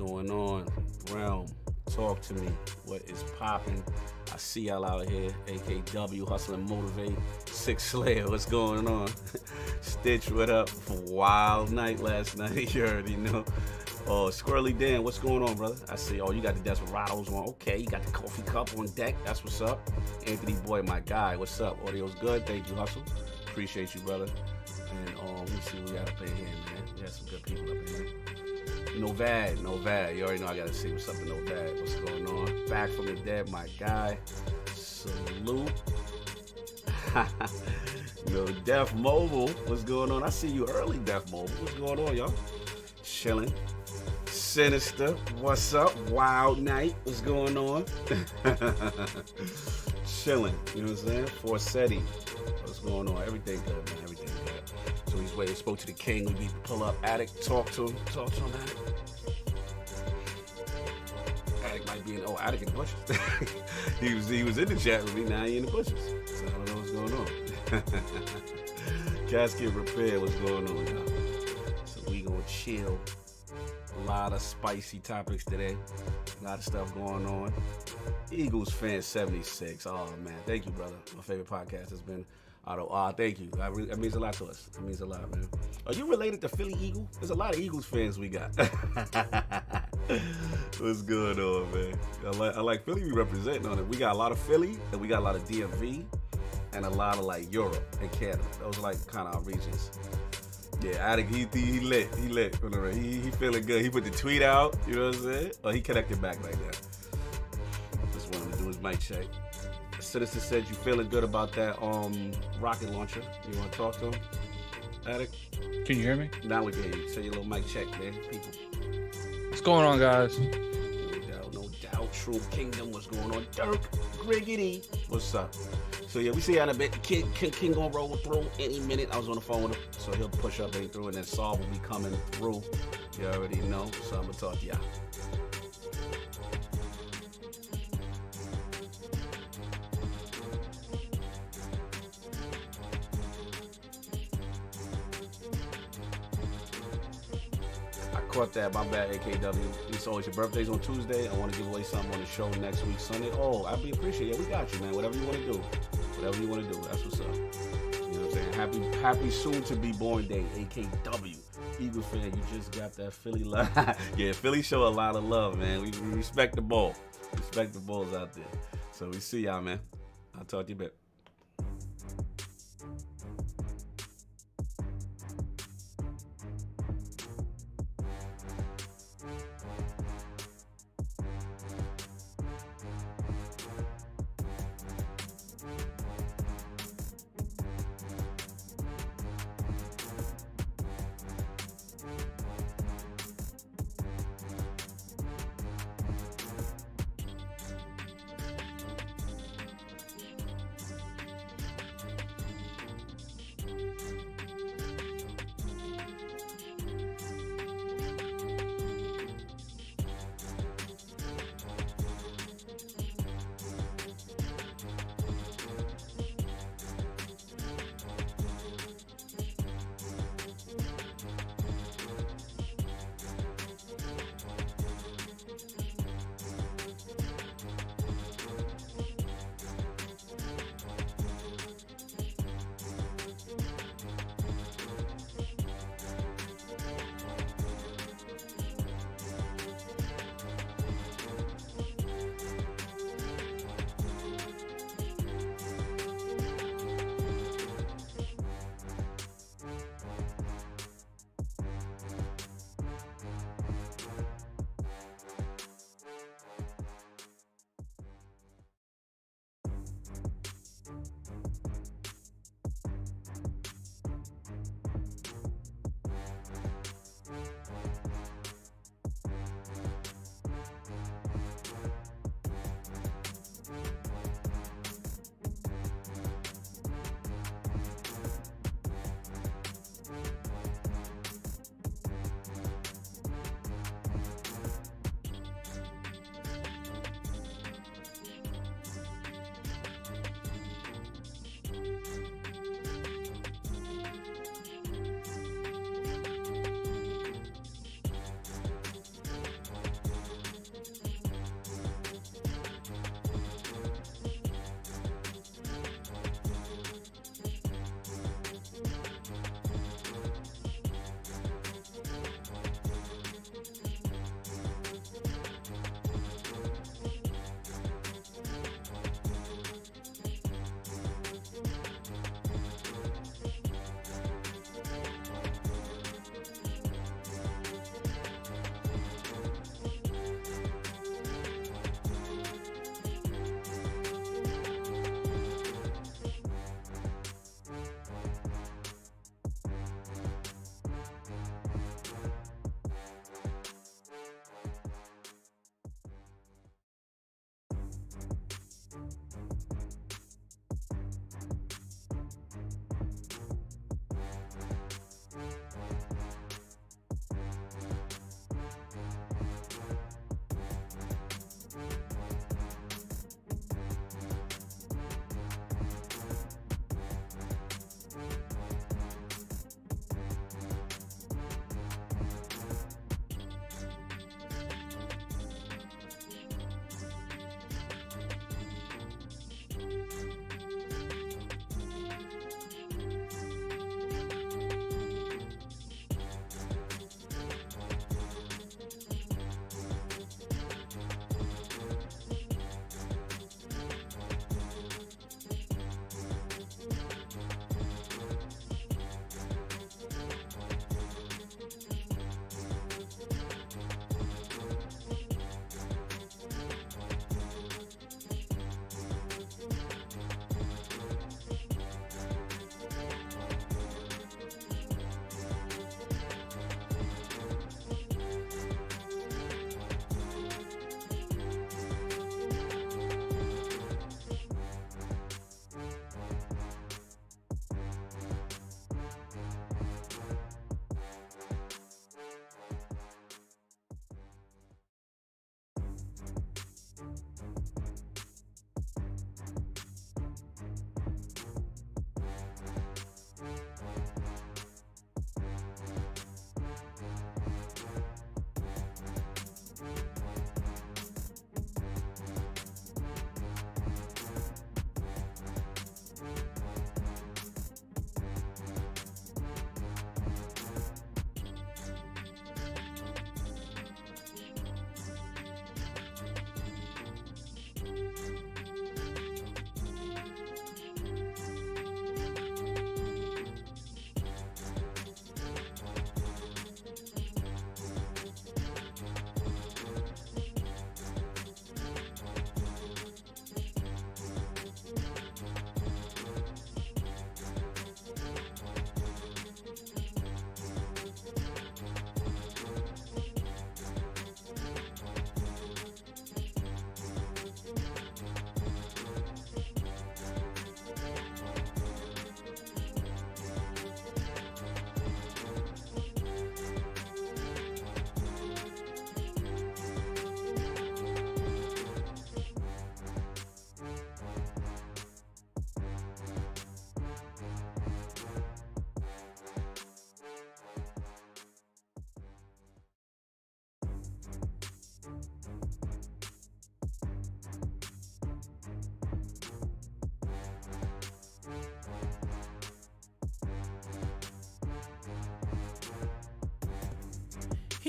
going on? Realm, talk to me. What is popping? I see y'all out here. AKW, Hustle and Motivate. Six Slayer, what's going on? Stitch, what up? Wild night last night, you already know. Oh, Squirrely Dan, what's going on, brother? I see, oh, you got the Desperados on. Okay, you got the coffee cup on deck. That's what's up. Anthony Boy, my guy, what's up? Audio's good. Thank you, Hustle. Appreciate you, brother. And let me see what we got up in here, man. We got some good people up in here. Novad. You already know I gotta see what's up in Novad. What's going on? Back from the dead, my guy. Salute. No, Def Mobile. What's going on? I see you early, Def Mobile. What's going on, y'all? Chilling. Sinister. What's up? Wild Night. What's going on? Chilling. You know what I'm saying? Forsetti. What's going on? Everything good, man. Everything good. So he's waiting. Spoke to the king. We need to pull up. Addict. Talk to him. Addict. Addict might be in. Oh, Addict in the bushes. he was in the chat with me. Now he in the bushes. So I don't know what's going on. Casket repair. What's going on, y'all? So we gonna chill. A lot of spicy topics today. A lot of stuff going on. Eagles fan 76. Oh man, thank you, brother. My favorite podcast has been Auto. Thank you. That means a lot to us. It means a lot, man. Are you related to Philly Eagle? There's a lot of Eagles fans we got. What's going on, man? I like Philly. We representing on it. We got a lot of Philly, and we got a lot of DMV, and a lot of like Europe and Canada. Those are like kind of our regions. Yeah, Addict, he lit. He feeling good. He put the tweet out, you know what I'm saying? Oh, he connected back right now. Just wanted to do his mic check. Citizen said you feeling good about that rocket launcher. You want to talk to him, Addict? Can you hear me? Now we can hear you. Say your little mic check, man. People. What's going on, guys? No doubt. True Kingdom, what's going on? Dirk Griggity, what's up? So yeah, we see how in a bit. King gonna roll through any minute. I was on the phone with him, so he'll push up and through, and then Saul will be coming through. You already know, so I'm gonna talk to y'all. Caught that, my bad, AKW. It's always your birthday's on Tuesday. I want to give away something on the show next week, Sunday. Oh, I'd be appreciated. Yeah, we got you, man. Whatever you want to do. Whatever you want to do. That's what's up. You know what I'm saying? Happy soon to be born day, AKW. Eagle fan, you just got that Philly love. Yeah, Philly show a lot of love, man. We respect the ball. Respect the balls out there. So we see y'all, man. I'll talk to you a bit.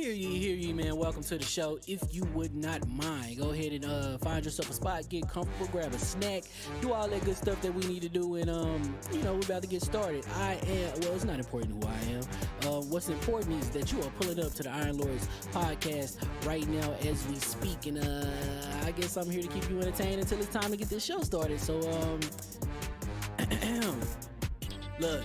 Hear ye, man. Welcome to the show. If you would not mind, go ahead and find yourself a spot, get comfortable, grab a snack, do all that good stuff that we need to do, and we're about to get started. It's not important who I am. What's important is that you are pulling up to the Iron Lords podcast right now as we speak, and I guess I'm here to keep you entertained until it's time to get this show started. So look.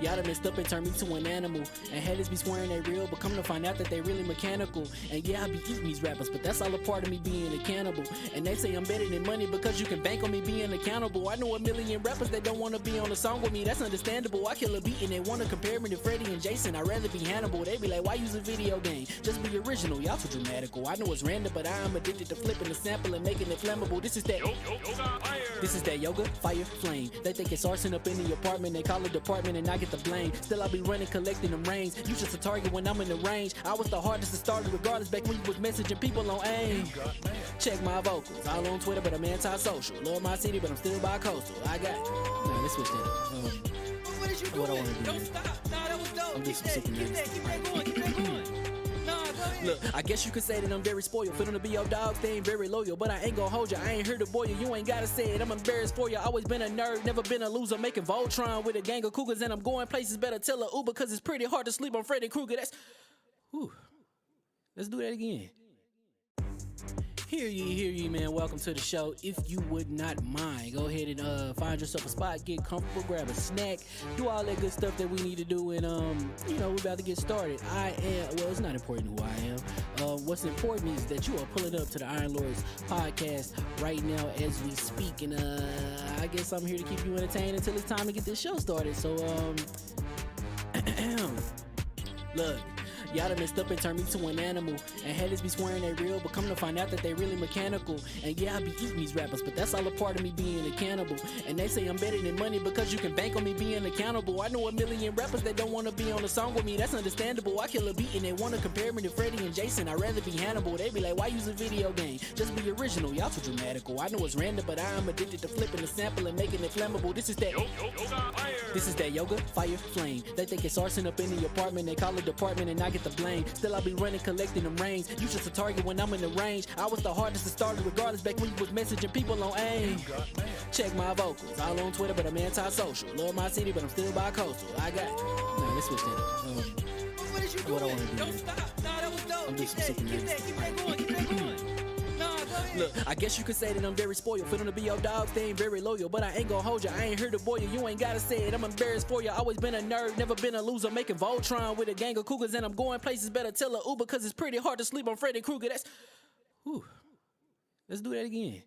Y'all done messed up and turned me to an animal. And haters be swearing they real, but come to find out that they really mechanical. And yeah, I be eating these rappers, but that's all a part of me being a cannibal. And they say I'm better than money because you can bank on me being accountable. I know a million rappers that don't want to be on a song with me, that's understandable. I kill a beat and they want to compare me to Freddie and Jason. I'd rather be Hannibal. They be like, why use a video game? Just be original, y'all too dramatical. I know it's random, but I'm addicted to flipping the sample and making it flammable. This is that yoga, fire, flame. They think it's arson up in the apartment, they call it department and I get the blame. Still I be running, collecting them rings. You just a target when I'm in the range. I was the hardest to start regardless back when you was messaging people on AIM. Check my vocals, all on Twitter, but I'm anti-social. Love my city, but I'm still bi-coastal. I got no, let's switch that up. What is you doing? What I wanna do? Don't stop. Nah, that was dope. I'm Keep that going. Keep that going. Nah, go ahead. Look, I guess you could say that I'm very spoiled. For them to be your dogs, they ain't very loyal. But I ain't gonna hold you, I ain't here to boil you. You ain't gotta say it, I'm embarrassed for you. Always been a nerd, never been a loser. Making Voltron with a gang of cougars. And I'm going places, better tell a Uber. Cause it's pretty hard to sleep on Freddy Krueger. That's, whew. Let's do that again. Hear ye, man. Welcome to the show. If you would not mind, go ahead and find yourself a spot, get comfortable, grab a snack, do all that good stuff that we need to do, and we're about to get started. It's not important who I am. What's important is that you are pulling up to the Iron Lords podcast right now as we speak, and I guess I'm here to keep you entertained until it's time to get this show started. So look. Y'all done messed up and turned me to an animal. And haters be swearing they real, but come to find out that they really mechanical. And yeah, I be eating these rappers, but that's all a part of me being a cannibal. And they say I'm better than money because you can bank on me being accountable. I know a million rappers that don't want to be on a song with me, that's understandable. I kill a beat and they want to compare me to Freddie and Jason. I'd rather be Hannibal. They be like, why use a video game? Just be original, y'all too dramatical. I know it's random, but I'm addicted to flipping the sample and making it flammable. This is that yoga, fire, flame. They think it's arson up in the apartment, they call it department and I get the blame. Still I be running, collecting them rings. You just a target when I'm in the range. I was the hardest to start regardless back when you was messaging people on AIM. Check my vocals, all on Twitter, but I'm anti-social. Love my city, but I'm still bi-coastal. I got no, let's switch that up. What is you What I doing? wanna do? Don't stop. Nah, that was dope. I'm Keep just that super going. Keep that going. Nah, go ahead. Look, I guess you could say that I'm very spoiled. For them to be your dogs, they ain't very loyal. But I ain't gonna hold you, I ain't here to boil you. You ain't gotta say it, I'm embarrassed for you. Always been a nerd, never been a loser. Making Voltron with a gang of cougars. And I'm going places, better tell a Uber. Cause it's pretty hard to sleep on Freddy Krueger. That's, whew. Let's do that again.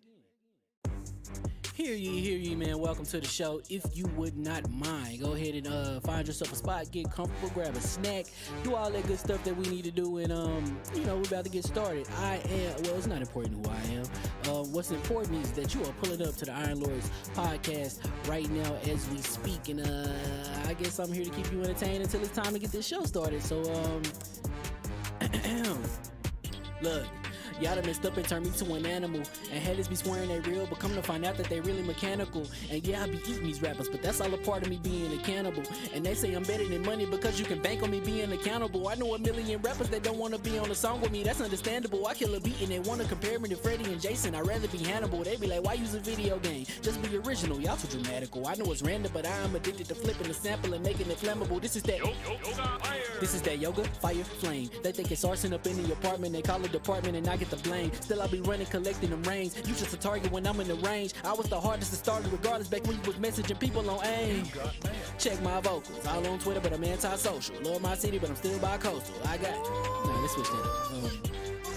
Hear ye, man. Welcome to the show. If you would not mind, go ahead and find yourself a spot, get comfortable, grab a snack, do all that good stuff that we need to do, and we're about to get started. It's not important who I am. What's important is that you are pulling up to the Iron Lords podcast right now as we speak, and I guess I'm here to keep you entertained until it's time to get this show started. So look. Y'all done messed up and turned me to an animal. And haters be swearing they real, but come to find out that they really mechanical. And yeah, I be eating these rappers, but that's all a part of me being a cannibal. And they say I'm better than money because you can bank on me being accountable. I know a million rappers that don't want to be on a song with me, that's understandable. I kill a beat and they want to compare me to Freddie and Jason. I'd rather be Hannibal. They be like, why use a video game? Just be original, y'all too dramatical. I know it's random, but I'm addicted to flipping the sample and making it flammable. This is that yoga, fire, flame. They think it's arson up in the apartment, they call it department and I get the blame. Still I be running, collecting them rings. You just a target when I'm in the range. I was the hardest to start regardless back when you was messaging people on AIM. Check my vocals, all on Twitter, but I'm anti-social. Love my city, but I'm still bi-coastal. I got no, let's switch that up.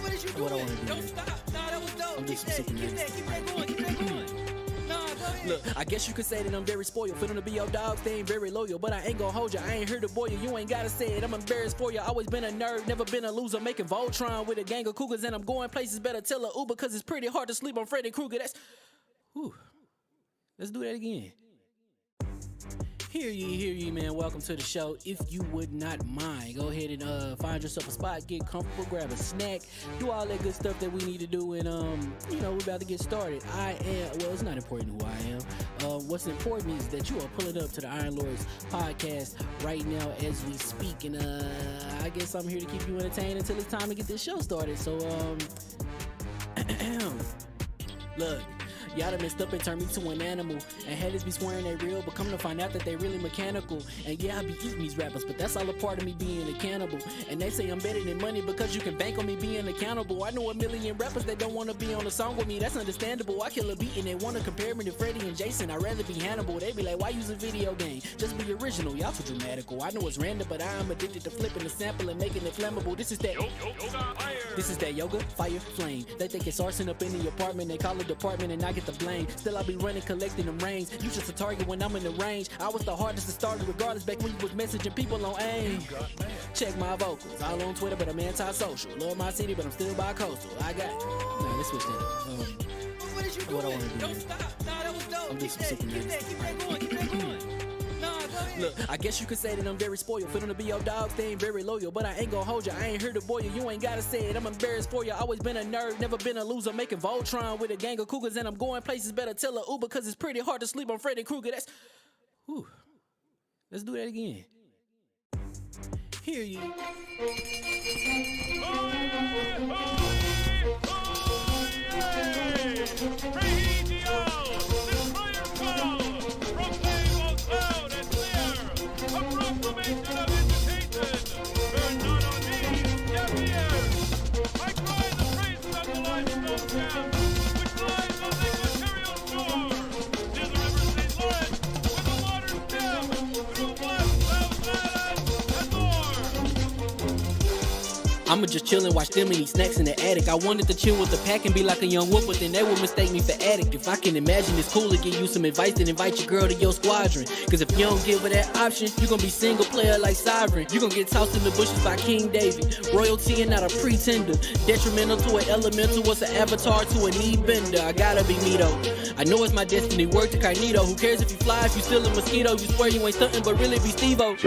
What is you What I doing? wanna do? Don't stop. Nah, that was dope. I'm just Keep super that going. Nah, go ahead. Look, I guess you could say that I'm very spoiled. For them to be your dogs, they ain't very loyal. But I ain't gonna hold you, I ain't here to boil you. You ain't gotta say it, I'm embarrassed for you. Always been a nerd, never been a loser. Making Voltron with a gang of cougars. And I'm going places, better tell a Uber. Cause it's pretty hard to sleep on Freddy Krueger. That's, whew. Let's do that again. Hear ye, man. Welcome to the show. If you would not mind, go ahead and find yourself a spot, get comfortable, grab a snack, do all that good stuff that we need to do, and we're about to get started. It's not important who I am. What's important is that you are pulling up to the Iron Lords podcast right now as we speak, and I guess I'm here to keep you entertained until it's time to get this show started. So, look. Y'all done messed up and turned me to an animal. And haters be swearing they real, but come to find out that they really mechanical. And yeah, I be eating these rappers, but that's all a part of me being a cannibal. And they say I'm better than money because you can bank on me being accountable. I know a million rappers that don't want to be on a song with me, that's understandable. I kill a beat and they want to compare me to Freddie and Jason. I'd rather be Hannibal. They be like, why use a video game? Just be original, y'all too dramatical. I know it's random, but I am addicted to flipping the sample and making it flammable. This is that yoga, fire, flame. They think it's arson up in the apartment, they call it department and I get the blame. Still I be running, collecting them rains. You just a target when I'm in the range. I was the hardest to start regardless back when you was messaging people on AIM. Check my vocals, all on Twitter, but I'm anti-social. Love my city, but I'm still bi-coastal. I got nah, let's switch that up. What is you What I doing? wanna do Don't is- stop. Nah, that was dope. I'm Keep just that, super keep nervous. that, keep that going, keep that going. Nah, go ahead. Look, I guess you could say that I'm very spoiled. For them to be your dogs, they ain't very loyal. But I ain't gonna hold you, I ain't here to boil you. You ain't gotta say it, I'm embarrassed for you. Always been a nerd, never been a loser. Making Voltron with a gang of cougars. And I'm going places, better tell a Uber. Cause it's pretty hard to sleep on Freddy Krueger. That's, whew. Let's do that again. Hear ye. I'ma just chill and watch them and eat snacks in the attic. I wanted to chill with the pack and be like a young whoop, but then they would mistake me for addict. If I can imagine it's cool to give you some advice, then invite your girl to your squadron. Cause if you don't give her that option, you gon' be single player like Sovereign. You gon' get tossed in the bushes by King David. Royalty and not a pretender. Detrimental to an elemental, what's an avatar to a knee bender? I gotta be me though. I know it's my destiny, work to Cognito. Who cares if you fly, if you still a mosquito? You swear you ain't stuntin', but really be Steve-O.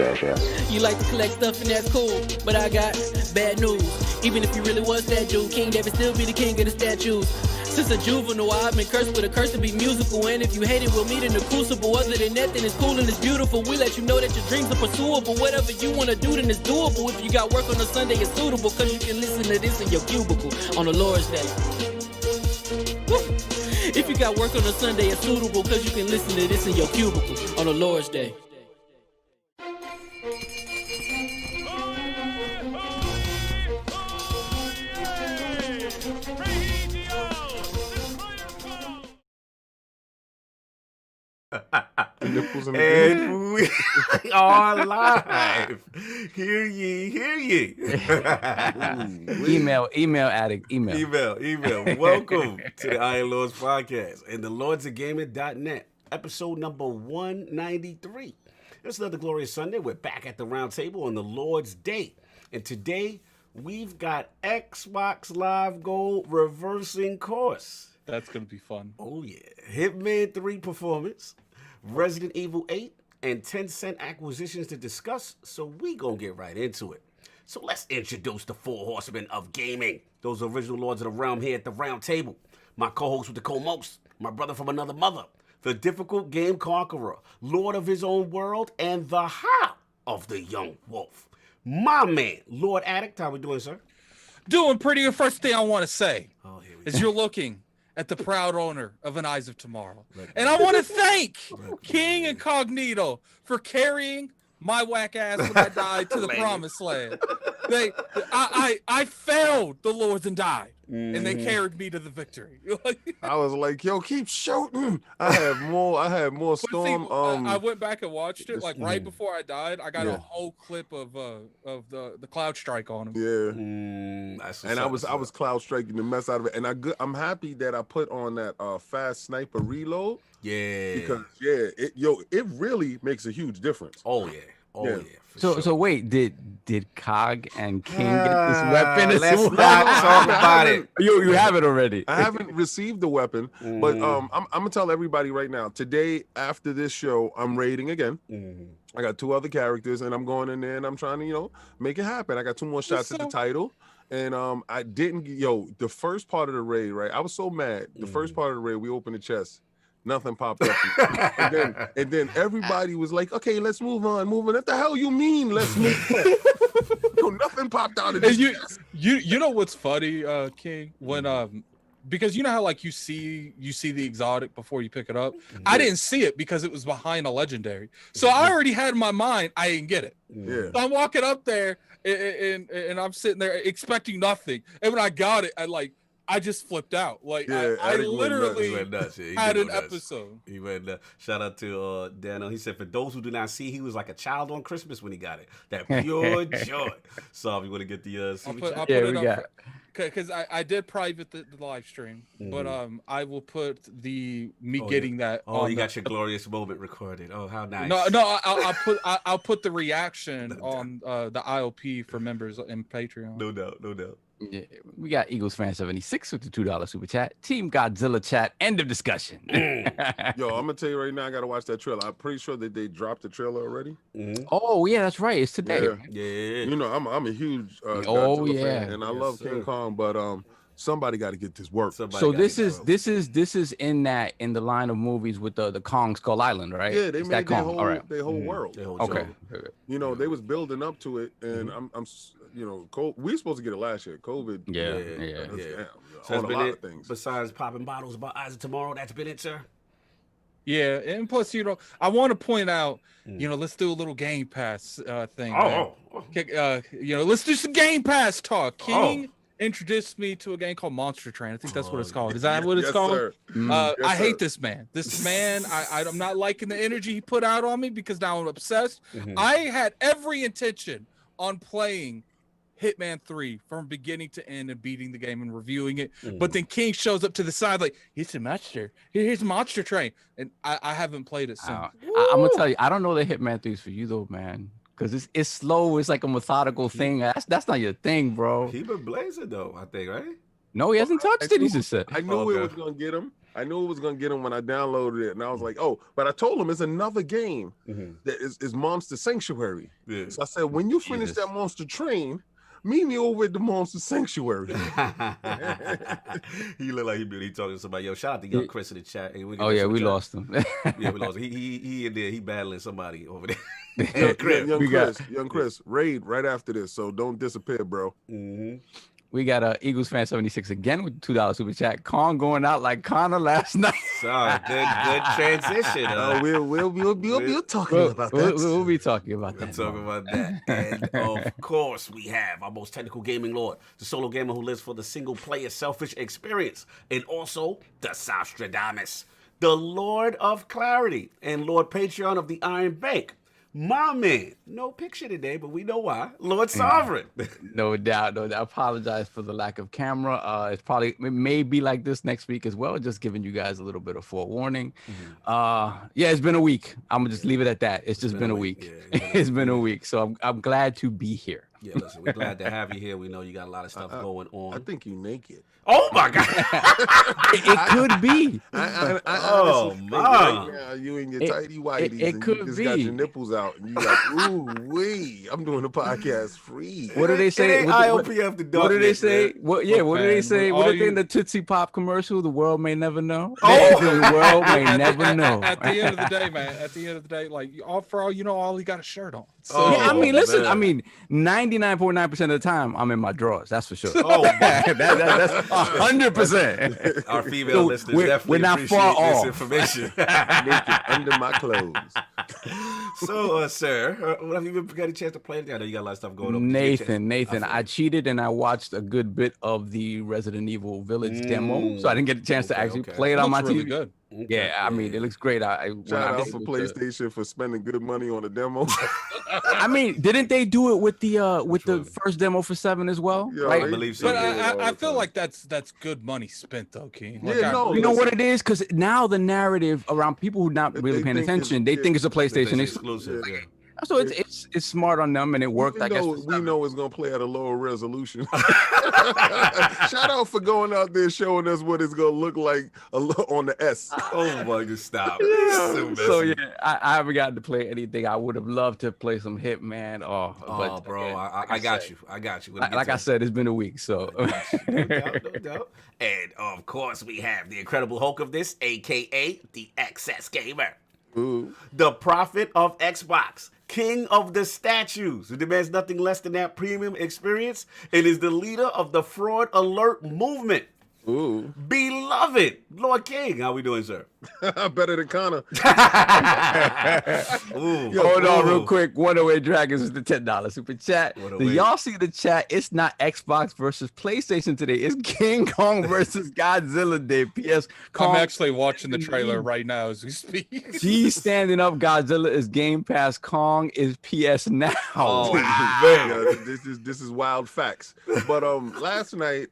You like to collect stuff and that's cool, but I got bad news. Even if you really was that dude, King David still be the king of the statues. Since a juvenile, I've been cursed with a curse to be musical. And if you hate it, we'll meet in the crucible. Other than that, then it's cool and it's beautiful. We let you know that your dreams are pursuable. Whatever you wanna do, then it's doable. If you got work on a Sunday, it's suitable. Cause you can listen to this in your cubicle on the Lord's Day. Woo. If you got work on a Sunday, it's suitable. Cause you can listen to this in your cubicle on the Lord's Day. Nipples in the And we are live. Hear ye. Email addict, email. Email. Welcome to the Iron Lords podcast and the lordsofgaming.net, episode number 193. It's another glorious Sunday. We're back at the round table on the Lord's Day. And today, we've got XboxLiveGold reversing course. That's gonna be fun. Oh, yeah. Hitman 3 performance, Resident Evil 8, and Tencent acquisitions to discuss, so we gonna get right into it. So let's introduce the four horsemen of gaming. Those original lords of the realm here at the round table. My co-host with the co-most, my brother from another mother, the difficult game conqueror, lord of his own world, and the heart of the young wolf. My man, Lord Addict, how we doing, sir? Doing pretty good. First thing I want to say Oh, here we is you're looking at the proud owner of an Eyes of Tomorrow. And I want to thank King and Cognito for carrying my whack ass when I died to the promised land. I failed the Lords and died, and they carried me to the victory. I was like, yo, keep shooting. I had more See, storm. I went back and watched it like right Mhm. before I died. I got Yeah. a whole clip of the cloud strike on him. yeah. That's And what's I was up. cloud striking the mess out of it. And I'm happy that I put on that fast sniper reload Yeah. because it really makes a huge difference. Oh, yeah. Oh Yeah. yeah. For So wait, did Cog and King get this weapon? as Let's well? not talk about it. You have it already. I haven't received the weapon, but I'm gonna tell everybody right now. Today, after this show, I'm raiding again. I got 2 other characters, and I'm going in there and I'm trying to, make it happen. I got 2 more shots at the title, and I didn't. The first part of the raid, right? I was so mad. The first part of the raid, we opened the chest. Nothing popped up, and then everybody was like, "Okay, let's move on, What the hell you mean? Let's move on. Nothing popped out of this. You know what's funny, King? When because you know how like you see the exotic before you pick it up. I didn't see it because it was behind a legendary, so I already had in my mind I didn't get it. Yeah. So I'm walking up there and I'm sitting there expecting nothing, and when I got it, I just flipped out. Like I literally He went nuts. Yeah, he had did an go nuts. episode. He went nuts. Shout out to Daniel. He said, for those who do not see, he was like a child on Christmas when he got it. That pure joy. So if you want to get the I'll super put chat. it up because I did private the live stream, but I will put getting that. Oh, you got your glorious moment recorded. Oh, how nice. No, I'll put the reaction on the IOP for members in Patreon. No doubt. Yeah, we got Eagles fan 76 with the $2 super chat. Team Godzilla chat. End of discussion. Yo, I'm gonna tell you right now, I gotta watch that trailer. I'm pretty sure that they dropped the trailer already. Oh yeah, that's right. It's today. Yeah. I'm a huge Godzilla fan, and I Yes, love sir. King Kong, but somebody got to get this work. So this is in the line of movies with the Kong Skull Island, right? Yeah, they It's made that their Kong. whole, All right. their whole world. Okay. They was building up to it, and we were supposed to get it last year. COVID. Yeah. So that's on a been lot it. of things. Besides popping bottles about Eyes of Tomorrow, that's been it, sir. Yeah, and plus, I want to point out, let's do a little Game Pass thing. Let's do some Game Pass talk. King introduced me to a game called Monster Train. I think that's what it's called. Is that what it's called? Sir. I hate this man. I'm not liking the energy he put out on me because now I'm obsessed. I had every intention on playing Hitman 3 from beginning to end and beating the game and reviewing it. But then King shows up to the side like, it's a monster. Here's Monster Train. And I haven't played it since. I'm going to tell you, I don't know the Hitman 3 is for you though, man. Because it's slow. It's like a methodical thing. That's not your thing, bro. He been blazing though, I think, right? No, he hasn't touched it. He just said. I knew it was gonna get him. I knew it was gonna get him when I downloaded it, and I was like, "Oh!" But I told him it's another game that is Monster Sanctuary. Yeah. So I said, "When you finish that Monster Train, meet me over at the Monster Sanctuary." He looked like he talking to somebody. Yo, shout out to Young Chris in the chat. Hey, we lost him. Yeah, we lost him. He in there. He battling somebody over there. Young Chris, raid right after this, so don't disappear, bro. We got Eagles fan 76 again with $2 super chat. Kong going out like Connor last night. Sorry, good transition. We'll be talking about that. We'll be talking about that. Talking about that. And of course, we have our most technical gaming lord, the solo gamer who lives for the single player selfish experience, and also the Sostradamus, the Lord of Clarity, and Lord Patreon of the Iron Bank. My man, no picture today, but we know why. Lord Sovereign. No doubt. I apologize for the lack of camera. It may be like this next week as well. Just giving you guys a little bit of forewarning. It's been a week. I'm gonna just leave it at that. It's just been a week. Yeah, it's been a week. So I'm glad to be here. Yeah, listen, we're glad to have you here. We know you got a lot of stuff going on. I think you naked. Oh my God! It could be. I man! Right now, you in your tighty whities, it could you just be. got your nipples out, and you like, ooh wee! I'm doing the podcast free. What do they say? IOP after dark. What do they say? What do they say? What do they in the Tootsie Pop commercial? The world may never know. The world may never know. At the end of the day, man. At the end of the day, like all he got a shirt on. So, yeah, I mean, listen. Man. I mean, 99.9% of the time, I'm in my drawers. That's for sure. Oh, that's 100%. Our female listeners definitely we're not appreciate far this off. information. Naked under my clothes. So, sir, what have you been getting a chance to play? I know you got a lot of stuff going on. Nathan, I cheated and I watched a good bit of the Resident Evil Village demo, so I didn't get a chance to actually play it on my really TV. Good. Yeah, I mean, it looks great. Shout out for PlayStation for spending good money on a demo. I mean, didn't they do it with the first demo for 7 as well? Yeah, right? I believe so. But I feel like that's good money spent though, King. Like, you know what it is? Because now the narrative around people who not really paying attention, they think it's a PlayStation exclusive. Yeah. So it's smart on them, and it worked. Even I guess though we know it's gonna play at a lower resolution. Shout out for going out there showing us what it's gonna look like on the S. Oh my God, stop. So yeah, I haven't gotten to play anything. I would have loved to play some Hitman. But bro, again, I got you. I got you. Like I said, it's been a week, so. No doubt. And of course, we have the Incredible Hulk of this, aka the XS Gamer. Ooh. The prophet of Xbox, king of the statues, who demands nothing less than that premium experience, and is the leader of the fraud alert movement. Ooh. Beloved Lord King, how we doing, sir? Better than Connor. Hold on real quick. 108 Dragons is the $10 super chat. Do y'all see the chat? It's not Xbox versus PlayStation today. It's King Kong versus Godzilla Day. P.S. Kong, I'm actually watching the trailer right now as we speak. He's standing up. Godzilla is Game Pass. Kong is PS Now. Oh, Yeah, this is wild facts. But last night,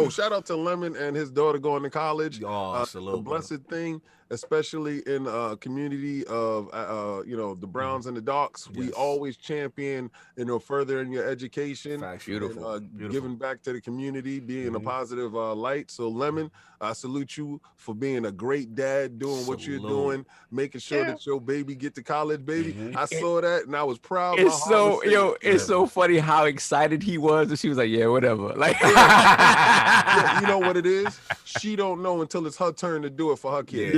shout out to Lemon and his daughter going to college. Salute, a blessed thing, especially in a community of the Browns and the Docs. Yes. We always champion furthering your education. Facts. Beautiful. And, giving back to the community, being a positive light. So Lemon, I salute you for being a great dad, doing what you're doing, making sure that your baby get to college, baby. I saw that and I was proud. It's so funny how excited he was, and she was like, "Yeah, whatever." Like, yeah, you know what it is? She don't know until it's her turn to do it for her kid.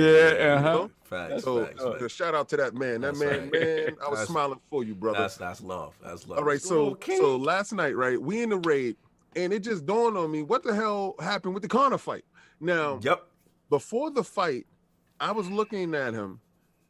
Facts. So shout out to that man. That man, I was smiling for you, brother. That's love. That's love. All right, so last night, right, we in the raid, and it just dawned on me what the hell happened with the Connor fight. Now, before the fight, I was looking at him,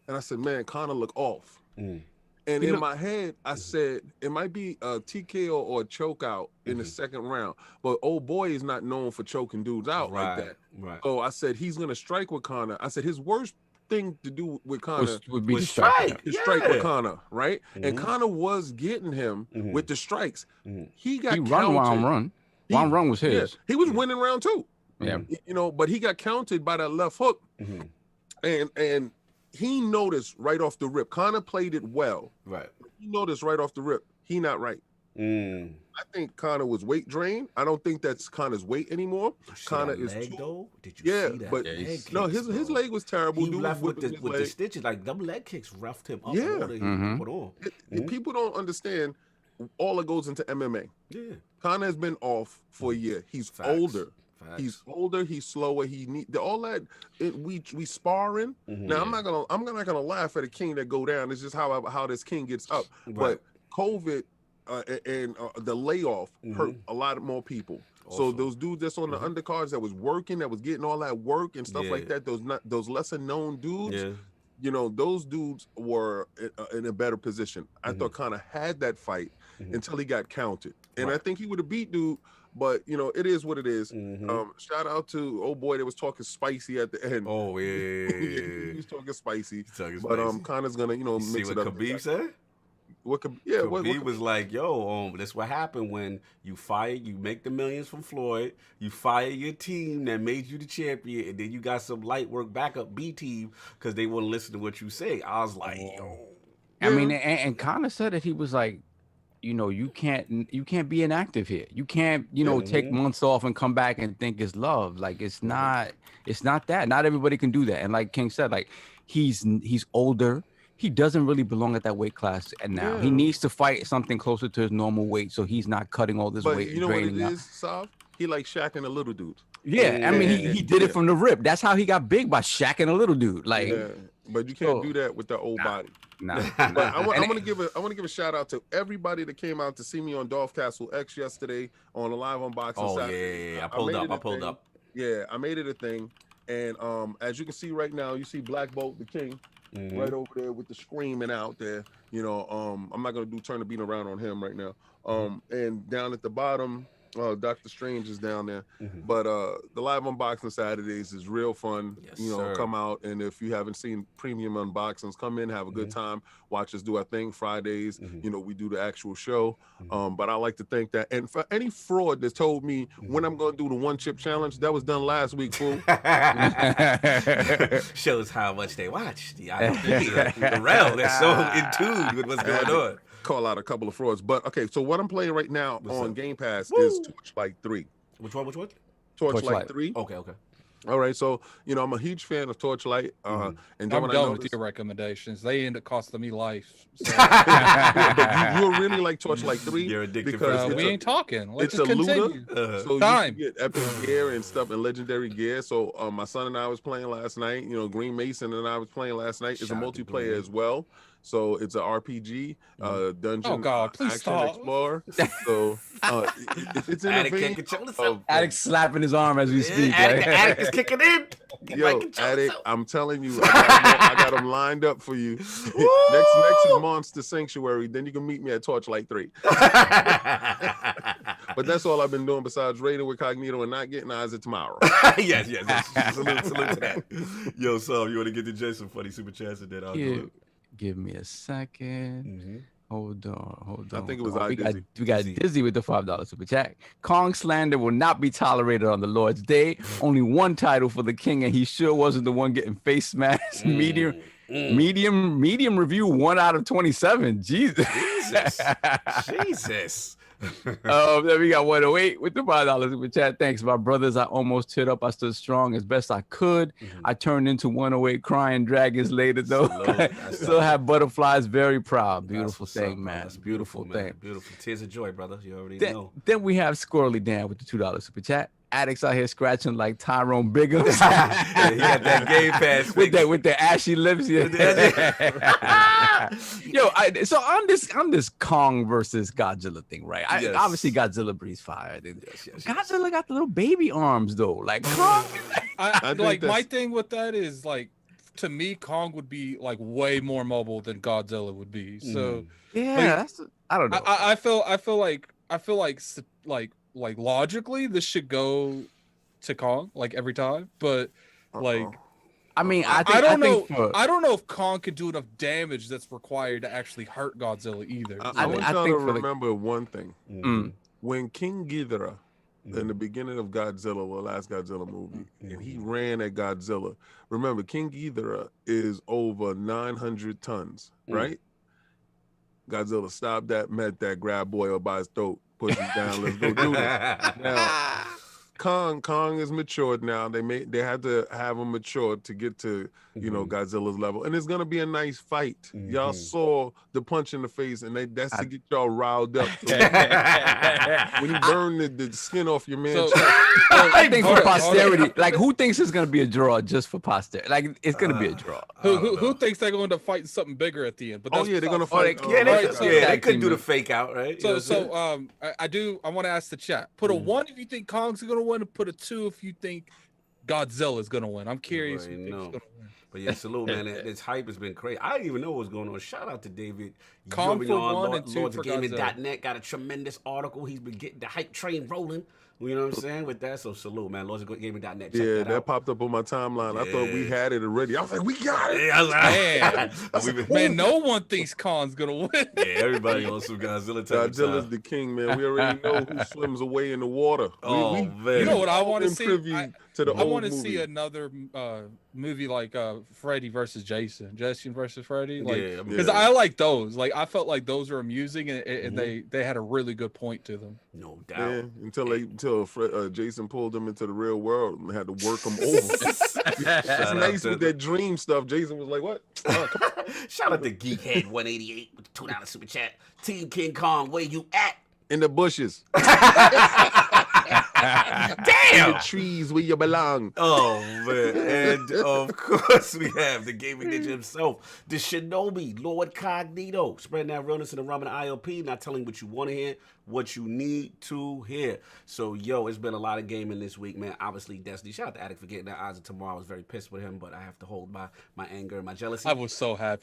and I said, "Man, Connor look off." And in my head, I said, it might be a TKO or a choke out in the second round. But old boy is not known for choking dudes out like that. Right. So I said, he's going to strike with Connor. I said, his worst thing to do with Connor would be strike with Connor, right? And Connor was getting him with the strikes. He got counted. Round run was his. Yeah, he was winning round two. Yeah. But he got counted by that left hook. And he noticed right off the rip. Connor played it well. Right. He noticed right off the rip. He not right. I think Connor was weight drained. I don't think that's Connor's weight anymore. Connor is leg, though? Did you see that? But his leg was terrible. He dude left with the stitches. Like them leg kicks roughed him up. Yeah. Put on. People don't understand all that goes into MMA. Yeah. Connor has been off for a year. He's older. He's older. He's slower. He need all that. We sparring. Now I'm not gonna laugh at a king that go down. It's just how this king gets up. Right. But COVID and the layoff hurt a lot more people. Also. So those dudes that's on the undercards that was working, that was getting all that work and stuff like that. Those lesser known dudes. Yeah. Those dudes were in a better position. I thought Connor had that fight until he got counted, and I think he would have beat dude. But it is what it is. Shout out to old boy that was talking spicy at the end. Oh yeah. He was talking spicy. But Connor's gonna mix see it what up. Khabib said? Khabib was like, "Yo, that's what happened when you make the millions from Floyd, you fire your team that made you the champion, and then you got some light work backup B team because they wouldn't listen to what you say." I was like, "Yo." I mean, and Connor said that he was like, you can't be inactive here. You can't, take months off and come back and think it's love. Like it's not that. Not everybody can do that. And like King said, like he's older. He doesn't really belong at that weight class. And now he needs to fight something closer to his normal weight, so he's not cutting all this weight. You know what it is, Sav? He like shacking a little dude. Yeah, I mean he did it from the rip. That's how he got big, by shacking a little dude. Like, but you can't do that with the old body. Nah. But I want to give a shout out to everybody that came out to see me on Dolph Castle X yesterday on a live unboxing. Oh yeah. I pulled up. Yeah, I made it a thing. And as you can see right now, you see Black Bolt the King right over there with the screaming out there. I'm not gonna turn the beat around on him right now. And down at the bottom, Dr. Strange is down there. But the live unboxing Saturdays is real fun. Yes, you know, sir. come out, and if you haven't seen premium unboxings, come in, have a good time, watch us do our thing. Fridays, you know, we do the actual show. But I like to think that, and for any fraud that's told me when I'm going to do the one chip challenge, that was done last week, fool. Shows how much they watch. The realm, they're so in tune with what's going on. Call out a couple of frauds. But okay, so what I'm playing right now on Game Pass Woo! is Torchlight 3. Which one? Torchlight 3. Okay. All right, so you know I'm a huge fan of Torchlight, and then I'm when done I with your recommendations. They end up costing me life. So. but you really like Torchlight 3 You're addicted because we ain't talking. Let's it's just a continue. looter, so Time. you can get epic gear and stuff and legendary gear. So my son and I was playing last night. You know, Green Mason and I was playing last night. It's a Shout out to multiplayer Green. as well. So it's an RPG, dungeon, Oh, God, please action stop. explorer. So it's in the Addict vein can't control of himself. Addict slapping his arm as we speak. The Right? addict is kicking in. He might Yo, control Addict, himself. I'm telling you, I got them lined up for you. next is Monster Sanctuary. Then you can meet me at Torchlight 3. But that's all I've been doing besides raiding with Cognito and not getting eyes of tomorrow. yes. Salute to that. Yo, so you want to get to Jason funny super chats and then I'll do it. Give me a second. Hold on. I think it was We got Dizzy. Dizzy with the $5 super chat. Kong slander will not be tolerated on the Lord's Day. Only one title for the king, and he sure wasn't the one getting face smashed. Medium review, 1 out of 27. Jesus. Then we got 108 with the $5 super chat. Thanks, my brothers. I almost hit up. I stood strong as best I could. I turned into 108 crying dragons later, though. Still have butterflies. Very proud. Beautiful thing, man. That's beautiful, man. thing. Beautiful. Tears of joy, brother. You already know. Then we have Squirrely Dan with the $2 super chat. Addicts out here scratching like Tyrone Biggums. Yeah, he got that Game Pass with the ashy lips. Yeah. Yo, so on this Kong versus Godzilla thing, right? Yes. Obviously Godzilla breathes fire. Yes. Godzilla got the little baby arms though. Like Kong. I think like my that's- thing with that is like, to me, Kong would be like way more mobile than Godzilla would be. So Yeah, I don't know. I feel like logically this should go to Kong like every time, but like I mean, I don't think know. I don't know if Kong could do enough damage that's required to actually hurt Godzilla either. I want y'all to remember one thing. Mm. When King Ghidorah, in the beginning of Godzilla, the last Godzilla movie, and he ran at Godzilla, remember, King Ghidorah is over 900 tons, right? Godzilla stopped that, met that, grabbed Boyle by his throat, put him down, let's go do this. Now, Kong is matured now. They had to have him matured to get to Godzilla's level, and it's gonna be a nice fight. Y'all saw the punch in the face, and that's to get y'all riled up. So when you burn the skin off your man's chest. I think for posterity, like who thinks it's gonna be a draw just for posterity? Like it's gonna be a draw. Who thinks they're going to fight something bigger at the end? But they're gonna fight. They couldn't do the fake out, right? So I want to ask the chat. Put a 1 if you think Kong's gonna win, and put a 2 if you think Godzilla's gonna win. I'm curious who thinks gonna win. But yeah, salute, man. This hype has been crazy. I didn't even know what was going on. Shout out to David. Kong for 1 and 2 for LordsGaming.net got a tremendous article. He's been getting the hype train rolling. You know what I'm saying? With that, so salute, man. LordsGaming.net. Yeah, that popped up on my timeline. I thought we had it already. I was like, we got it. Yeah, I was like, man, no one thinks Kong's gonna win. Yeah, everybody on some Godzilla type. Godzilla's the king, man. We already know who swims away in the water. Man. You know what I want to see? I want to see another movie like Freddy versus Jason versus Freddy, like because I like those. Like I felt like those were amusing and they had a really good point to them. No doubt. Yeah, until Jason pulled him into the real world and had to work him over. It's nice with that dream stuff. Jason was like, "What?" Come on. Shout out to Geekhead 188 with the $2 super chat. Team King Kong, where you at? In the bushes. In the trees where you belong. Oh man, and of course we have the gaming ninja himself, the Shinobi, LordCognito, spreading that realness in the realm of the IOP, not telling what you want to hear, what you need to hear. So yo, it's been a lot of gaming this week, man. Obviously Destiny, shout out to Addict for getting that Eyes of Tomorrow. I was very pissed with him, but I have to hold my anger and my jealousy. I was so happy.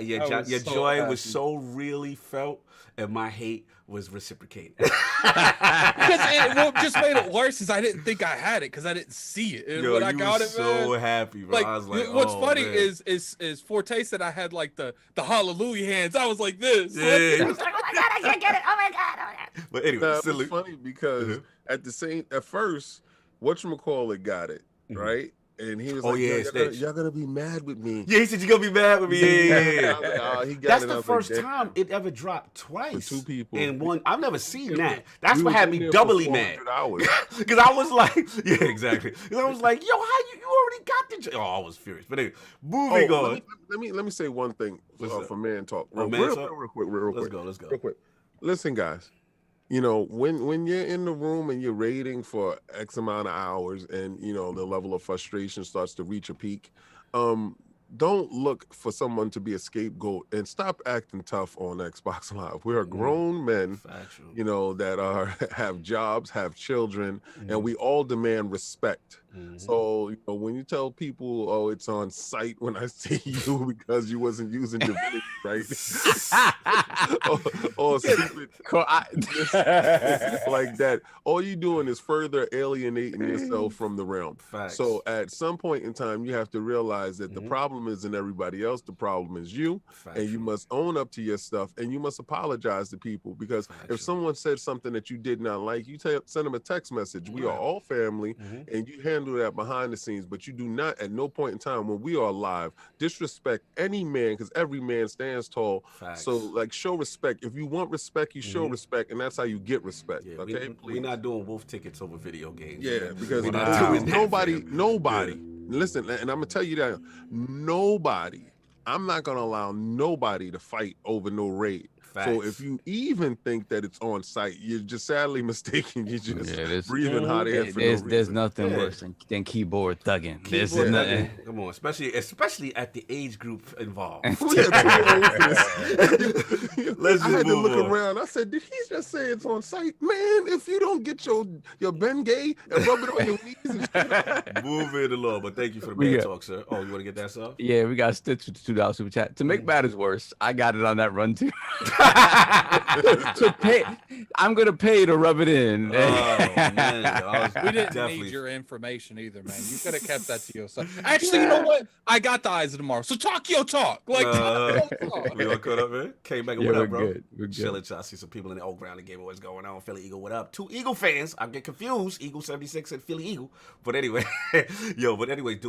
Your joy was so really felt, and my hate was reciprocated. Because what just made it worse is I didn't think I had it because I didn't see it. And Yo, when I you got was it, man, so happy, bro. like, I was like, what's oh, funny man. is Forte said I had like the hallelujah hands. I was like this. Yeah. I was like, oh my god, I can't get it. Oh my god. Oh my god. But anyway, Nah, silly. it's funny because at first, whatchamacallit got it, right? And he was Oh, like, yeah, y'all gonna be mad with me. Yeah, he said you're gonna be mad with me. Yeah. I was like, oh, he got That's it. I the was first like, time it ever dropped twice. For two people. In one. I've never seen that. That's We what was had in me there for doubly mad. 400 hours. Because I was like, yeah, exactly. 'Cause I was like, yo, how you already got the Oh, I was furious. But anyway, moving on. Let me say one thing for man talk. Oh, man talk? Real quick. Let's go. Real quick. Listen, guys. You know, when you're in the room and you're raiding for X amount of hours and, you know, the level of frustration starts to reach a peak, don't look for someone to be a scapegoat and stop acting tough on Xbox Live. We are grown men, Factual. you know, that have jobs, have children, and we all demand respect. So, you know, when you tell people, oh, it's on site when I see you because you wasn't using Divinity, right? or stupid like that, all you doing is further alienating yourself from the realm. Facts. So at some point in time, you have to realize that the problem isn't everybody else, the problem is you. And you must own up to your stuff and you must apologize to people, because if someone said something that you did not like, you send them a text message. We are all family, and you handle that behind the scenes, but you do not at no point in time when we are live disrespect any man, because every man stands tall. Facts. So like, show respect. If you want respect, you show respect, and that's how you get respect. Yeah, okay, we're not doing wolf tickets over video games. yeah, because We're not doing that, nobody, fam. listen, and I'm gonna tell you that nobody, I'm not gonna allow nobody to fight over no raid. So Facts. if you even think that it's on site, you're just sadly mistaken. You're just breathing breathing hot air for no There's reason. nothing worse than keyboard thugging. There's Keyboard nothing. thugging. Come on, especially at the age group involved. Let's just Let's I had to move look on. around. I said, did he just say it's on site? Man, if you don't get your Bengay and rub it on your knees and shit. Moving along, but thank you for the We man got- talk, sir. Oh, you want to get that stuff? Yeah, we got Stitch with the $2 super chat. To make matters worse, I got it on that run too. To pay, I'm gonna pay to rub it in. Oh man, I was We didn't definitely. need your information either, man. You could have kept that to yourself. Actually, you know what? I got the Eyes of Tomorrow. So talk your talk. Like, talk your talk. We all caught up, man. Came back and Yeah, what we're up, bro? good. We're good. Chilling. I see some people in the old ground that gave what's going on. Philly Eagle, what up? Two Eagle fans. I get confused. Eagle 76 and Philly Eagle. But anyway,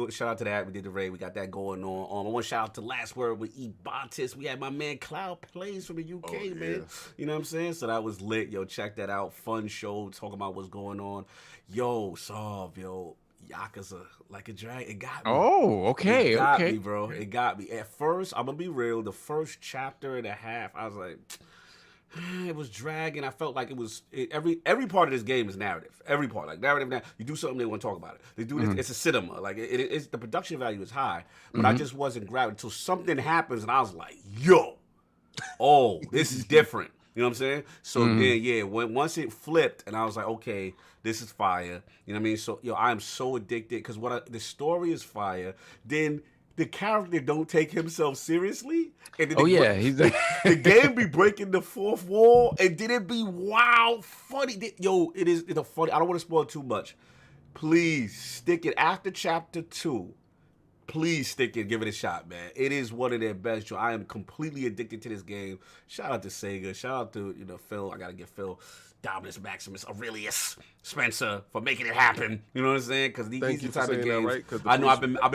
shout out to that. We did the raid. We got that going on. I want to shout out to Last Word with Ebatis. We had my man Cloud Plays from the UK, man. You know what I'm saying? So that was lit. Yo, check that out. Fun show talking about what's going on. Yo, Solve, yo. Yakuza like a drag. It got me. Oh, okay, It got okay. me, bro. It got me. At first, I'm gonna be real. The first chapter and a half, I was like, it was dragging. I felt like every part of this game is narrative. Every part, like narrative. Now you do something, they want to talk about it. They do it's a cinema. Like it's the production value is high, but I just wasn't grabbing until something happens, and I was like, yo, oh, this is different. You know what I'm saying? So then, yeah, once it flipped, and I was like, okay, this is fire. You know what I mean? So, yo, I am so addicted because the story is fire. Then the character don't take himself seriously. And then the game be breaking the fourth wall, and then it be wow funny. Yo, it's a funny. I don't want to spoil too much. Please stick it after chapter 2. Please stick it, give it a shot, man. It is one of their best. I am completely addicted to this game. Shout out to Sega. Shout out to Phil. I gotta get Phil, Dominus Maximus, Aurelius, Spencer for making it happen. You know what I'm saying? Because these Thank you you type for of saying that, games. right? 'Cause the I know I've been first off.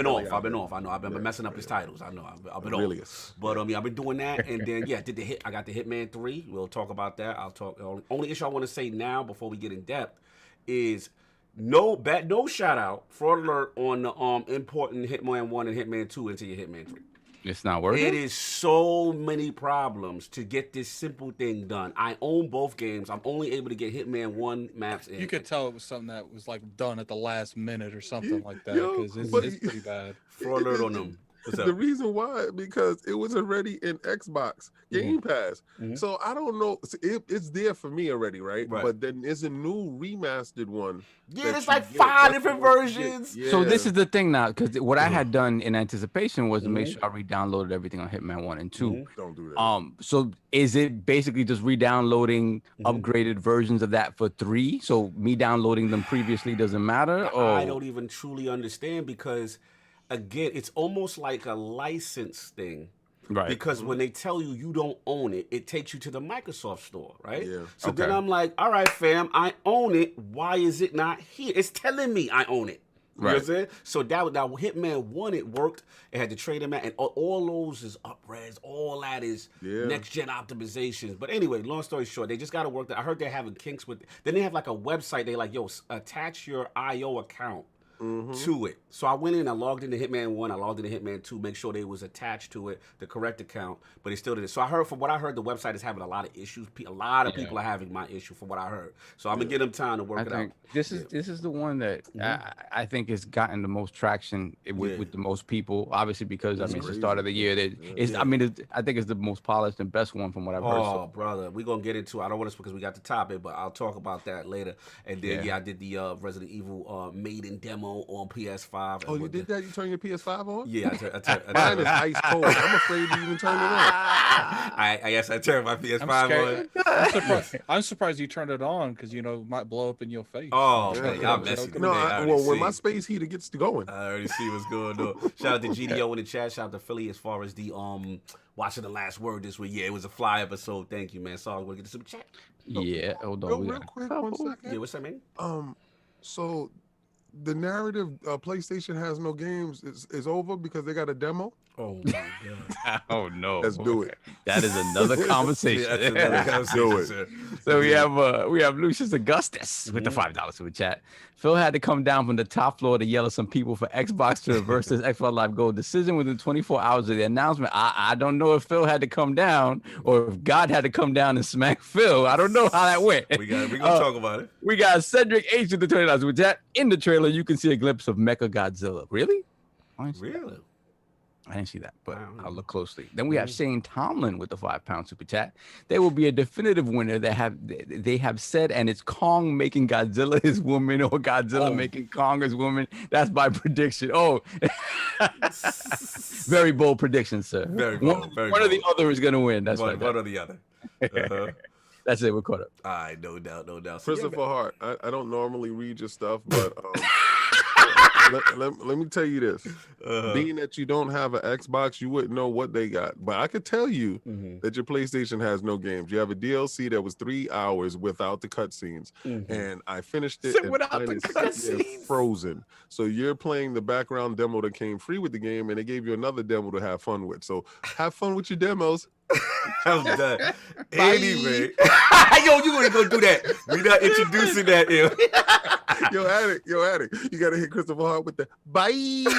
one- I know I've been messing up his titles. I know I've been Aurelius. off. But I've been doing that, and then I got the Hitman 3. We'll talk about that. I'll talk. Only issue I want to say now before we get in depth is. No shout out, fraud alert on the importing Hitman 1 and Hitman 2 into your Hitman 3. It's not working. It is so many problems to get this simple thing done. I own both games. I'm only able to get Hitman 1 maps in. You could tell it was something that was like done at the last minute or something like that, Yo, because but- it's pretty bad. Fraud alert on them. What's up? The reason why, because it was already in Xbox Game Pass. So I don't know. It's there for me already, right? But then there's a new remastered one. Yeah, that there's you like get. 5 That's different the one you get. versions. Yeah. So this is the thing now, because what I had done in anticipation was to make sure I re-downloaded everything on Hitman 1 and 2. Don't do that. So is it basically just re-downloading upgraded versions of that for 3? So me downloading them previously doesn't matter? Or I don't even truly understand because, again, it's almost like a license thing. right? Because when they tell you don't own it, it takes you to the Microsoft store, right? Yeah. So then Okay. I'm like, all right, fam, I own it. Why is it not here? It's telling me I own it. You know what I'm Right. saying? So that Hitman 1, it worked. It had the trade mat, and all those is up-res. All that is next-gen optimizations. But anyway, long story short, they just got to work that. I heard they're having kinks with. Then they have like a website. They like, yo, attach your IO account to it. So I went in, I logged into Hitman 1, I logged into Hitman 2, make sure they was attached to it, the correct account, but it still did it. So I heard, from what I heard, the website is having a lot of issues. A lot of people are having my issue from what I heard. So I'm going to give them time to work I it think out. this is the one that I think has gotten the most traction with the most people. Obviously, because I mean it's the start of the year. I think it's the most polished and best one from what I've heard. Oh, brother, we're going to get into it. I don't want to because we got the topic, but I'll talk about that later. And then, I did the Resident Evil maiden demo on PS5. Oh, you did that? You turned your PS5 on? Yeah, I Mine is ice cold. I'm afraid to even turn it on. I guess I turned my PS5 I'm on. scared. I'm surprised you turned it on because it might blow up in your face. Oh, Yeah. man, y'all messing with No, me. I already when see. my space heater gets to going. I already see what's going on. Shout out to GDO in the chat. Shout out to Philly as far as the watching the last word this week. Yeah, it was a fly episode. Thank you, man. Sorry, we'll get the super chat. Yeah, hold on. Real quick, 1 second. Yeah, what's that, man? So the narrative PlayStation has no games is over because they got a demo. Oh my god. Oh no. Let's do it. That is another conversation. Yeah, that's another conversation, Do it. sir. So we have Lucius Augustus with the $5 super chat. Phil had to come down from the top floor to yell at some people for Xbox to reverse this XboxLiveGold decision within 24 hours of the announcement. I don't know if Phil had to come down or if God had to come down and smack Phil. I don't know how that went. We gonna talk about it. We got Cedric H with the $20 super chat. In the trailer, you can see a glimpse of Mecha Godzilla. Really? Really? I didn't see that, but Wow. I'll look closely. Then we have Shane Tomlin with the £5 super chat. There will be a definitive winner that they have said, and it's Kong making Godzilla his woman or Godzilla making Kong his woman. That's my prediction. Oh, very bold prediction, sir. Very bold. Very One or bold. the other is going to win. That's One right. or the other. Uh-huh. That's it. We're caught up. All right, no doubt, no doubt. So, yeah, Christopher Hart, I don't normally read your stuff, but let me tell you this. Being that you don't have an Xbox, you wouldn't know what they got. But I could tell you that your PlayStation has no games. You have a DLC that was 3 hours without the cutscenes. And I finished it. And Without mine the is sitting there cutscenes. frozen. So you're playing the background demo that came free with the game, and they gave you another demo to have fun with. So have fun with your demos. I'm done. Anyway, yo, you ain't gonna do that. We not introducing that. Yo, addict. You gotta hit Christopher Hart with the bye. You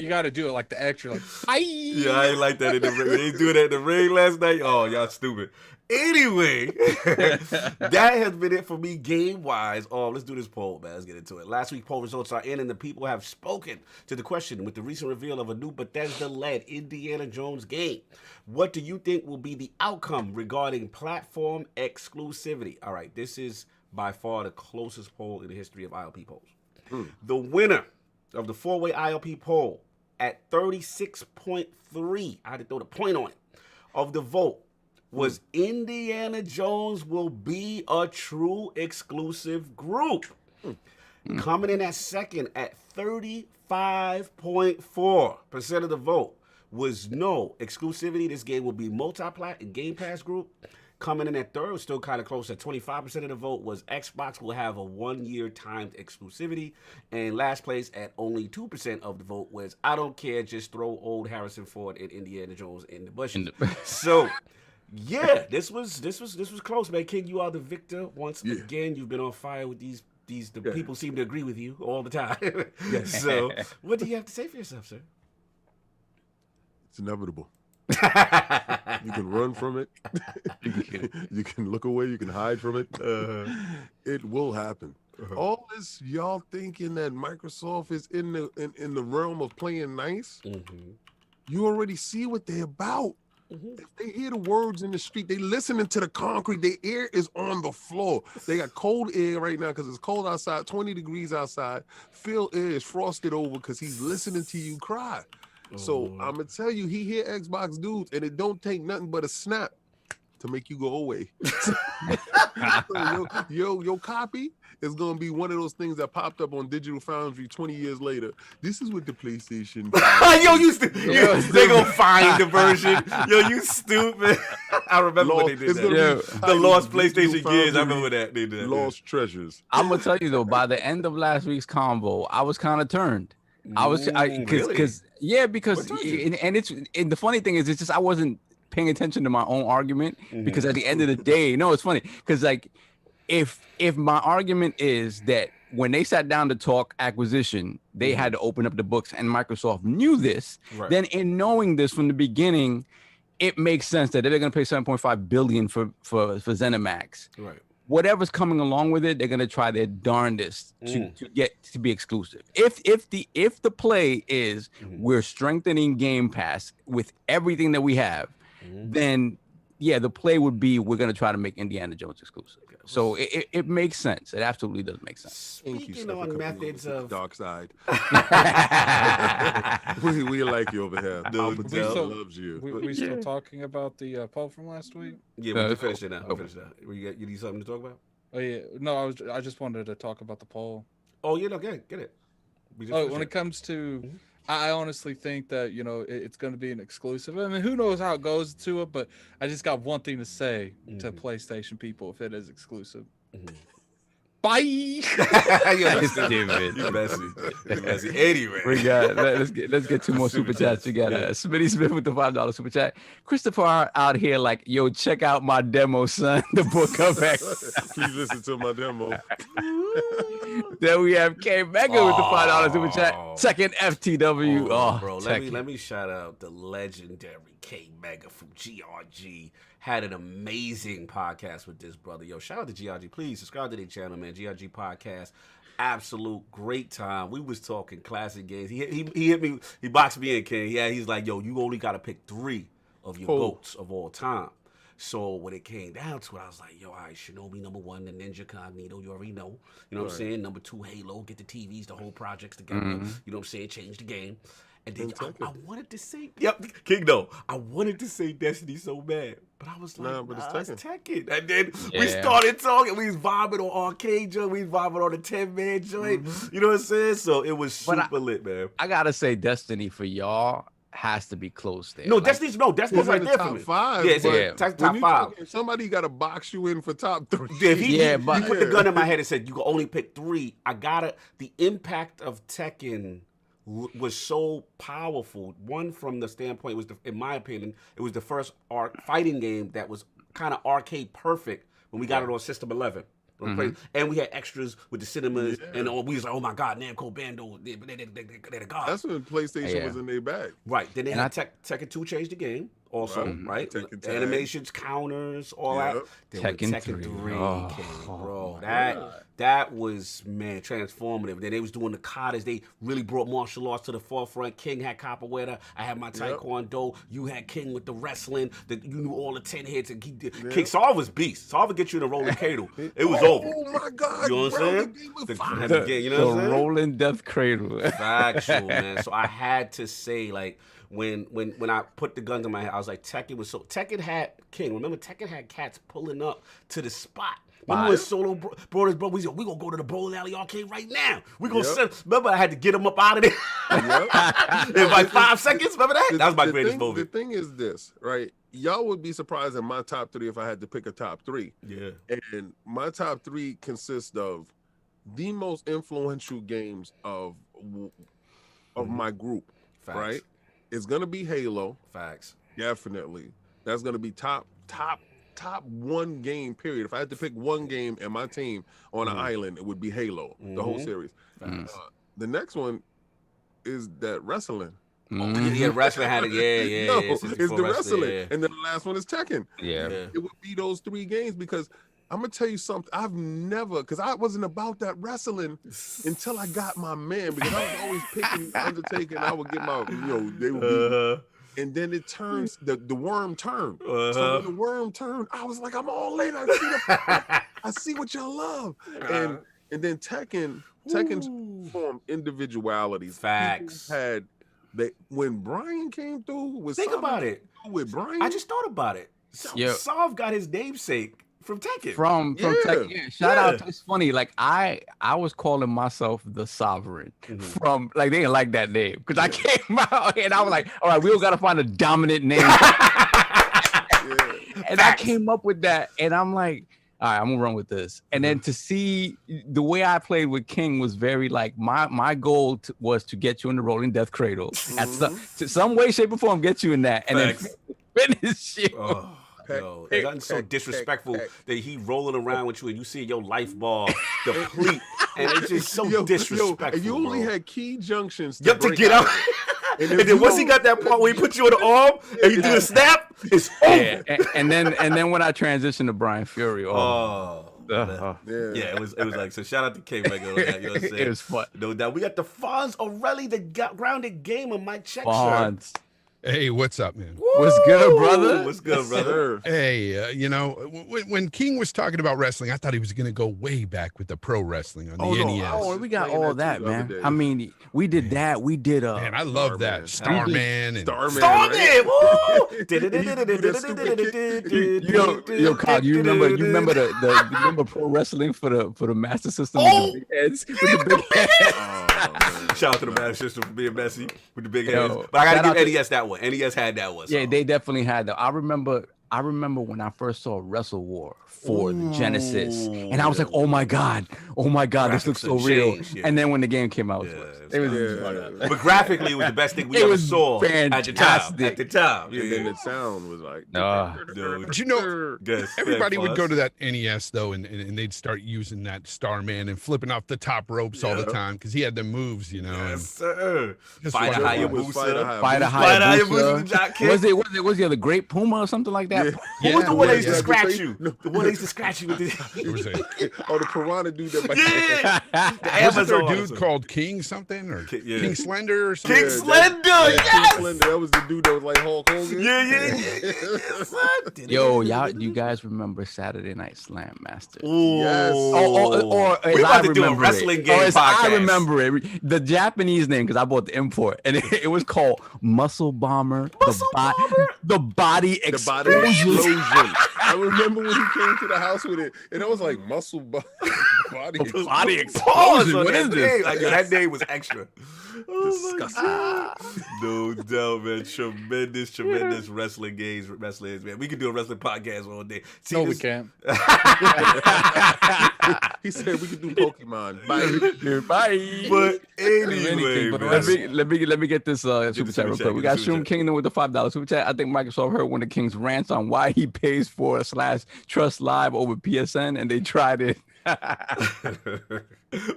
got to do it like the extra. Like, hi. Yeah, I ain't like that in the ring. They do that in the ring last night. Oh, y'all stupid. Anyway, that has been it for me game-wise. Oh, let's do this poll, man. Let's get into it. Last week poll results are in, and the people have spoken to the question with the recent reveal of a new Bethesda-led Indiana Jones game. What do you think will be the outcome regarding platform exclusivity? All right, this is by far the closest poll in the history of ILP polls. The winner of the four-way ILP poll at 36.3, I had to throw the point on it, of the vote was Indiana Jones will be a true exclusive group. Coming in at second at 35.4% of the vote was no exclusivity. This game will be multi-plat and Game Pass group. Coming in at third, was still kind of close at 25% of the vote, was Xbox will have a 1-year timed exclusivity. And last place at only 2% of the vote was I don't care, just throw old Harrison Ford and Indiana Jones in the bushes. So, yeah, this was close, man. King, you are the victor once again. You've been on fire with these. People seem to agree with you all the time. So, what do you have to say for yourself, sir? It's inevitable. You can run from it. You can look away. You can hide from it. It will happen. All this y'all thinking that Microsoft is in the realm of playing nice. You already see what they're about. If they hear the words in the street, they listening to the concrete. Their ear is on the floor. They got cold air right now because it's cold outside, 20 degrees outside. Phil air is frosted over because he's listening to you cry. So I'm gonna tell you, he hear Xbox dudes, and it don't take nothing but a snap to make you go away. So your copy is gonna be one of those things that popped up on Digital Foundry 20 years later. This is what the PlayStation. They gonna find the version. Yo, you stupid. I remember when they did that. The lost PlayStation gears. I remember that they did. Lost treasures. I'm gonna tell you though, by the end of last week's convo, I was kind of turned. Because the funny thing is, it's just I wasn't paying attention to my own argument because at the end of the day, no, it's funny because like if my argument is that when they sat down to talk acquisition, they had to open up the books and Microsoft knew this, then in knowing this from the beginning, it makes sense that they're going to pay $7.5 billion for ZeniMax. Right. Whatever's coming along with it, they're gonna try their darndest to get to be exclusive. If the play is we're strengthening Game Pass with everything that we have, then yeah, the play would be we're gonna try to make Indiana Jones exclusive. So it makes sense. It absolutely does make sense. Speaking on methods of dark side, we like you over here. Loves you. We still talking about the poll from last week? Yeah, we finished it now. You need something to talk about? Oh yeah, no, I just wanted to talk about the poll. Oh yeah, no, get it. When it comes to, I honestly think that it's going to be an exclusive. I mean, who knows how it goes to it, but I just got one thing to say to PlayStation people if it is exclusive. Bye. You're stupid. You messy. Anyway, we got let's get two more super chats. We got Smitty Smith with the $5 super chat. Christopher out here like, yo, check out my demo, son. The book of X. Please listen to my demo. Then we have K Mega with the $5 super chat. Second FTW. Bro, let me shout out the legendary K Mega from GRG. Had an amazing podcast with this brother. Yo, shout out to GRG. Please subscribe to their channel, man. GRG podcast. Absolute great time. We was talking classic games. He hit me. He boxed me in, King. Yeah, he's like, yo, you only got to pick 3 of your GOATs of all time. So when it came down to it, I was like, yo, all right, Shinobi number 1, the Ninja Cognito, you already know. You know what I'm saying? Number 2, Halo, get the TVs, the whole projects together. You know what I'm saying? Change the game. And then I wanted to say, King, no, I wanted to say Destiny so bad. But I was like, it's Tekken. And then we started talking. We was vibing on Arcade joint. We was vibing on the 10-man joint. You know what I'm saying? So it was super lit, man. I got to say Destiny for y'all has to be close there. No, Destiny's right there for me. Top 5. Yeah, top 5. Somebody got to box you in for top 3. But he put the gun in my head and said, you can only pick 3. The impact of Tekken was so powerful. One, from the standpoint, in my opinion, it was the first fighting game that was kind of arcade perfect when we got it on System 11. And we had extras with the cinemas, and we was like, oh my God, Namco Bandai, they're the gods. That's when PlayStation was in their bag. Right. Then they had Tekken 2 changed the game also, right? Animations, counters, all that. Tekken 3 came, bro. God. That was, man, transformative. Then they was doing the katas. They really brought martial arts to the forefront. King had capoeira. I had my taekwondo. You had King with the wrestling. You knew all the 10 hits. And King Saul was beast. Saul would get you in a rolling cradle. It was over. Oh my God. You know what I'm saying? You know what I'm saying? Rolling death cradle. Factual, man. So I had to say, like, when I put the guns in my head, I was like, Tekken had King. Remember, Tekken had cats pulling up to the spot. Remember when Solo brought his brother, we said, we gonna go to the bowling alley arcade right now. We gonna remember I had to get him up out of there. In like 5 seconds. Remember that? That was my greatest moment. The thing is this, right? Y'all would be surprised in my top 3 if I had to pick a top 3. Yeah. And my top 3 consists of the most influential games of my group. Facts. Right? It's gonna be Halo. Facts. Definitely. That's gonna be top 1 game, period. If I had to pick one game and my team on an island, it would be Halo, the whole series. The next one is that wrestling. Yeah, wrestling had it. Yeah. No, yeah. it's the wrestling, and then the last one is Tekken. Yeah. It would be those 3 games because I'm gonna tell you something. I've never, because I wasn't about that wrestling until I got my man. Because I was always picking Undertaker, and I would get my, they would be. And then it turns, the worm turned. So when the worm turned, I was like, I'm all in. I see what y'all love. And then Tekken's formed individualities. Facts. When Brian came through, think about it. With Brian, I just thought about it. Solve got his namesake from Tekken. From Tekken. Yeah, shout out. It's funny. Like I was calling myself the Sovereign from like they didn't like that name because I came out and I was like, all right, we all got to find a dominant name. And I came up with that, and I'm like, all right, I'm gonna run with this. And then to see the way I played with King was very like my goal was to get you in the rolling death cradle at some way, shape, or form, get you in that, and then finish you. Yo, it's gotten so disrespectful that he rolling around with you and you see your life bar deplete, and it's just so disrespectful. And you only had key junctions to get out. And then once he got that part where he put you on the arm and you do the snap, it's over. Yeah. And then when I transitioned to Brian Fury, it was like, so shout out to K Mega on that. You know what I'm saying? It was fun. No doubt. We got the Fonz O'Reilly, the grounded gamer, Mike Check. Fonz. Hey, what's up, man? What's good, brother? What's good, brother? Hey, when King was talking about wrestling, I thought he was going to go way back with the pro wrestling on the NES. Oh, we got all that, man. I mean, we did that. We did man, I love that. Starman. Starman! Yo, Kyle, you remember pro wrestling for the Master System with the big heads? With the big heads. Shout out to the Master System for being messy with the big heads. But I gotta give NES that one. NES had that one. So. Yeah, they definitely had that. I remember when I first saw Wrestle War for the Genesis, and I was like, oh my god, this looks so real. And then when the game came out, it was but graphically, it was the best thing we ever saw fantastic. at the time. And then the sound was like, but everybody would go to that NES though, and they'd start using that Starman and flipping off the top ropes all the time because he had the moves, Yes, sir. Fighter Hayabusa. Was the other Great Puma or something like that? Who was the one that used to scratch you? The one that used to scratch you with his... the piranha dude that... The Amazon. Was there a dude called King something? Or King Slender or something? King Slender, yes! King Slender, that was the dude that was like Hulk Hogan. Yeah. Yo, you guys remember Saturday Night Slam Master? Yes. Or we about to do a wrestling game podcast. I remember it. The Japanese name, because I bought the import, and it was called Muscle Bomber. The Body Explosion. I remember when he came to the house with it, and I was like, Body Explosion. What is this? Like, that name was extra. Disgusting. No doubt, man. Tremendous wrestling games, man. We could do a wrestling podcast all day. No, we can't. He said we could do Pokemon. Bye. But anyway, let me get this super chat real quick. We got Shroom Kingdom with the $5 super chat. I think Microsoft heard one of King's rants on why he pays for /Trust Live over PSN, and they tried it.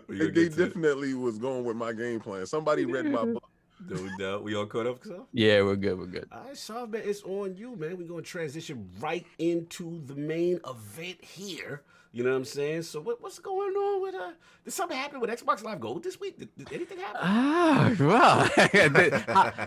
They definitely was going with my game plan. Somebody read my book. No doubt. We all caught up, so? Yeah, we're good. All right, so man, it's on you, man. We're going to transition right into the main event here. You know what I'm saying? So what's going on with did something happen with Xbox Live Gold this week? Did anything happen? Well,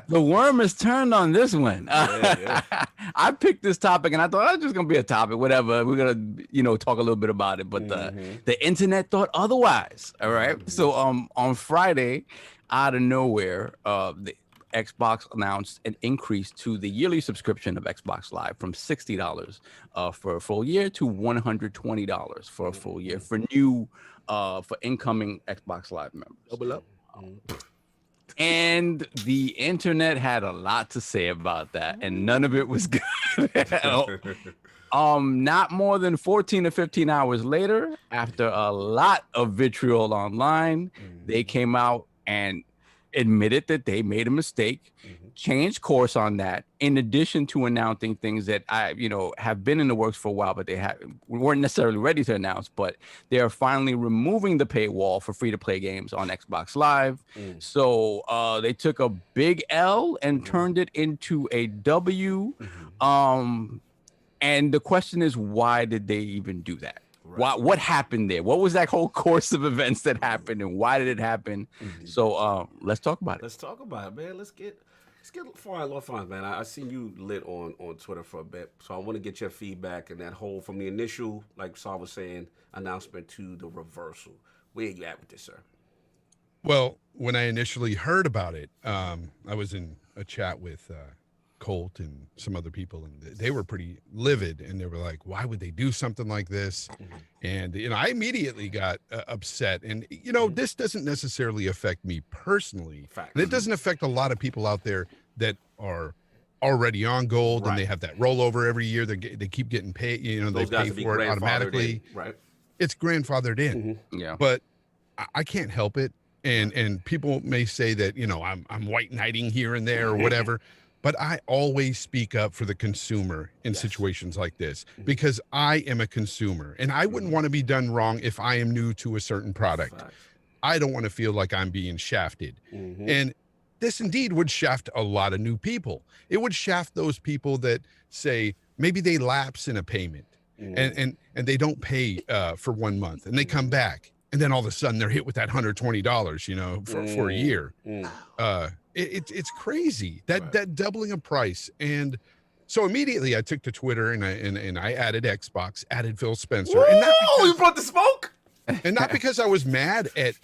the worm is turned on this one. I picked this topic and I thought it's just gonna be a topic, whatever. We're gonna talk a little bit about it, but the internet thought otherwise. All right. So on Friday, out of nowhere, the Xbox announced an increase to the yearly subscription of Xbox Live from $60 for a full year to $120 for a full year for for incoming Xbox Live members. Double up. And the internet had a lot to say about that, and none of it was good. Not more than 14 to 15 hours later, after a lot of vitriol online, they came out and admitted that they made a mistake changed course on that, in addition to announcing things that have been in the works for a while, but we weren't necessarily ready to announce. But they are finally removing the paywall for free-to-play games on Xbox Live. So they took a big L and turned it into a W. And the question is, why did they even do that? Right. What happened there? What was that whole course of events that happened, and why did it happen? So let's talk about it. Let's talk about it, man. Let's get Fonz, man. I seen you lit on Twitter for a bit, so I want to get your feedback and that whole, from the initial, like Saul was saying, announcement to the reversal. Where you at with this, sir? Well, when I initially heard about it, I was in a chat with Colt and some other people, and they were pretty livid, and they were like, why would they do something like this? And I immediately got upset, and this doesn't necessarily affect me personally. And it doesn't affect a lot of people out there that are already on gold, and they have that rollover every year. They keep getting paid, they pay for it automatically. Right. It's grandfathered in. Yeah. But I can't help it. And people may say that, I'm white knighting here and there or whatever. But I always speak up for the consumer in situations like this, because I am a consumer, and I wouldn't want to be done wrong if I am new to a certain product. I don't want to feel like I'm being shafted. And this indeed would shaft a lot of new people. It would shaft those people that say maybe they lapse in a payment and they don't pay for 1 month, and they come back, and then all of a sudden they're hit with that $120, for a year. It's crazy that doubling of price. And so immediately I took to Twitter and I added Xbox, added Phil Spencer. Whoa, and not because, you brought the smoke? And not because I was mad at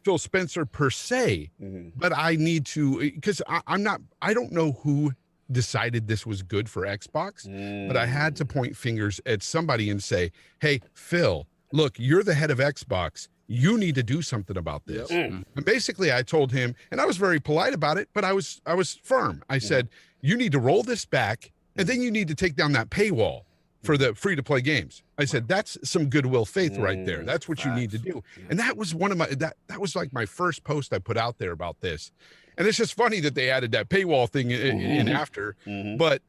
Phil Spencer per se, but I need to, because I don't know who decided this was good for Xbox, but I had to point fingers at somebody and say, hey, Phil, look, you're the head of Xbox. You need to do something about this. And basically I told him, and I was very polite about it, but I was firm. I said, you need to roll this back, and then you need to take down that paywall for the free to play games. I said, that's some goodwill faith right there. That's what you need to do. And that was one of my, that was like my first post I put out there about this. And it's just funny that they added that paywall thing in after, but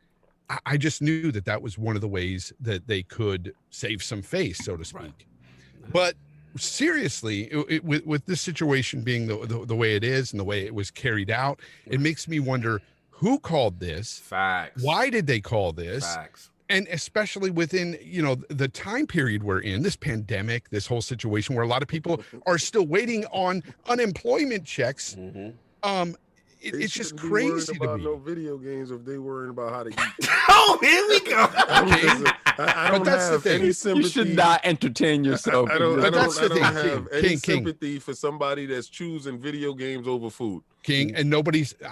I just knew that was one of the ways that they could save some face, so to speak. But seriously, with this situation being the way it is and the way it was carried out, it makes me wonder who called this. Facts. Why did they call this? Facts. And especially within, the time period we're in, this pandemic, this whole situation where a lot of people are still waiting on unemployment checks. It's just crazy to me. No video games if they worrying about how to eat. Oh, here we go. I don't have any sympathy. You should not entertain yourself. I don't have any sympathy for somebody that's choosing video games over food. King, and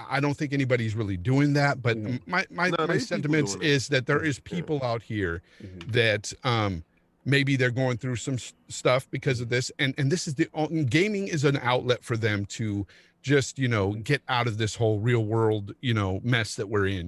I don't think anybody's really doing that, but my sentiments is that there is people out here that maybe they're going through some stuff because of this, and this is gaming is an outlet for them to just get out of this whole real world mess that we're in.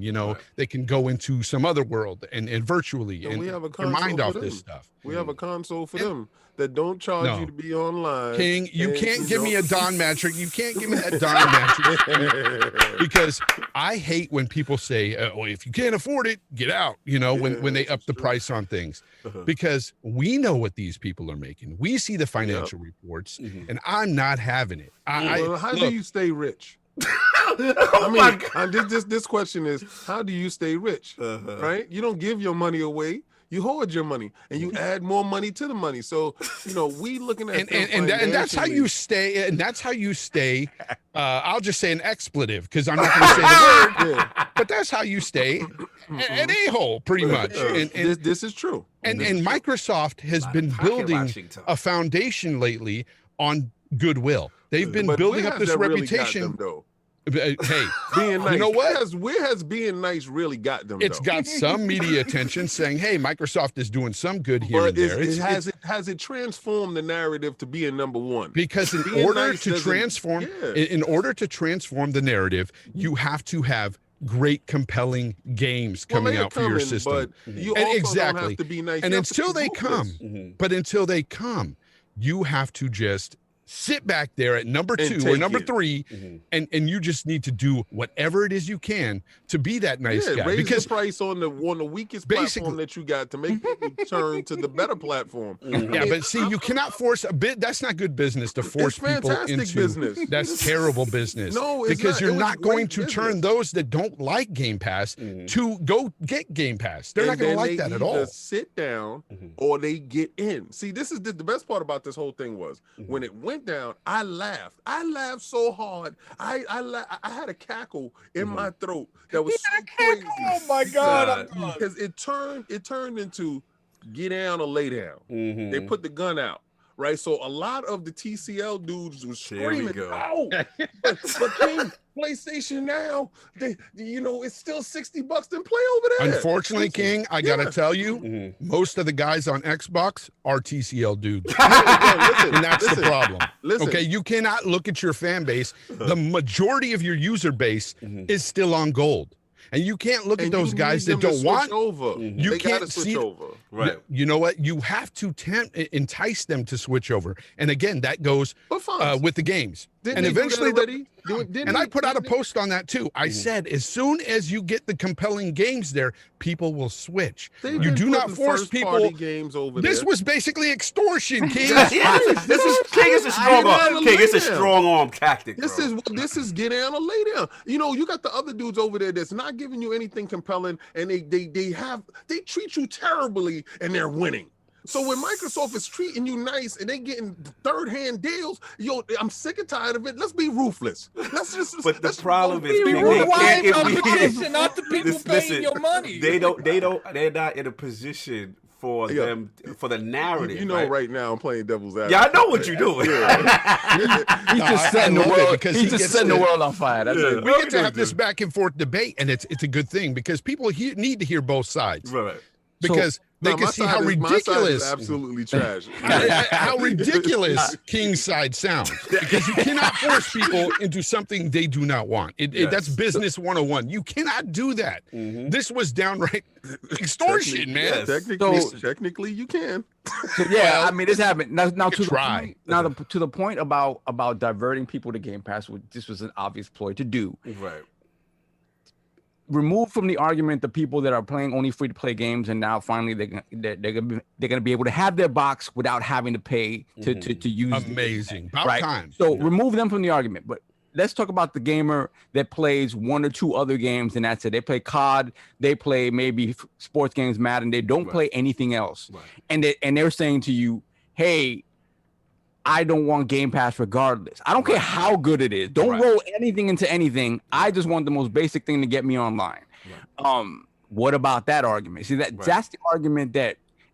They can go into some other world and virtually and we have a their mind off this stuff. We have a console for them that don't charge you to be online. King, you can't give me a Don metric. You can't give me that Don metric because I hate when people say, "Oh, if you can't afford it, get out." When they up the price on things, because we know what these people are making. We see the financial reports, and I'm not having it. How do you stay rich? This question is, how do you stay rich? Right? You don't give your money away. You hoard your money and you add more money to the money. So, we looking at and that's how you stay. And that's how you stay. I'll just say an expletive because I'm not going to say the word. But that's how you stay an a-hole, pretty much. And this is true. And Microsoft has been building a foundation lately on goodwill. They've been building up this reputation. Hey, being nice. You know what? Where has being nice really got them? It's got some media attention saying, "Hey, Microsoft is doing some good here and there." Has it transformed the narrative to being number one? Because in order to transform the narrative, you have to have great, compelling games coming out for your system. But you also don't have to be nice. And until they come, you have to just sit back there at number And 2 or take number it. 3, and you just need to do whatever it is you can to be that nice guy. Raise Because the price on the weakest basically- platform that you got to make people turn to the better platform. yeah, but see, you cannot force a bit. That's not good business to force It's people fantastic into business. That's terrible business. No, it's because not. you're It was not going great to turn business. those that don't like Game Pass to go get Game Pass. They're not And going to then like they that at either all. sit down or they get in. See, this is the best part about this whole thing was when it went down, I laughed. I laughed so hard. I had a cackle in my throat that was so crazy. Oh my God! Because it turned into get down or lay down. They put the gun out. Right, so a lot of the TCL dudes was There we screaming, go. "No!" but King, PlayStation Now, it's still $60. Then play over there. Unfortunately, King, I got to tell you, most of the guys on Xbox are TCL dudes. Listen, And that's the problem. Listen. Okay, you cannot look at your fan base. The majority of your user base is still on gold. And you can't look at And those you guys need that them to don't want. switch over. You They gotta can't switch see over. Right. You know what? You have to entice them to switch over. And again, that goes But Fonz, with the games. didn't And they do that eventually, already? and I put out a post on that too. I said, as soon as you get the compelling games there, people will switch. You do not force people. Games over This there. was basically extortion, King. This is King. It's a strong arm. King, it's a strong arm tactic. This bro. is get down or lay down. You got the other dudes over there that's not giving you anything compelling, and they treat you terribly, and they're winning. So when Microsoft is treating you nice and they getting third-hand deals, I'm sick and tired of it. Let's be ruthless. But the problem is, Be King, rewind give competition, not the people paying listen, your money. they're not in a position for them for the narrative. Right now I'm playing devil's advocate. Yeah, I know what you're doing. He's just setting the love it world. because He's he just gets setting the to- world on fire. That's it. We get to have this back and forth debate, and it's a good thing because people need to hear both sides. Right. Because they can see how My side is ridiculous absolutely trash. how ridiculous King's side sounds, because you cannot force people into something they do not want. That's business 101. You cannot do that. This was downright extortion, man. Yes. Technically, you can. Yeah, I mean, this happened. Now to the try. point, to the point about diverting people to Game Pass, this was an obvious ploy to do. Right. Remove from the argument the people that are playing only free to play games, and now finally they're gonna be able to have their box without having to pay to use. Amazing. About right? time. So remove them from the argument, but let's talk about the gamer that plays one or two other games, and that's it. They play COD, they play maybe sports games, Madden. They don't play anything else, and they're saying to you, "Hey, I don't want Game Pass regardless. I don't care how good it is. Don't roll anything into anything. I just want the most basic thing to get me online." What about that argument? See, that's the argument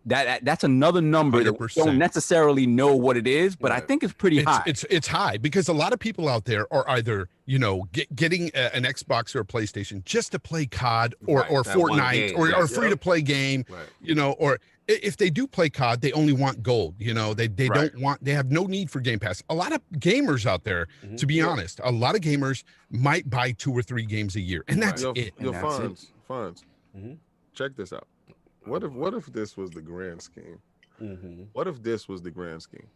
that's another number that we 100%. don't necessarily know what it is, but I think it's pretty high. It's high because a lot of people out there are either getting an Xbox or a PlayStation just to play COD or Fortnite or free to play game, or if they do play COD, they only want gold. They don't want. They have no need for Game Pass. A lot of gamers out there, to be honest, a lot of gamers might buy 2 or 3 games a year, and that's it. Fonz, check this out. What if this was the grand scheme? What if this was the grand scheme?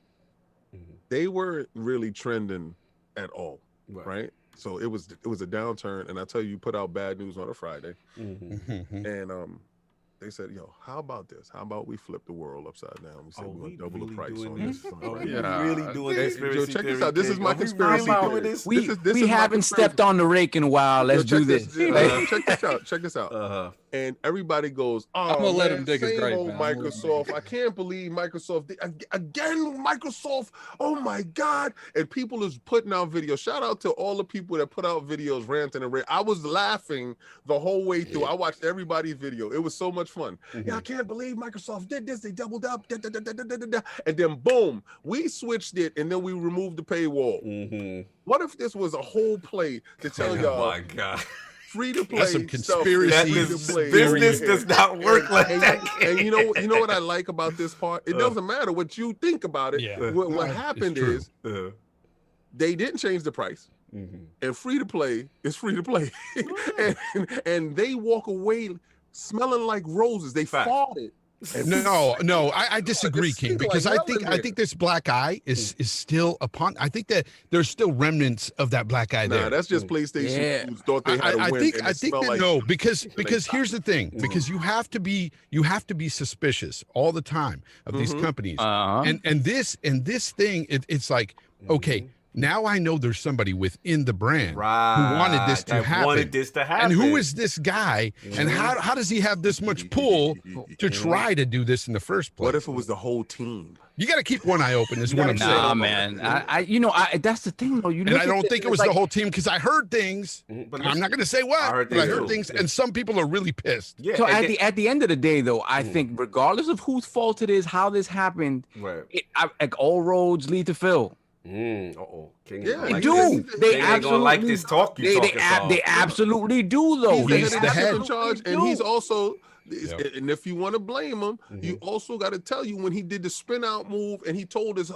They weren't really trending at all, right? So it was a downturn, and I tell you put out bad news on a Friday, and they said, "Yo, how about this? How about we flip the world upside down? We said we're gonna double the price on this." Really doing conspiracy check this theory, out. This is King? my Are we conspiracy really theory. doing this? We haven't stepped on the rake in a while. Let's do this. Check this out. And everybody goes, "Oh, I'm gonna let him dig his same grave, old man. Microsoft. I can't believe Microsoft again. Microsoft. Oh my God!" And people is putting out videos. Shout out to all the people that put out videos ranting and raving. I was laughing the whole way through. I watched everybody's video. It was so much fun. Yeah, I can't believe Microsoft did this. They doubled up. And then boom, we switched it, and then we removed the paywall. What if this was a whole play to tell y'all? Oh my God. Free to play. That's some conspiracy. Business does not work like that. And you know what I like about this part? It doesn't matter what you think about it. Yeah. What happened is they didn't change the price. And free to play is free to play. and they walk away smelling like roses. They fought it. No, I disagree, This King, seems because like I think hell in this black eye is still upon. I think that there's still remnants of that black eye Nah, there. that's just PlayStation Yeah. who thought they had a I win. think and I it think smelled that like no, because and they stopped. here's the thing, because you have to be suspicious all the time of these companies, and this thing, it's like, okay, now I know there's somebody within the brand who wanted this to happen. And who is this guy? And how does he have this much pull to try to do this in the first place? What if it was the whole team? You got to keep one eye open. Is what I'm saying. Nah, man. That's the thing, though. And I don't think it was the whole team, because I heard things. But I'm not going to say what, but I heard things, and some people are really pissed. Yeah. So at the end of the day, though, I think regardless of whose fault it is, how this happened, like all roads lead to Phil. Uh-oh. They do. They ain't gonna like this talk you talking about. They absolutely do, though. He's the head in charge, and he's also. And if you want to blame him, you also got to tell you when he did the spin out move and he told his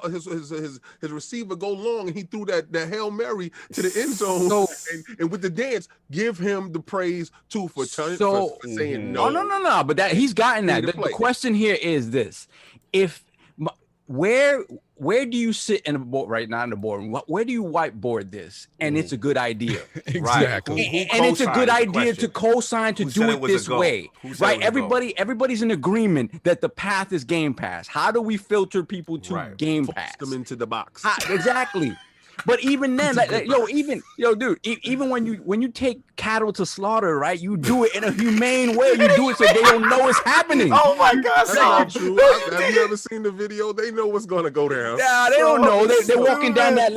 receiver go long and he threw that Hail Mary to the end zone and with the dance, give him the praise too for saying no. No. But that he's gotten that. The question here is this: where do you sit in a board right now in the boardroom? Where do you whiteboard this? And it's a good idea. Exactly. And it's a good idea to co-sign to do it this way. Right? Everybody's in agreement that the path is Game Pass. How do we filter people to Game Pass? Force them into the box. Exactly. But even then, dude, even when you take cattle to slaughter, right? You do it in a humane way. You do it so they don't know it's happening. Oh my God, that's not true. Have you ever seen the video? They know what's gonna go down. Yeah, they don't know. They're walking down that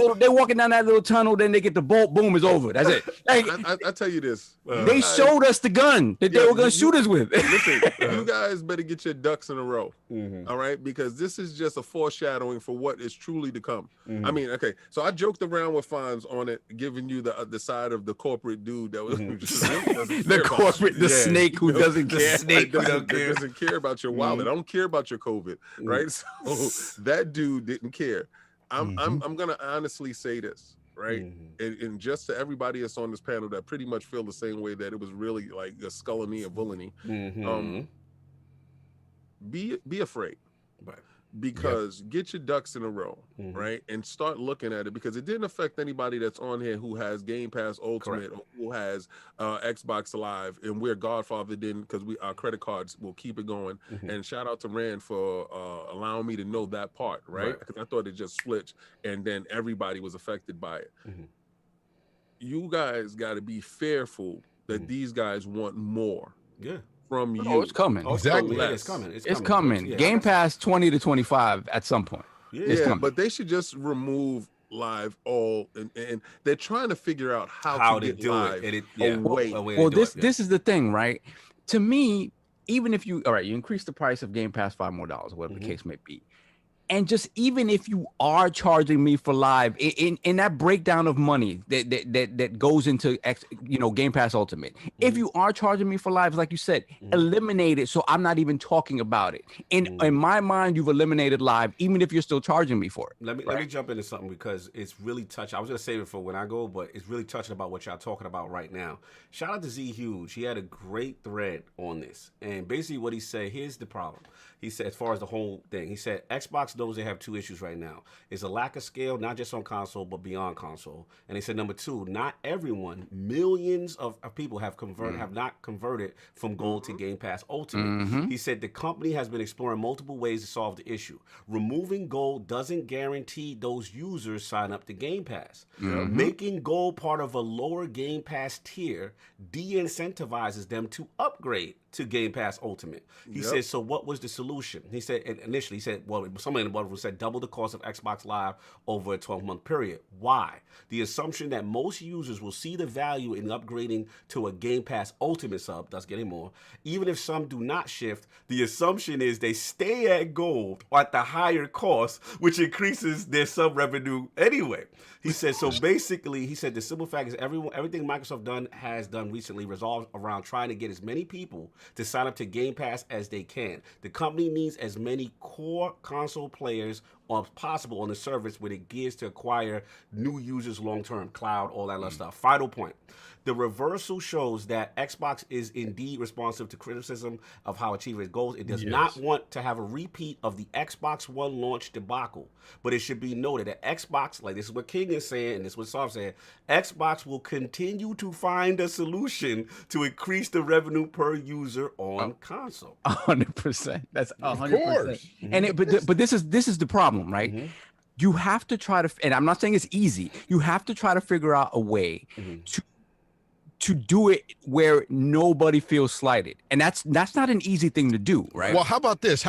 little tunnel. Then they get the bolt. Boom, it's over. That's it. Like, I tell you this. They showed us the gun that they were gonna shoot us with. Listen, you guys better get your ducks in a row. All right, because this is just a foreshadowing for what is truly to come. I mean, okay, so I joked around with Fonz on it, giving you the side of the corporate dude that was the snake who doesn't care. Doesn't care about your wallet. I don't care about your COVID, right? So that dude didn't care. I'm gonna honestly say this, right? And just to everybody that's on this panel that pretty much feel the same way, that it was really like a scullany and villainy. Be afraid. Right. Because get your ducks in a row, right? And start looking at it, because it didn't affect anybody that's on here who has Game Pass Ultimate or who has Xbox Live, and we're Godfather didn't, because our credit cards will keep it going. And shout out to Rand for allowing me to know that part, right? Because I thought it just switched and then everybody was affected by it. You guys got to be fearful that these guys want more. From you. It's coming. Exactly. It's coming. It's coming. Yeah. Game Pass 20 to 25 at some point. It's coming. But they should just remove live all, and they're trying to figure out how to do live it. Well, this is the thing, right? To me, even if you increase the price of Game Pass $5 more, whatever the case may be, and just even if you are charging me for live in that breakdown of money that goes into Game Pass Ultimate, if you are charging me for live, like you said, eliminate it so I'm not even talking about it. In my mind, you've eliminated live, even if you're still charging me for it. Let me jump into something, because it's really touching. I was gonna save it for when I go, but it's really touching about what y'all talking about right now. Shout out to Z Huge. He had a great thread on this, and basically what he said, here's the problem. He said, as far as the whole thing, he said Xbox knows they have two issues right now. It's a lack of scale, not just on console, but beyond console. And he said, number two, not everyone, millions of people have not converted from Gold to Game Pass Ultimate. He said the company has been exploring multiple ways to solve the issue. Removing Gold doesn't guarantee those users sign up to Game Pass. Making Gold part of a lower Game Pass tier de-incentivizes them to upgrade to Game Pass Ultimate. He said, so what was the solution? He said, initially, he said, well, somebody in the bottom said double the cost of Xbox Live over a 12-month period. Why? The assumption that most users will see the value in upgrading to a Game Pass Ultimate sub, thus getting more. Even if some do not shift, the assumption is they stay at Gold at the higher cost, which increases their sub revenue anyway. He said, so basically, he said the simple fact is everything Microsoft has done recently resolves around trying to get as many people to sign up to Game Pass as they can. The company needs as many core console players possible on the service with it gears to acquire new users long-term, cloud, all that other stuff. Final point. The reversal shows that Xbox is indeed responsive to criticism of how achieving its goals. It does not want to have a repeat of the Xbox One launch debacle. But it should be noted that Xbox, like this is what King is saying, and this is what Soft said, Xbox will continue to find a solution to increase the revenue per user on console. 100%. That's 100%. Of course. And but this is the problem, right? You have to try to, and I'm not saying it's easy. You have to try to figure out a way to do it where nobody feels slighted, and that's not an easy thing to do, right? Well, how about this,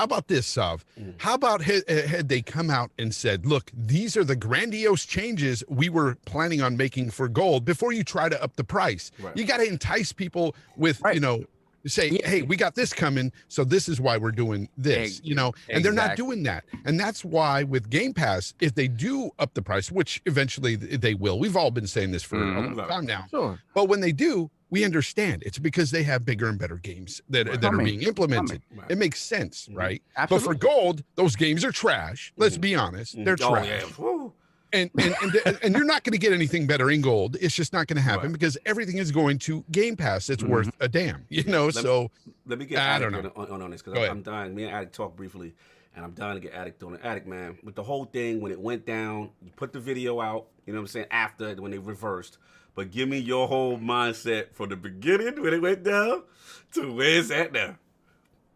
Sav? How about had they come out and said, look, these are the grandiose changes we were planning on making for gold before you try to up the price. You got to entice people with, you know, say, hey, we got this coming, so this is why we're doing this, you know, and they're not doing that. And that's why with Game Pass, if they do up the price, which eventually they will, we've all been saying this for a long time now. But when they do, we understand it's because they have bigger and better games that are being implemented. It makes sense, right? Absolutely. But for gold, those games are trash. Let's be honest. They're trash. And you're not going to get anything better in gold. It's just not going to happen because everything is going to Game Pass. It's worth a damn, you know. Let me get Addict on this because I'm dying. Me and Addict talked briefly, and I'm dying to get Addict on it. Addict, man, with the whole thing when it went down, you put the video out. You know what I'm saying? After when they reversed, but give me your whole mindset from the beginning when it went down to where it's at now.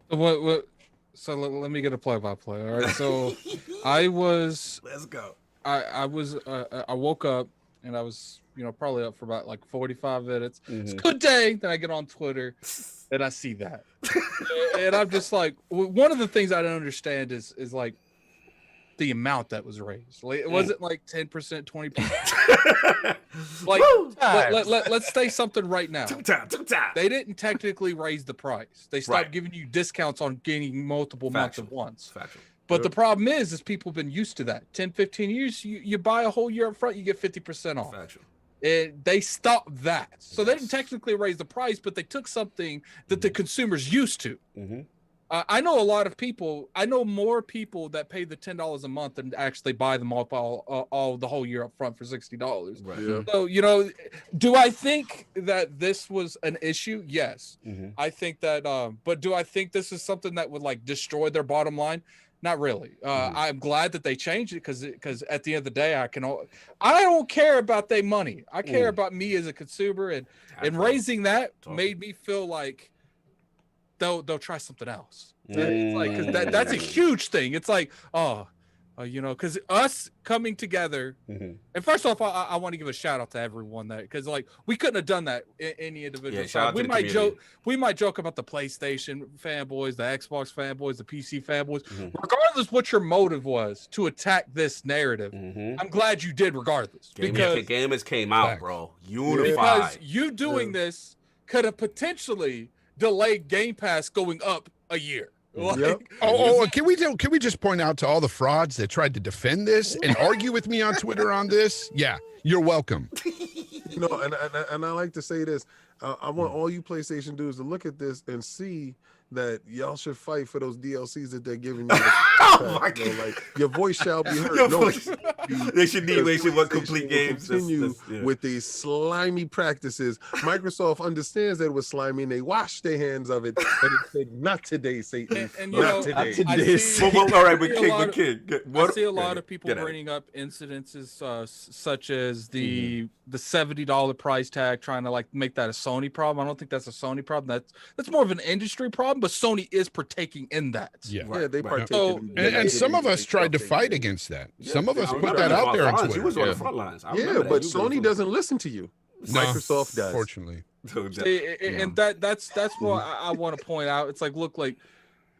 What? So let me get a play-by-play. All right. So Let's go. I woke up and I was, you know, probably up for about like 45 minutes. It's a good day. Then I get on Twitter and I see that. And I'm just like, one of the things I don't understand is like the amount that was raised. Like, it wasn't like 10%, 20%. Like, let's say something right now. Two time. They didn't technically raise the price. They stopped giving you discounts on gaining multiple months at once. Factual. But the problem is people have been used to that. 10, 15 years, you buy a whole year up front, you get 50% off. Factual. And they stopped that. So they didn't technically raise the price, but they took something that the consumers used to. I know a lot of people, I know more people that pay the $10 a month and actually buy them all the whole year up front for $60. Right. Yeah. So, you know, do I think that this was an issue? Yes. I think that, but do I think this is something that would like destroy their bottom line? Not really. I'm glad that they changed it because at the end of the day, I don't care about their money. I care about me as a consumer, and raising that made me feel like they'll try something else. It's like, 'cause that's a huge thing. It's like, you know, because us coming together, and first off, I want to give a shout out to everyone that, because like we couldn't have done that in any individual. We might joke about the PlayStation fanboys, the Xbox fanboys, the PC fanboys, regardless what your motive was to attack this narrative. I'm glad you did, regardless, because gamers came out, bro, unified. Because you doing this could have potentially delayed Game Pass going up a year. Like, can we just point out to all the frauds that tried to defend this and argue with me on Twitter on this? Yeah, you're welcome. You know, and I like to say this. I want all you PlayStation dudes to look at this and see that y'all should fight for those DLCs that they're giving you. Like your voice shall be heard. They should need what complete games continue with these slimy practices. Microsoft understands that it was slimy and they washed their hands of it. And it said, "Not today, Satan. And not today." All right, but King, I see a lot of people bringing up incidences such as the $70 price tag, trying to like make that a Sony problem. I don't think that's a Sony problem. That's more of an industry problem. But Sony is partaking in that. They partake. So, and some of us tried to fight against that. Some of us put that out there on Twitter. He was on the front lines. But Sony doesn't listen to you. Microsoft does. Fortunately. And that's what I want to point out. It's like, look, like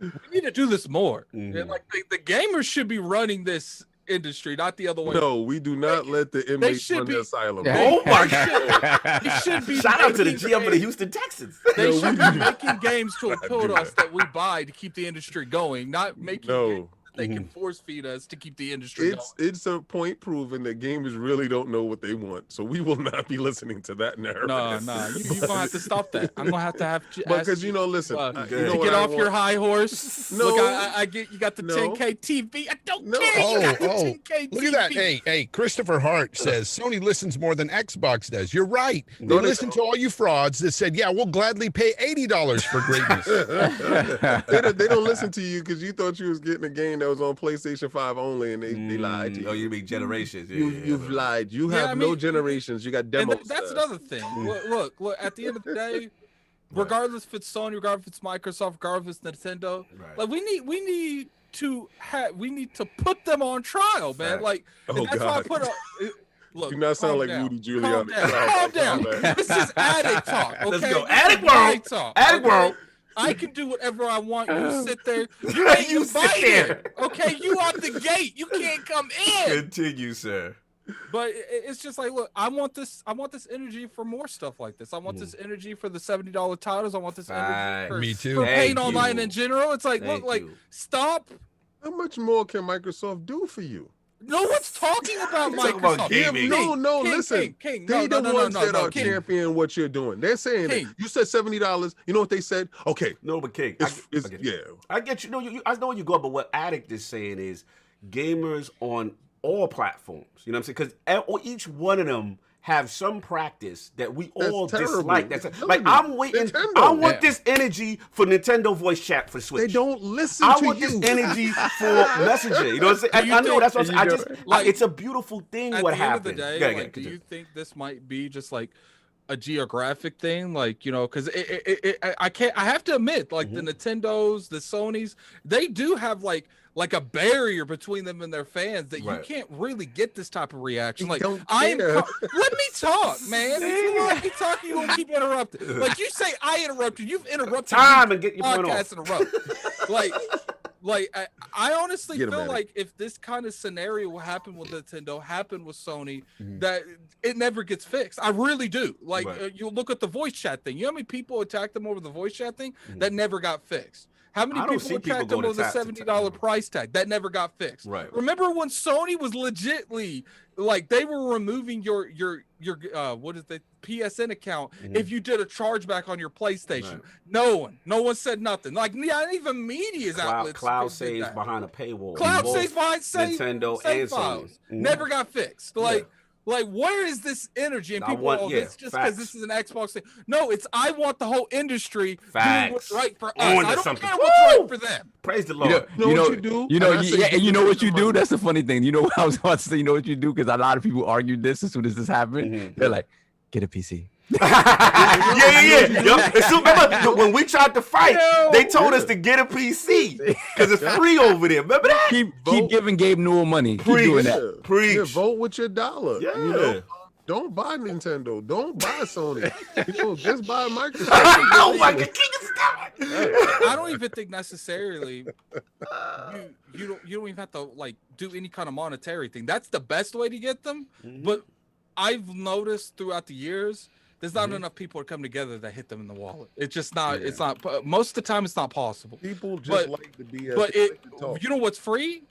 we need to do this more. And like the gamers should be running this industry, not the other way. No, we do not let the inmates run the asylum. Oh my God! They should be. Shout out to the GM of the Houston Texans. They should be making games to appeal to us that we buy to keep the industry going, not making. they can force feed us to keep the industry going. It's a point proven that gamers really don't know what they want, so we will not be listening to that narrative. No, you're gonna have to stop that. I'm gonna have to because listen, to get off your high horse. No, look, I get you got the 10K TV. I don't care. You got the 10K look TV. at that. Hey, Christopher Hart says Sony listens more than Xbox does. You're right. They listen to all you frauds that said, yeah, we'll gladly pay $80 for greatness. They don't listen to you because you thought you was getting a game that was on PlayStation 5 only, and they lied to you. Oh, you mean generations? You've lied. You have no generations. You got demos. That's another thing. Look. At the end of the day, regardless if it's Sony, regardless if it's Microsoft, regardless if it's Nintendo, like we need to put them on trial, man. Like that's why I put a. Look, you not sound like down. Rudy Giuliani. Calm down. This is addict talk. Okay? Let's go. Addict world. Talk. Addict world. I can do whatever I want. You sit there. You ain't invited. Okay, you out the gate. You can't come in. Continue, sir. But it's just like, look, I want this energy for more stuff like this. I want this energy for the $70 titles. I want this energy for Paint Online in general. It's like, stop. How much more can Microsoft do for you? No one's talking about Microsoft. Listen. King, they the ones that are championing what you're doing. They're saying that. You said $70. You know what they said? Okay. No, but King, I get you. No, I know where you go, but what Addict is saying is gamers on all platforms. You know what I'm saying? Because each one of them have some practice that we all dislike. Like I'm waiting. Nintendo. I want this energy for Nintendo voice chat for Switch. They don't listen to you. I want this energy for Messenger. You know what I'm saying? I know that's what I just it's a beautiful thing. What happened? At the end of the day, do you think this might be just like a geographic thing? Like, because I have to admit, like the Nintendos, the Sonys, they do have like a barrier between them and their fans that you can't really get this type of reaction. Like, let me talk, man. If you let me talk, you won't keep interrupting. Like you say, I interrupted. You've interrupted time and get your point off. I honestly feel like if this kind of scenario will happen with Nintendo, happen with Sony, that it never gets fixed. I really do. Like you look at the voice chat thing. You know how many people attacked them over the voice chat thing? That never got fixed. How many people attacked them over the $70 price tag? That never got fixed. Right. Remember when Sony was legitly like they were removing your what is the PSN account if you did a chargeback on your PlayStation? Right. No one said nothing. Like not even media's outlets. Cloud saves behind a paywall. Cloud saves behind Nintendo and Sony. Never got fixed. Like, where is this energy? And people, it's just because this is an Xbox thing. No, I want the whole industry doing what's right for us. I don't care what's right for them. Praise the Lord. You know what you do? You know what you do? That's the funny thing. You know what I was about to say? You know what you do? Because a lot of people argued this as soon as this happened. They're like, get a PC. Remember when we tried to fight, they told us to get a PC because it's free over there. Remember that? Keep giving Gabe Newell money. Keep doing that. Preach. Vote with your dollar. Yeah. Don't buy Nintendo. Don't buy Sony. Just buy Microsoft. Oh my God, I don't even think necessarily you don't even have to like do any kind of monetary thing. That's the best way to get them. But I've noticed throughout the years, there's not enough people to come together that hit them in the wallet. It's just not. It's not. Most of the time, it's not possible. People just like the BS. But you know what's free?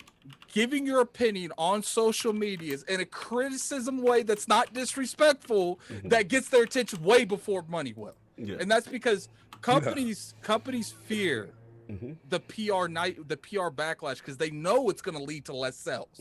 Giving your opinion on social medias in a criticism way that's not disrespectful, that gets their attention way before money will. And that's because companies fear the PR backlash because they know it's going to lead to less sales.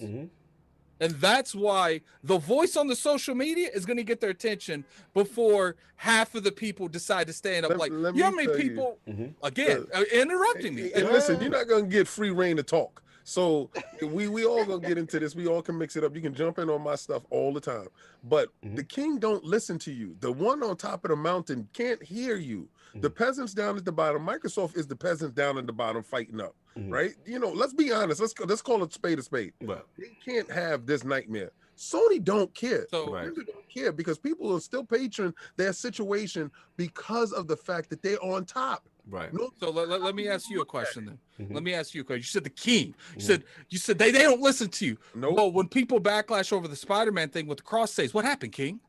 And that's why the voice on the social media is going to get their attention before half of the people decide to stand up. You know how many people, again, interrupting me. And listen, you're not going to get free reign to talk. So we all going to get into this. We all can mix it up. You can jump in on my stuff all the time. But the king don't listen to you. The one on top of the mountain can't hear you. The peasants down at the bottom. Microsoft is the peasants down at the bottom fighting up. Right? Let's be honest. Let's call it spade a spade. They can't have this nightmare. Sony don't care. They don't care because people are still patron their situation because of the fact that they're on top. Right. So let me ask you a question then. Let me ask you a question. You said the king. You said they don't listen to you. No. Well, when people backlash over the Spider-Man thing with the cross saves, what happened, King?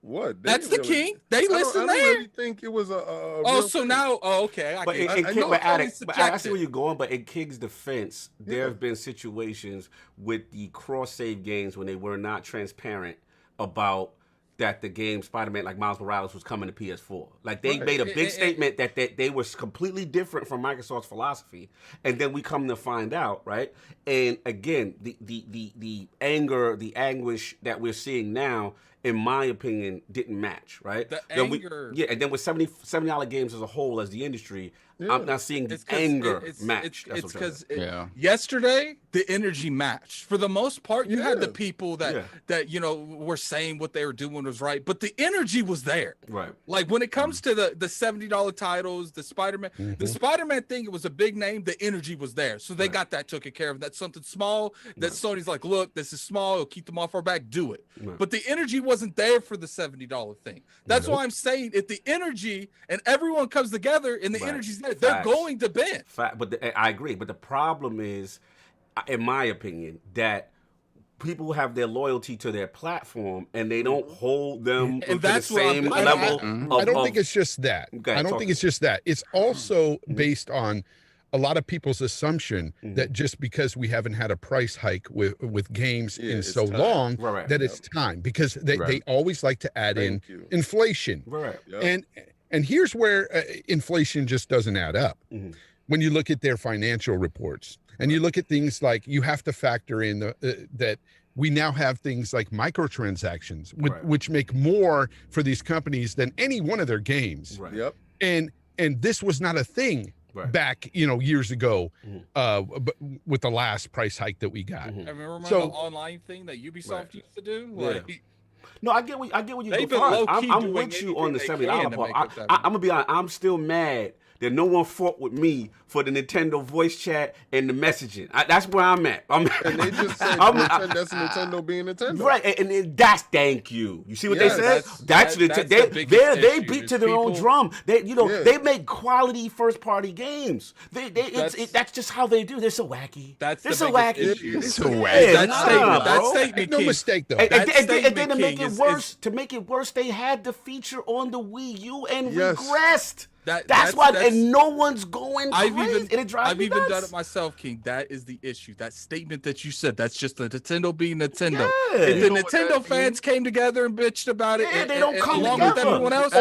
What? That's the king. They listen I don't there. really think it was a Oh, real so thing. now, okay. But I see where you're going. But in King's defense, there have been situations with the cross save games when they were not transparent about that the game Spider-Man, like Miles Morales, was coming to PS4. Like they made a big statement that they were completely different from Microsoft's philosophy, and then we come to find out, right? And again, the anger, the anguish that we're seeing now, in my opinion, didn't match, right? The anger. And then with $70 games as a whole, as the industry, I'm not seeing the anger match. It's because yesterday the energy matched. For the most part, you had the people that were saying what they were doing was right, but the energy was there. Right. Like when it comes to the $70 titles, the Spider-Man thing, it was a big name. The energy was there, so they got that taken care of. That's something small that Sony's like, look, this is small. It'll keep them off our back. Do it. But the energy wasn't there for the $70 thing. That's why I'm saying if the energy and everyone comes together and the energy's there, they're going to bend. I agree. But the problem is, in my opinion, that people have their loyalty to their platform and they don't hold them to the same level. I don't think it's just that. I don't think it's just that. It's also based on a lot of people's assumption that just because we haven't had a price hike with games in so long, that it's time, because they always like to add in inflation. And here's where inflation just doesn't add up. When you look at their financial reports and you look at things like, you have to factor in that we now have things like microtransactions, which make more for these companies than any one of their games. And this was not a thing back, years ago, with the last price hike that we got. Remember the online thing that Ubisoft used to do? No, I get what you're doing. I'm with you on the $70 part. I'm gonna be honest. I'm still mad that no one fought with me for the Nintendo voice chat and the messaging. That's where I'm at. And they just said that's Nintendo being Nintendo. Right, and that's thank you. You see what they said? That's they beat to their own drum. They make quality first party games. That's just how they do. They're so wacky. They're so wacky. It's so wacky. That statement. Make no mistake though. And then to make it worse, they had the feature on the Wii U and regressed. That's why, and no one's going crazy. I've even done it myself, King. That is the issue. That statement that you said, that's just the Nintendo being Nintendo. If the Nintendo fans came together and bitched about it, they don't come along together. with everyone else,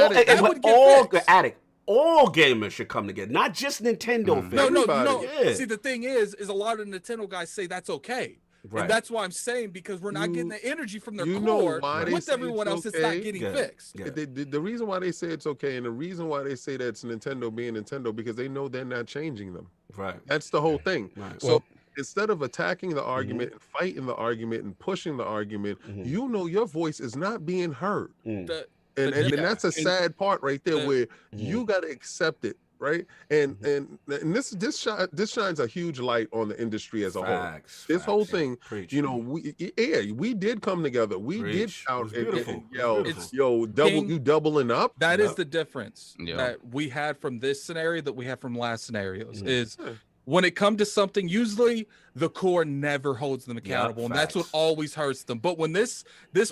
all gamers should come together, not just Nintendo fans. No. See, the thing is a lot of Nintendo guys say that's okay. And that's why I'm saying, because we're not getting the energy from their core with everyone else, it's not getting fixed. The reason why they say it's okay, and the reason why they say that it's Nintendo being Nintendo, because they know they're not changing them. Right. That's the whole thing. Right. So instead of attacking the argument and fighting the argument and pushing the argument, your voice is not being heard. And that's a sad part right there, where you got to accept it. Right, and this shines a huge light on the industry as a whole. This whole thing, we did come together. We did shout and yell, you doubling up. That is the difference that we had from this scenario that we had from last scenarios. Is when it comes to something, usually the core never holds them accountable, and that's what always hurts them. But when this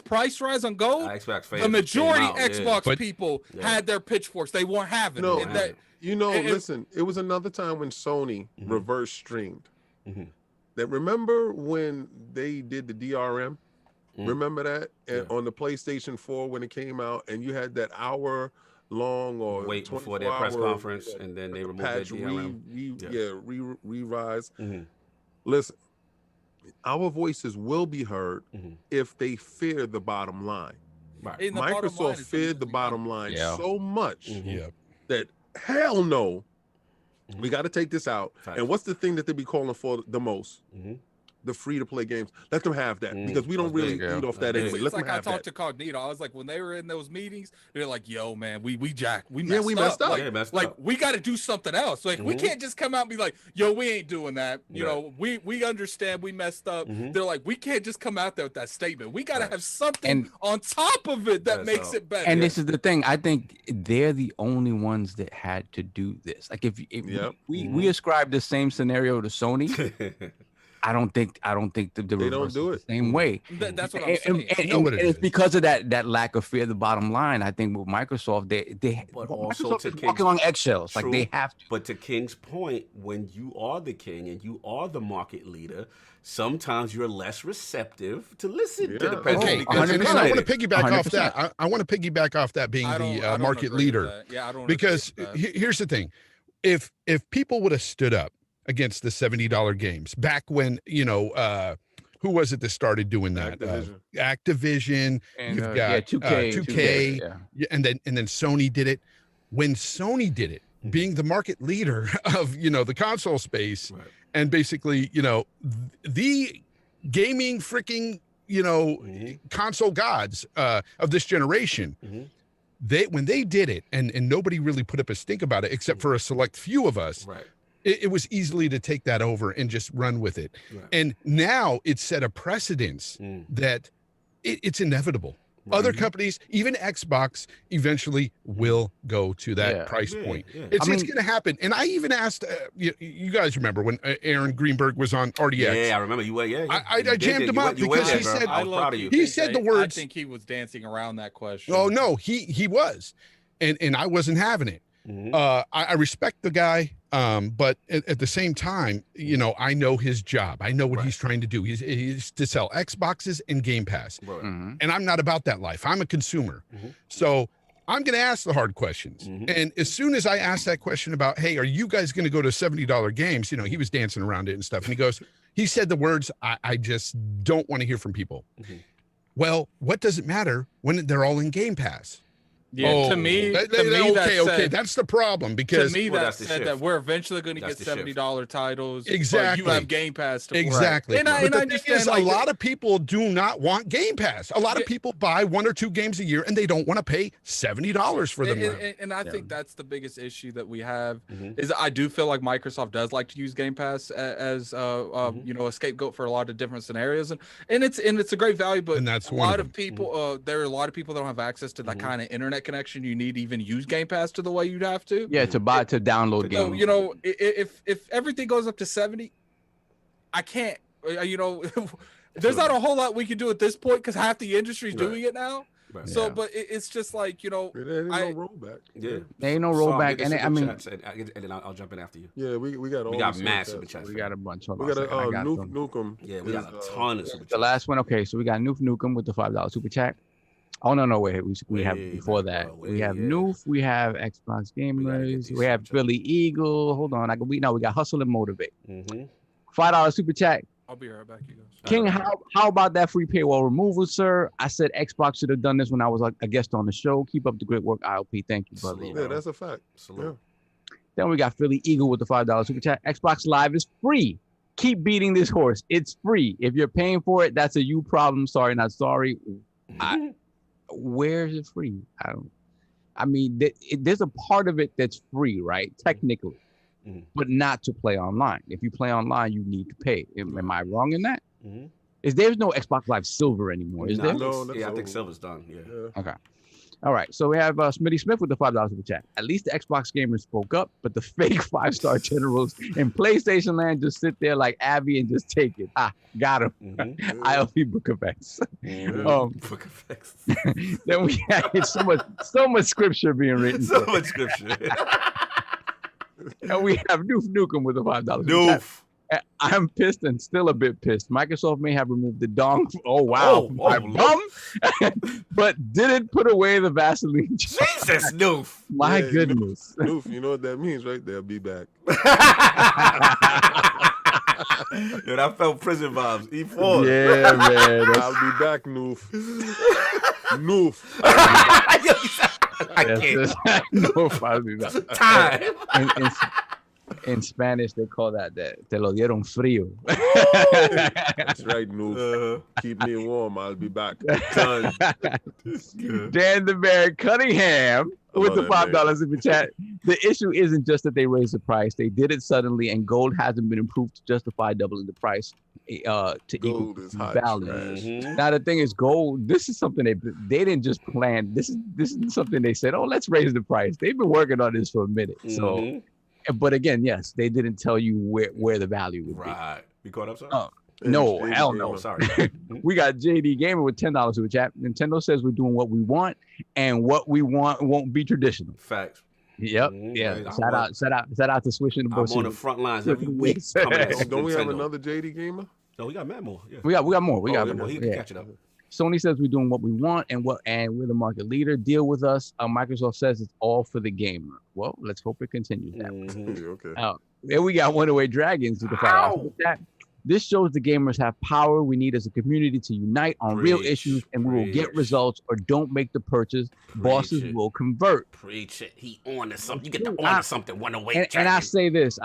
price rise on gold, the majority Xbox people had their pitchforks. They weren't having it. Listen, it was another time when Sony reverse streamed. That, remember when they did the DRM? Remember that? And on the PlayStation 4 when it came out, and you had that hour-long or wait before their press conference, and then they removed their DRM. Re-rise. Listen, our voices will be heard if they fear the bottom line. Right. Microsoft feared the bottom line so much that hell no, we got to take this out. And what's the thing that they be calling for the most? The free-to-play games. Let them have that, because we don't really eat off that anyway. Let them have that. I talked to Cognito. I was like, when they were in those meetings, they're like, "Yo, man, we messed up. Like, we got to do something else. Like, we can't just come out and be like, yo, we ain't doing that. You know, we understand we messed up. They're like, we can't just come out there with that statement. We got to have something on top of it that makes it better." And this is the thing. I think they're the only ones that had to do this. Like, if we ascribe the same scenario to Sony. I don't think the They don't reverse do is it. the same way. That's what I'm saying. And, know what it it's is. because of that lack of fear. The bottom line, I think with Microsoft, they But also Microsoft to is King's- walking on eggshells. Like True, they have to. But to King's point, when you are the king and you are the market leader, sometimes you're less receptive to listen to the Yeah. president Okay, because you're and I want to excited. piggyback off 100%. that. I want to piggyback off that being I the don't market agree with leader. that. Yeah, I don't Because agree with that. here's the thing, if people would have stood up against the $70 games back when who was it that started doing that? Activision. And, You've got 2K, yeah. yeah, and then Sony did it. When Sony did it, being the market leader of the console space, Right. and basically the gaming freaking console gods of this generation. When they did it, and nobody really put up a stink about it except for a select few of us. Right. It was easily to take that over and just run with it. Right. And now it's set a precedence that it's inevitable. Other companies, even Xbox, eventually will go to that price point. Yeah. It's going to happen. And I even asked, you guys remember when Aaron Greenberg was on RDX? Yeah, I remember you were. Yeah, I jammed him up because he said, I was proud of you. He said the words. I think he was dancing around that question. Oh no, he was, and I wasn't having it. I respect the guy, but at the same time, I know his job. I know what he's trying to do. He's to sell Xboxes and Game Pass, and I'm not about that life. I'm a consumer, so I'm going to ask the hard questions. And as soon as I asked that question about, hey, are you guys going to go to $70 games? He was dancing around it and stuff, and he said the words, I just don't want to hear from people. Well, what does it matter when they're all in Game Pass? Yeah, to me, that's the problem, because to me Well, that that's the said shift. that we're eventually going to That's get the shift. $70 titles. But Exactly. you have Game Pass to Exactly. And I but the thing understand is, a like, lot of people do not want Game Pass. A lot of people buy 1 or 2 games a year, and they don't want to pay $70 for them. And I think that's the biggest issue that we have is I do feel like Microsoft does like to use Game Pass as a scapegoat for a lot of different scenarios, and it's a great value. But And that's a one lot of of people, there are a lot of people that don't have access to that kind of internet connection you need to even use Game Pass to the way you'd have to. Yeah, to download games. So, if everything goes up to 70, I can't. There's not a whole lot we can do at this point because half the industry's doing it now. Right. So, but it's just like There ain't no rollback. Yeah. There ain't no So I'll rollback, get the and I mean, super chats, and then I'll jump in after you. Yeah, we got all. We got the mad super super chats. chats. we got a bunch. Hold We on a got second. I got them. Nukem. Yeah, we got a ton of super chats. The last one, okay. So we got Noof Nukem with the $5 super chat. Oh no, wait. We have Way before back, that. bro, We have way, Noof. We have Xbox gotta get Gamers. these We have super chats. Billy Eagle. Hold on, we got Hustle and Motivate. Mm-hmm. $5 super chat. I'll be right back, you guys. King, how about that free paywall removal, sir? I said Xbox should have done this when I was a guest on the show. Keep up the great work, ILP. Thank you, brother. Salute. Yeah, that's a fact. Salute. Then we got Philly Eagle with the $5 super chat. Xbox Live is free. Keep beating this horse. It's free. If you're paying for it, that's a you problem. Sorry, not sorry. Where's it free? There's a part of it that's free, right? Technically, but not to play online. If you play online, you need to pay. Am I wrong in that? There's no Xbox Live Silver anymore, is there? No, that's I think over. Silver's done. Yeah. Okay. All right. So we have Smitty Smith with the $5 super chat. At least the Xbox gamers spoke up, but the fake 5-star generals in PlayStation land just sit there like Abby and just take it. Got him. ILP Book Effects. Book effects. Then we have so much scripture being written. So much scripture. And we have Noof Nukem with the $5 super chat. Noof. I'm pissed and still a bit pissed. Microsoft may have removed the dong. Oh wow, my bum, but didn't put away the Vaseline. Jesus, Noof. My Yeah, goodness. Noof, you know what that means, right? They'll be back. Yo, that felt prison vibes. E4. Yeah, man. I'll be back, Noof. Noof. I can't. No, probably not. Time. In Spanish, they call that te lo dieron frío. That's right, Noof. Keep me warm. I'll be back. Done. Dan the Bear Cunningham with the $5 super chat. The issue isn't just that they raised the price. They did it suddenly, and gold hasn't been improved to justify doubling the price to Gold equal is hot value. trash. Now the thing is, gold. This is something they didn't just plan. This is something they said. Oh, let's raise the price. They've been working on this for a minute. So But again, yes, they didn't tell you where the value would be. Right. You caught up, sir? No, JD hell Gamer. no. Oh, sorry. We got JD Gamer with $10 super chat. Nintendo says we're doing what we want, and what we want won't be traditional. Facts. Yep. Mhm. Yeah. I'm Shout out to Swish and the I'm Boss. on the front lines every week. Coming at Oh, don't we have Nintendo. another JD Gamer? No, we got Matt more. Yeah. We got more. We got more. more. He can Yeah. catch it up. Sony says we're doing what we want, and we're the market leader. Deal with us. Microsoft says it's all for the gamer. Well, let's hope it continues that. Mhm. Okay. Then we got One Away Dragons with the $5 chat. This shows the gamers have power we need as a community to unite on real Preach, issues, and we will get preach. results, or don't make the purchase. Bosses it. will convert. Preach it. He on to something. You get to on to something. One away. And I say this,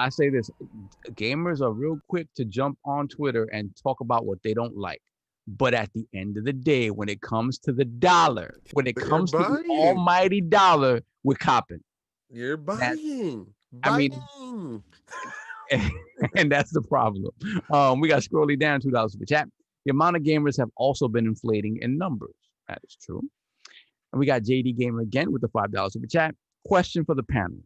gamers are real quick to jump on Twitter and talk about what they don't like. But at the end of the day, when it comes to the dollar, when it They're comes to the buying. almighty dollar, we're copping. You're buying. I mean- Buying. And that's the problem. We got Scrolly down $2 super chat. The amount of gamers have also been inflating in numbers. That is true. And we got JD Gamer again with the $5 super chat. Question for the panel.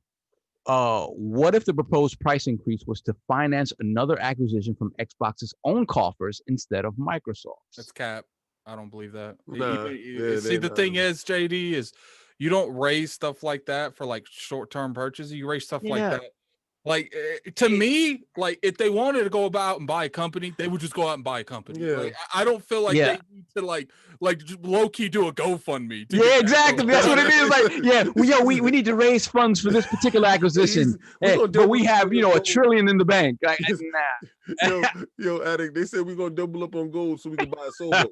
What if the proposed price increase was to finance another acquisition from Xbox's own coffers instead of Microsoft's? That's cap. I don't believe that. Nah, See, the thing is, JD, is you don't raise stuff like that for like short-term purchases. You raise stuff like Yeah. that. Like to me, like if they wanted to go about and buy a company, they would just go out and buy a company. Yeah. Like, I don't feel like Yeah. they need to like just low-key do a GoFundMe. to Yeah, get that exactly. going. That's what it is. Like, yeah, we need to raise funds for this particular acquisition. We gonna But we double have, up $1 on trillion in the bank. Like, yo, Addict, they said we're gonna double up on gold so we can buy a solo.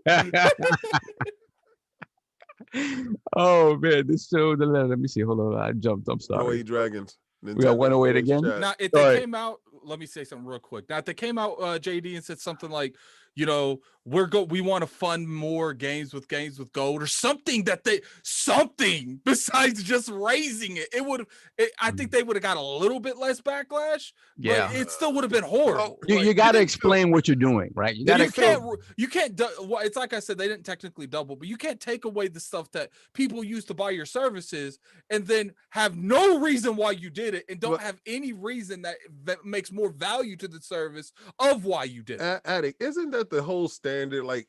Oh man, this show. Let me see. Hold on, I jumped. I'm sorry. No Dragons. We got 108 again? Now, if Sorry. they came out, let me say something real quick. Now, if they came out, JD, and said something like, we want to fund more games with gold, or something something besides just raising it. I think they would have got a little bit less backlash. Yeah. but it still would have been horrible. You got to explain what you're doing, right? You got to. You can't. Well, it's like I said, they didn't technically double, but you can't take away the stuff that people use to buy your services and then have no reason why you did it, and don't have any reason that makes more value to the service of why you did it. Addict, isn't that the whole standard? Like,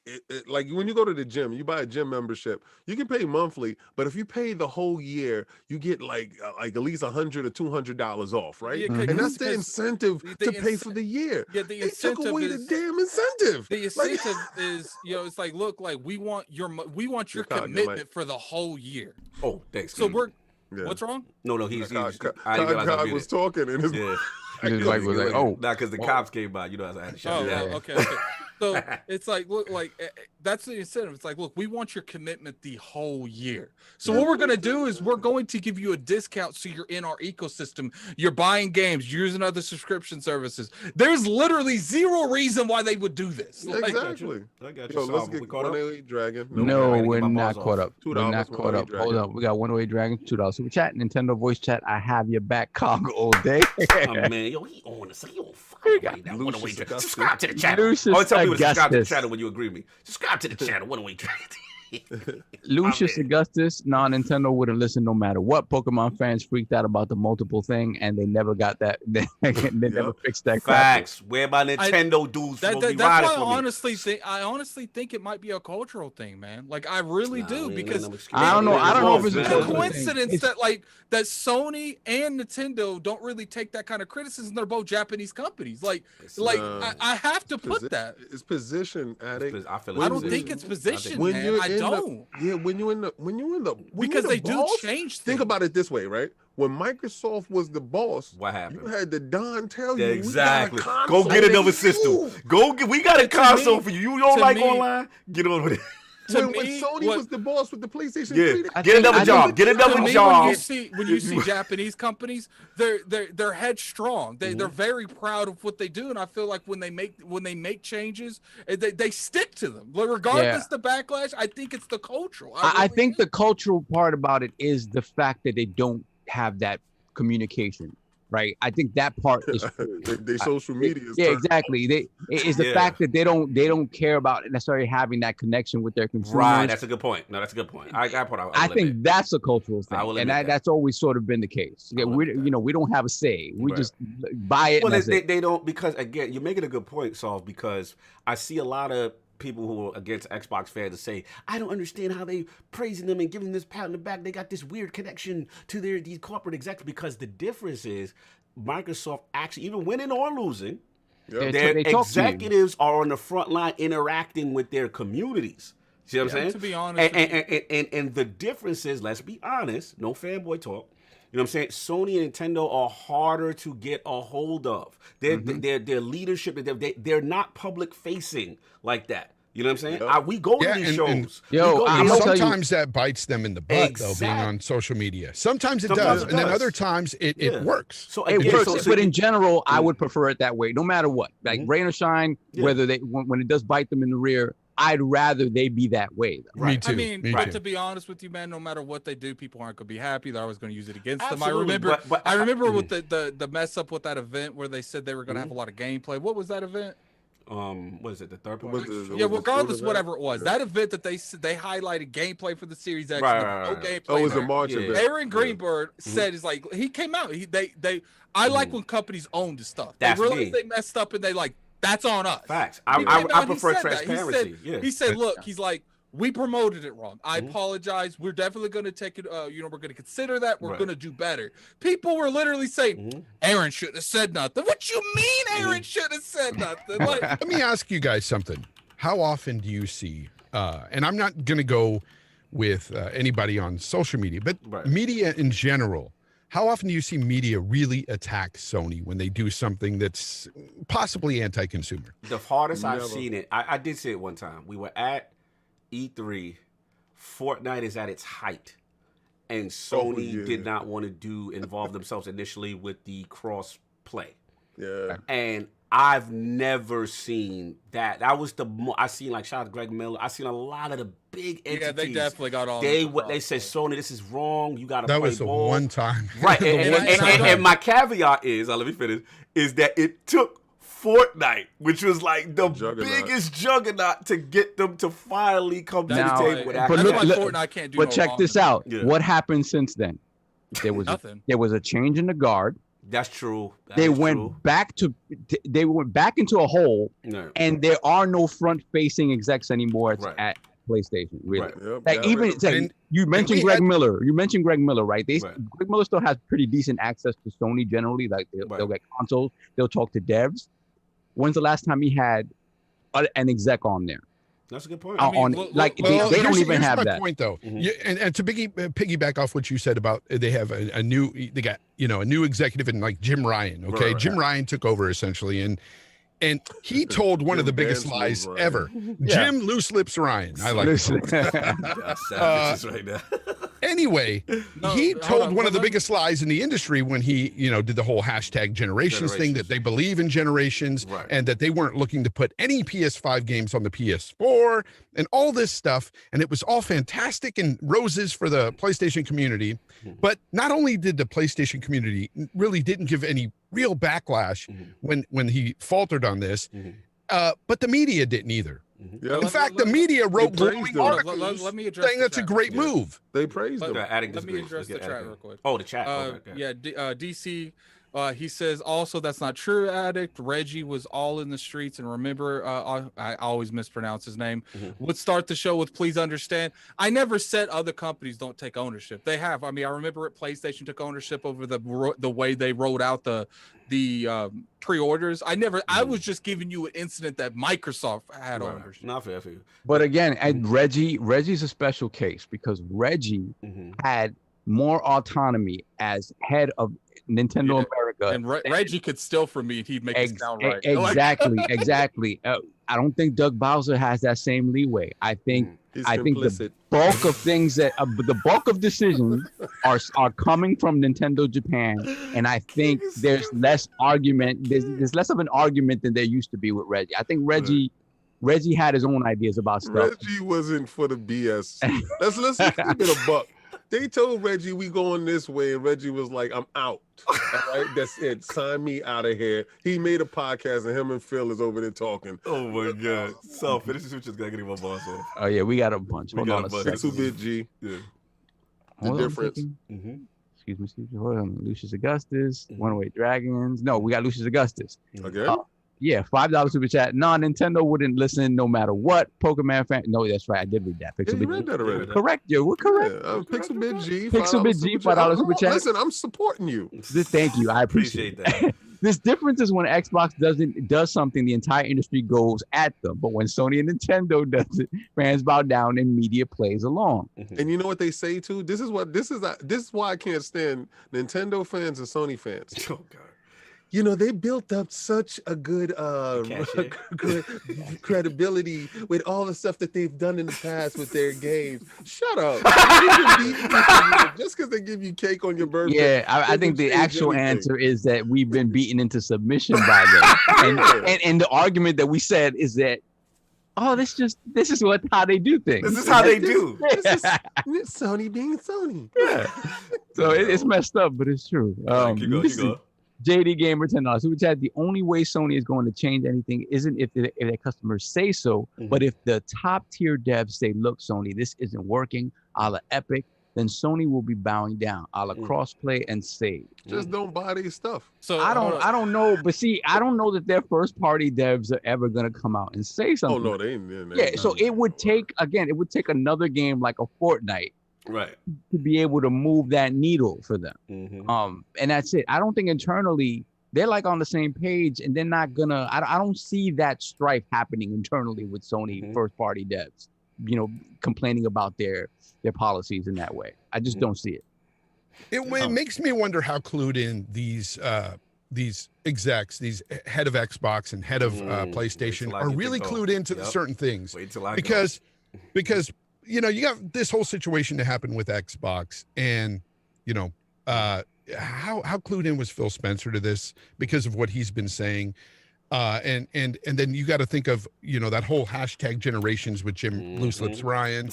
like when you go to the gym, you buy a gym membership. You can pay monthly, but if you pay the whole year, you get like at least $100 or $200 off, right? Yeah, And that's the incentive to pay for the year. Yeah, the They took incentive away is the damn incentive. the Like- incentive is, it's like, look, like we want your Your commitment for the whole year. Oh, thanks. So King. we're what's wrong? No, he's. I didn't Cog realize I was muted. talking in his Yeah. His mic was like, oh. Nah, because the cops came by. I had to shut Oh, it down. okay. So it's like, look, like that's the incentive. It's like, look, we want your commitment the whole year. So what we're gonna do is we're going to give you a discount so you're in our ecosystem. You're buying games, you're using other subscription services. There's literally zero reason why they would do this. Like, Exactly. I got Yo, you. let's So, get we caught up? 108 Dragon. No, I gotta we're get my not balls caught off. up. $2 We're not caught up. Hold up. We got 108 Dragons, $2 super chat, Nintendo voice chat. I have your back, Cog all day. Oh, man, yo, he on this. He on fire right now. One away. Lucius Subscribe to the channel. Lucius Always tell people to subscribe to the Augustus. channel when you agree with me. Subscribe to the channel. One away. Lucius man. Augustus, Nintendo wouldn't listen no matter what. Pokemon fans freaked out about the multiple thing, and they never got that. They never fixed that crap. Facts. Where my Nintendo dudes will be that's riding why for me. I honestly think it might be a cultural thing, man. Like I really do, man, because I'm excused. I don't know. I don't know if it's a it's a cultural thing. coincidence It's- that Sony and Nintendo don't really take that kind of criticism. They're both Japanese companies. Like I have to put that. It's position, Addict. I feel I it's don't position. think it's position, When man. you're I in don't. when you're in the Because they do boss, change things. Think about it this way, right? When Microsoft was the boss, What happened? you had the Don tell you, Exactly. we got a Go console get another for system. you. We got a To console me- for you. You don't to like me- online? Get on with it. To When me, Sony what- was the boss with the PlayStation Yeah. 3, Get another job. Get To another me, job. when you see Japanese companies, they're headstrong. They're Mm-hmm. very proud of what they do, and I feel like when they make changes, they stick to them. But regardless the backlash, I think it's the cultural. I really think do. the cultural part about it is the fact that they don't have that communication. right? I think that part is true. they social media. Is Yeah, exactly. It's the fact that they don't care about necessarily having that connection with their consumers. Right, that's a good point. No, that's a good point. I think that's a cultural thing, and that's always sort of been the case. Yeah, we don't have a say. We just buy it. Well, they don't, because again, you're making a good point, Saul, because I see a lot of people who are against Xbox fans to say, I don't understand how they praising them and giving this pat on the back. They got this weird connection to these corporate executives, because the difference is Microsoft actually, even winning or losing, their executives are on the front line interacting with their communities. See what I'm saying? To be honest, and the difference is, let's be honest, no fanboy talk. You know what I'm saying? Sony and Nintendo are harder to get a hold of. Their leadership, they're not public facing like that. You know what I'm saying? We go to these shows. Sometimes that bites them in the butt, though, being on social media. Sometimes it does, and then other times it works. So it works, but in general, I would prefer it that way, no matter what. Like rain or shine, whether when it does bite them in the rear, I'd rather they be that way. Though. Me too. I mean, to be honest with you, man, no matter what they do, people aren't going to be happy. They're always going to use it against them. I remember with the mess up with that event where they said they were going to have a lot of gameplay. What was that event? What is it? The third party? Regardless, whatever it was, that event that they highlighted gameplay for the Series X. No gameplay. Oh, it was a March event. Aaron Greenberg said, "Is like he came out. I like when companies own the stuff. They realize they messed up and they like." That's on us. Facts. I prefer transparency. He said, look, he's like, we promoted it wrong. I apologize. We're definitely going to take it. We're going to consider that. We're going to do better. People were literally saying, Aaron shouldn't have said nothing. What you mean Aaron shouldn't have said nothing? Like, let me ask you guys something. How often do you see, and I'm not going to go with anybody on social media, but media in general, how often do you see media really attack Sony when they do something that's possibly anti-consumer? The hardest I've seen it, I did say it one time. We were at E3. Fortnite is at its height. And Sony did not want to involve themselves initially with the cross play. Yeah. And I've never seen that. That was I seen, like, shout out to Greg Miller. I seen a lot of the big entities. Yeah, they definitely got all. They said, Sony, this is wrong. You got to play ball. That was the one time. Right. And my caveat is, let me finish, is that it took Fortnite, which was like the biggest juggernaut, to get them to finally come to the table with that. Fortnite can't do. But check this out. Yeah. What happened since then? There was nothing. There was a change in the guard. That's true. They went back into a hole, and there are no front-facing execs anymore at PlayStation. Really, you mentioned Greg Miller. You mentioned Greg Miller, right? Greg Miller still has pretty decent access to Sony generally. Like they'll get consoles, they'll talk to devs. When's the last time he had an exec on there? That's a good point. They don't even have that. Point though, and to piggyback off what you said about they have a new executive in like Jim Ryan. Okay, Jim Ryan took over essentially, and he told one of the biggest lies ever. Jim Loose Lips Ryan. I like right now. Anyway, he told one of the biggest lies in the industry when he, did the whole hashtag generations thing, that they believe in generations and that they weren't looking to put any PS5 games on the PS4 and all this stuff. And it was all fantastic and roses for the PlayStation community. But not only did the PlayStation community really didn't give any real backlash when he faltered on this, but the media didn't either. In fact, the media wrote glowing articles saying that's a great move. They praised them. Let me address the chat real quick. Oh, the chat. DC. He says also that's not true. Addict Reggie was all in the streets, and remember, I always mispronounce his name. Would start the show with "Please understand." I never said other companies don't take ownership. They have. I mean, I remember PlayStation took ownership over the way they rolled out the pre-orders. I was just giving you an incident that Microsoft had ownership. Not fair for you. But again, and Reggie's a special case because Reggie had more autonomy as head of Nintendo America. And Reggie could steal from me and he'd make it sound right. Exactly. I don't think Doug Bowser has that same leeway. I think the bulk of things the bulk of decisions are coming from Nintendo Japan, and I think there's less argument. There's less of an argument than there used to be with Reggie. I think Reggie had his own ideas about stuff. Reggie wasn't for the BS. Let's keep it a buck. They told Reggie we going this way, and Reggie was like, "I'm out. All right, that's it. Sign me out of here." He made a podcast, and him and Phil is over there talking. Oh my God! So finish this. We just gotta get him a boss off. Oh yeah, we got a bunch. Hold on a second. Pixel-bit G. Yeah. The difference. Excuse me. Hold on. Lucius Augustus, One-Way Dragons. No, we got Lucius Augustus. Okay. Yeah, $5 super chat. No, Nintendo wouldn't listen no matter what. Pokemon fan. No, that's right. I did read that. Yeah, you read that already. Correct, yo. We're correct. Yeah, Pixel-bit G. Pixel-bit G, $5 super chat. Listen, I'm supporting you. Thank you. I appreciate that. This difference is when Xbox does something, the entire industry goes at them. But when Sony and Nintendo does it, fans bow down and media plays along. And you know what they say too? This is why I can't stand Nintendo fans and Sony fans. Oh God. You know, they built up such a good credibility with all the stuff that they've done in the past with their games. Shut up. Just because they give you cake on your birthday. Yeah, I think the actual answer is that we've been beaten into submission by them. and the argument that we said is that, oh, this is how they do things. This is how they do. This is Sony being Sony. Yeah. So it's messed up, but it's true. Keep going. JD Gamer $10 super chat. The only way Sony is going to change anything isn't if their customers say so, but if the top tier devs say, "Look, Sony, this isn't working," a la Epic, then Sony will be bowing down, a la crossplay and save. Just don't buy these stuff. So I don't know, but see, I don't know that their first party devs are ever gonna come out and say something. Oh no, they ain't. Yeah, so it would take another game like a Fortnite. Right. To be able to move that needle for them. And that's it. I don't think internally they're like on the same page, and they're not gonna. I don't see that strife happening internally with Sony first party devs, complaining about their policies in that way. I just don't see it. It makes me wonder how clued in these execs, these head of Xbox and head of PlayStation are really clued into certain things. Because you got this whole situation to happen with Xbox, and how clued in was Phil Spencer to this because of what he's been saying, and then you got to think of that whole hashtag generations with Jim Loose Lips Ryan,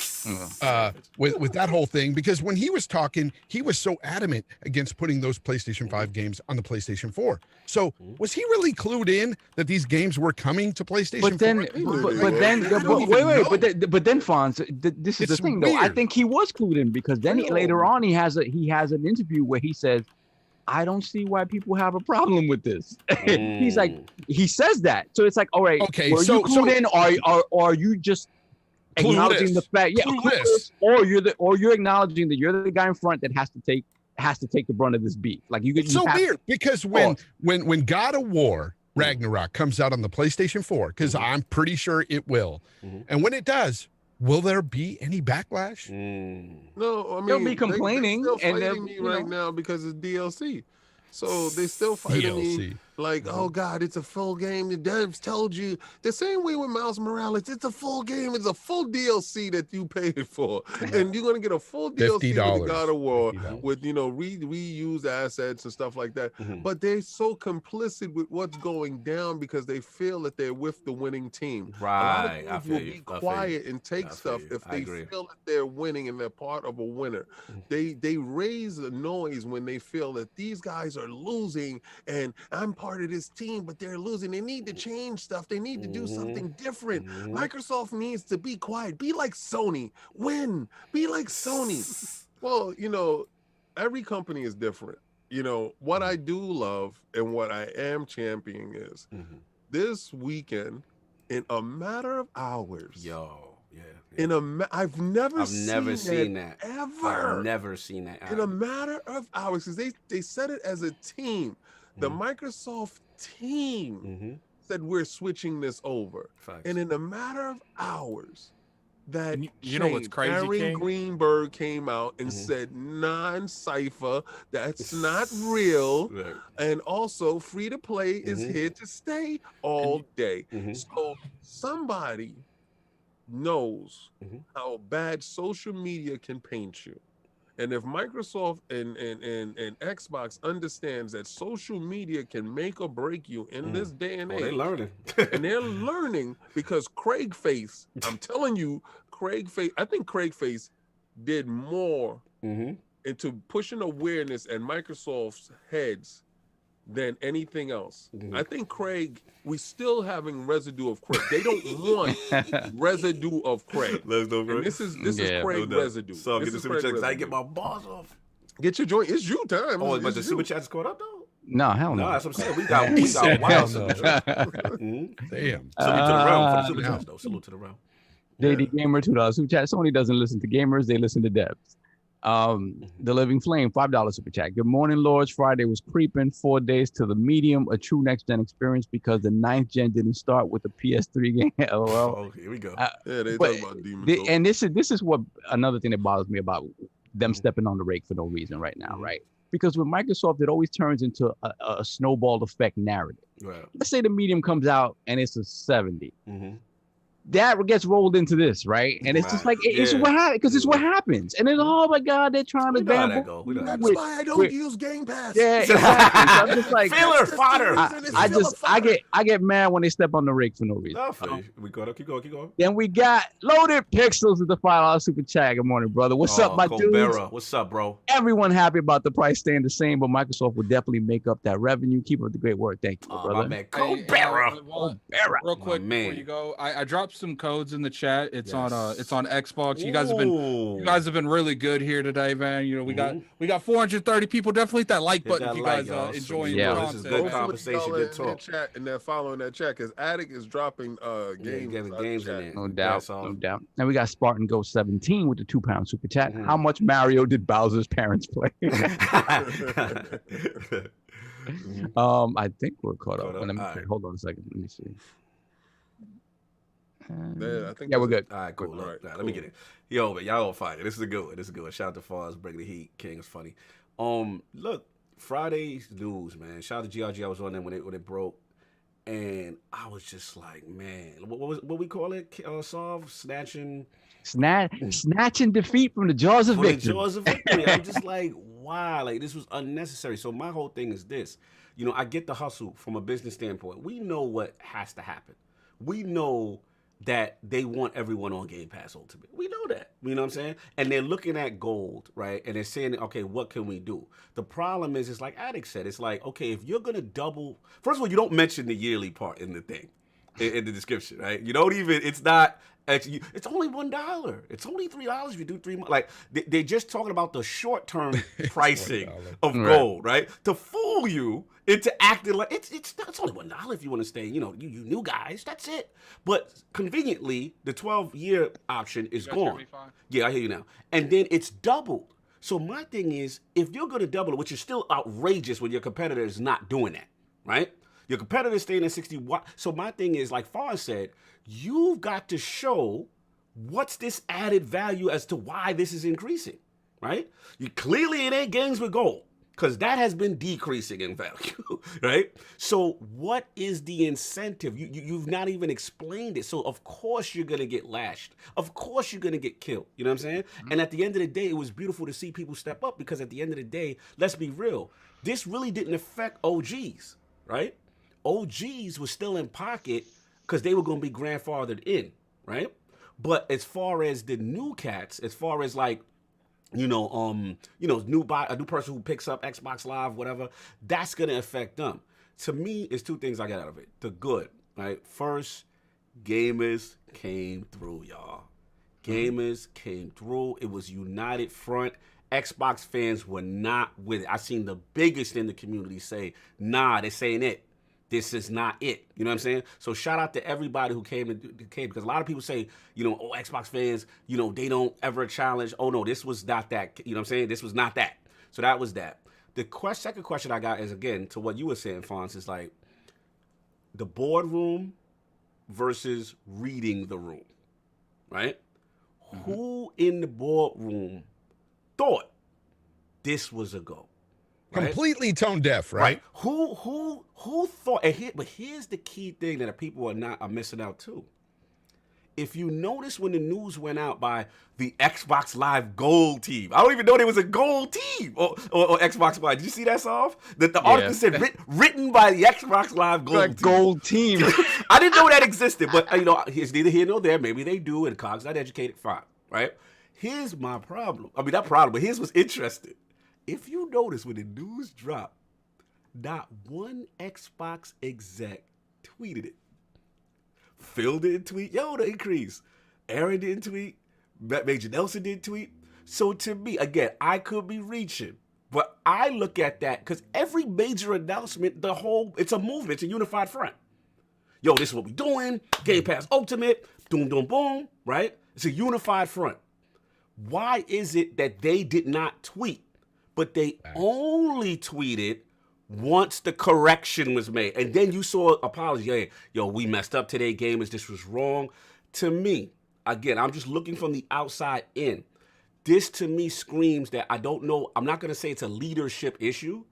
with that whole thing, because when he was talking, he was so adamant against putting those PlayStation 5 games on the PlayStation 4. So was he really clued in that these games were coming to PlayStation 4? But then Fonz, this is the thing though. I think he was clued in because then later on he has an interview where he says, "I don't see why people have a problem with this." He's like, he says that. So it's like, all right, okay, were you clued in, or are you just acknowledging the fact? Yeah, clueless, or you're acknowledging that you're the guy in front that has to take the brunt of this beef. Like weird because when God of War Ragnarok comes out on the PlayStation 4, because I'm pretty sure it will, and when it does, will there be any backlash? No, I mean they'll be complaining, they're still fighting me right now because it's DLC. So they still fighting me like, oh God, it's a full game. The devs told you. The same way with Miles Morales, it's a full game. It's a full DLC that you paid for, and you're gonna get a full DLC with God of War with reused assets and stuff like that. But they're so complicit with what's going down because they feel that they're with the winning team. Right. A lot of people will be quiet and take stuff if they feel that they're winning and they're part of a winner. They raise the noise when they feel that these guys are losing and I'm part of this team, but they're losing. They need to change stuff. They need to do something different. Microsoft needs to be quiet. Be like Sony. Win. Be like Sony. Well, every company is different. What I do love and what I am championing is this weekend, in a matter of hours. I've never seen that ever. I've never seen that in a matter of hours, because they said it as a team. The Microsoft team said we're switching this over. And in a matter of hours, that you know what's crazy? Aaron Greenberg came out and said non-cipher, that's not real, and also free to play is here to stay all day. So somebody knows how bad social media can paint you. And if Microsoft and Xbox understands that social media can make or break you in this day and age, they're learning. And they're learning because Craig Face, I'm telling you, I think Craig Face did more into pushing awareness at Microsoft's heads than anything else. I think Craig, we still having residue of Craig. They don't want residue of Craig. Let's go, And this is Craig residue. So this get the is super Craig chats. I residue. get my balls off. Get your joint. It's you time. Oh, It's but the you. super chats caught up though. No, hell no. No, that's what I'm saying. We got wild super chats. Damn. Salute to the realm for the super chats though. Salute to the realm. JD Gamer $2 super chat. Sony doesn't listen to gamers; they listen to devs. The Living Flame $5 super chat. Good morning, Lords. Friday was creeping. 4 days to the medium, a true next gen experience because the 9th gen didn't start with the PS3 game. LOL. Oh, here we go. Yeah, they But talk about demons. and this is what another thing that bothers me about them stepping on the rake for no reason right now, right? Because with Microsoft, it always turns into a snowball effect narrative. Right. Let's say the medium comes out and it's a 70. That gets rolled into this, right? And it's just like it's what happens because it's what happens. And then oh my god, they're trying to bamboozle. That's why I don't use Game Pass. Yeah, exactly. So I'm just like Filler fodder. I get mad when they step on the rake for no reason. We got up. Keep going. Then we got Loaded Pixels with the $5 super chat. Good morning, brother. What's up, my dudes? What's up, bro? Everyone happy about the price staying the same, but Microsoft will definitely make up that revenue. Keep up the great work. Thank you, brother. My man, Colbera. Real quick before you go, I dropped some codes in the chat. It's on Xbox. You guys have been really good here today, man. You know, we got 430 people. Definitely hit that like button if you guys enjoying the this is content. good conversation, good talk. Chat and they're following that chat because Attic is dropping games in there. No doubt. Now we got Spartan Ghost 17 with the £2 super chat. How much Mario did Bowser's parents play? I think we're caught up. Let me hold on a second. Let me see. We're good. All right, cool. Let me get it. Yo, but y'all on fire. This is a good one. Shout out to Fonz, bringing the heat. King is funny. Look, Friday's news, man. Shout out to GRG. I was on there when it broke, and I was just like, man, what we call it? Solve snatching defeat from the jaws of victory. I'm just like, wow, like this was unnecessary. So my whole thing is this. You know, I get the hustle from a business standpoint. We know what has to happen. We know that they want everyone on Game Pass Ultimate. We know that. You know what I'm saying? And they're looking at gold, right? And they're saying, okay, what can we do? The problem is, it's like Addict said, it's like, okay, if you're going to double, first of all, you don't mention the yearly part in the thing, in the description, right? You don't even, it's not, it's only $1. It's only $3 if you do 3 months. Like, they're just talking about the short-term pricing of gold, right? To fool you into acting like it's only $1 if you want to stay, you new guys, that's it. But conveniently, the 12-year option is gone. Yeah, I hear you now. And then it's doubled. So my thing is, if you're going to double it, which is still outrageous when your competitor is not doing that, right? Your competitor is staying at 60 watts. So my thing is, like Fonz said, you've got to show what's this added value as to why this is increasing, right? Clearly it ain't games with gold, because that has been decreasing in value, right? So what is the incentive? You've not even explained it. So of course you're going to get lashed. Of course you're going to get killed. You know what I'm saying? And at the end of the day, it was beautiful to see people step up, because at the end of the day, let's be real, this really didn't affect OGs, right? OGs were still in pocket because they were going to be grandfathered in, right? But as far as the new cats, as far as like, a new person who picks up Xbox Live, whatever, that's going to affect them. To me, it's two things I got out of it. The good, right? First, gamers came through, y'all. Gamers came through. It was united front. Xbox fans were not with it. I seen the biggest in the community say, nah, this ain't it. This is not it. You know what I'm saying? So shout out to everybody who came, because a lot of people say, Xbox fans, they don't ever challenge. Oh, no, this was not that. You know what I'm saying? This was not that. So that was that. The second question I got is, again, to what you were saying, Fonz, is like the boardroom versus reading the room, right? Who in the boardroom thought this was a go? Right? Completely tone deaf, right? Who thought? But here's the key thing that people are missing out too. If you notice when the news went out by the Xbox Live Gold team, I don't even know there was a gold team or Xbox Live. Did you see that, Solve? That the article said written by the Xbox Live Gold team. I didn't know that existed, but it's neither here nor there. Maybe they do, and Cog's not educated. Fine, right? Here's my problem. I mean, not problem, but here's what's interesting. If you notice when the news dropped, not one Xbox exec tweeted it. Phil didn't tweet, yo, the increase. Aaron didn't tweet. Major Nelson didn't tweet. So to me, again, I could be reaching, but I look at that because every major announcement, it's a movement, it's a unified front. Yo, this is what we doing. Game Pass Ultimate, boom, boom, boom, right? It's a unified front. Why is it that they did not tweet, but they only tweeted once the correction was made? And then you saw apology. Hey, yo, we messed up today, gamers. This was wrong. To me, again, I'm just looking from the outside in. This to me screams that I don't know. I'm not going to say it's a leadership issue.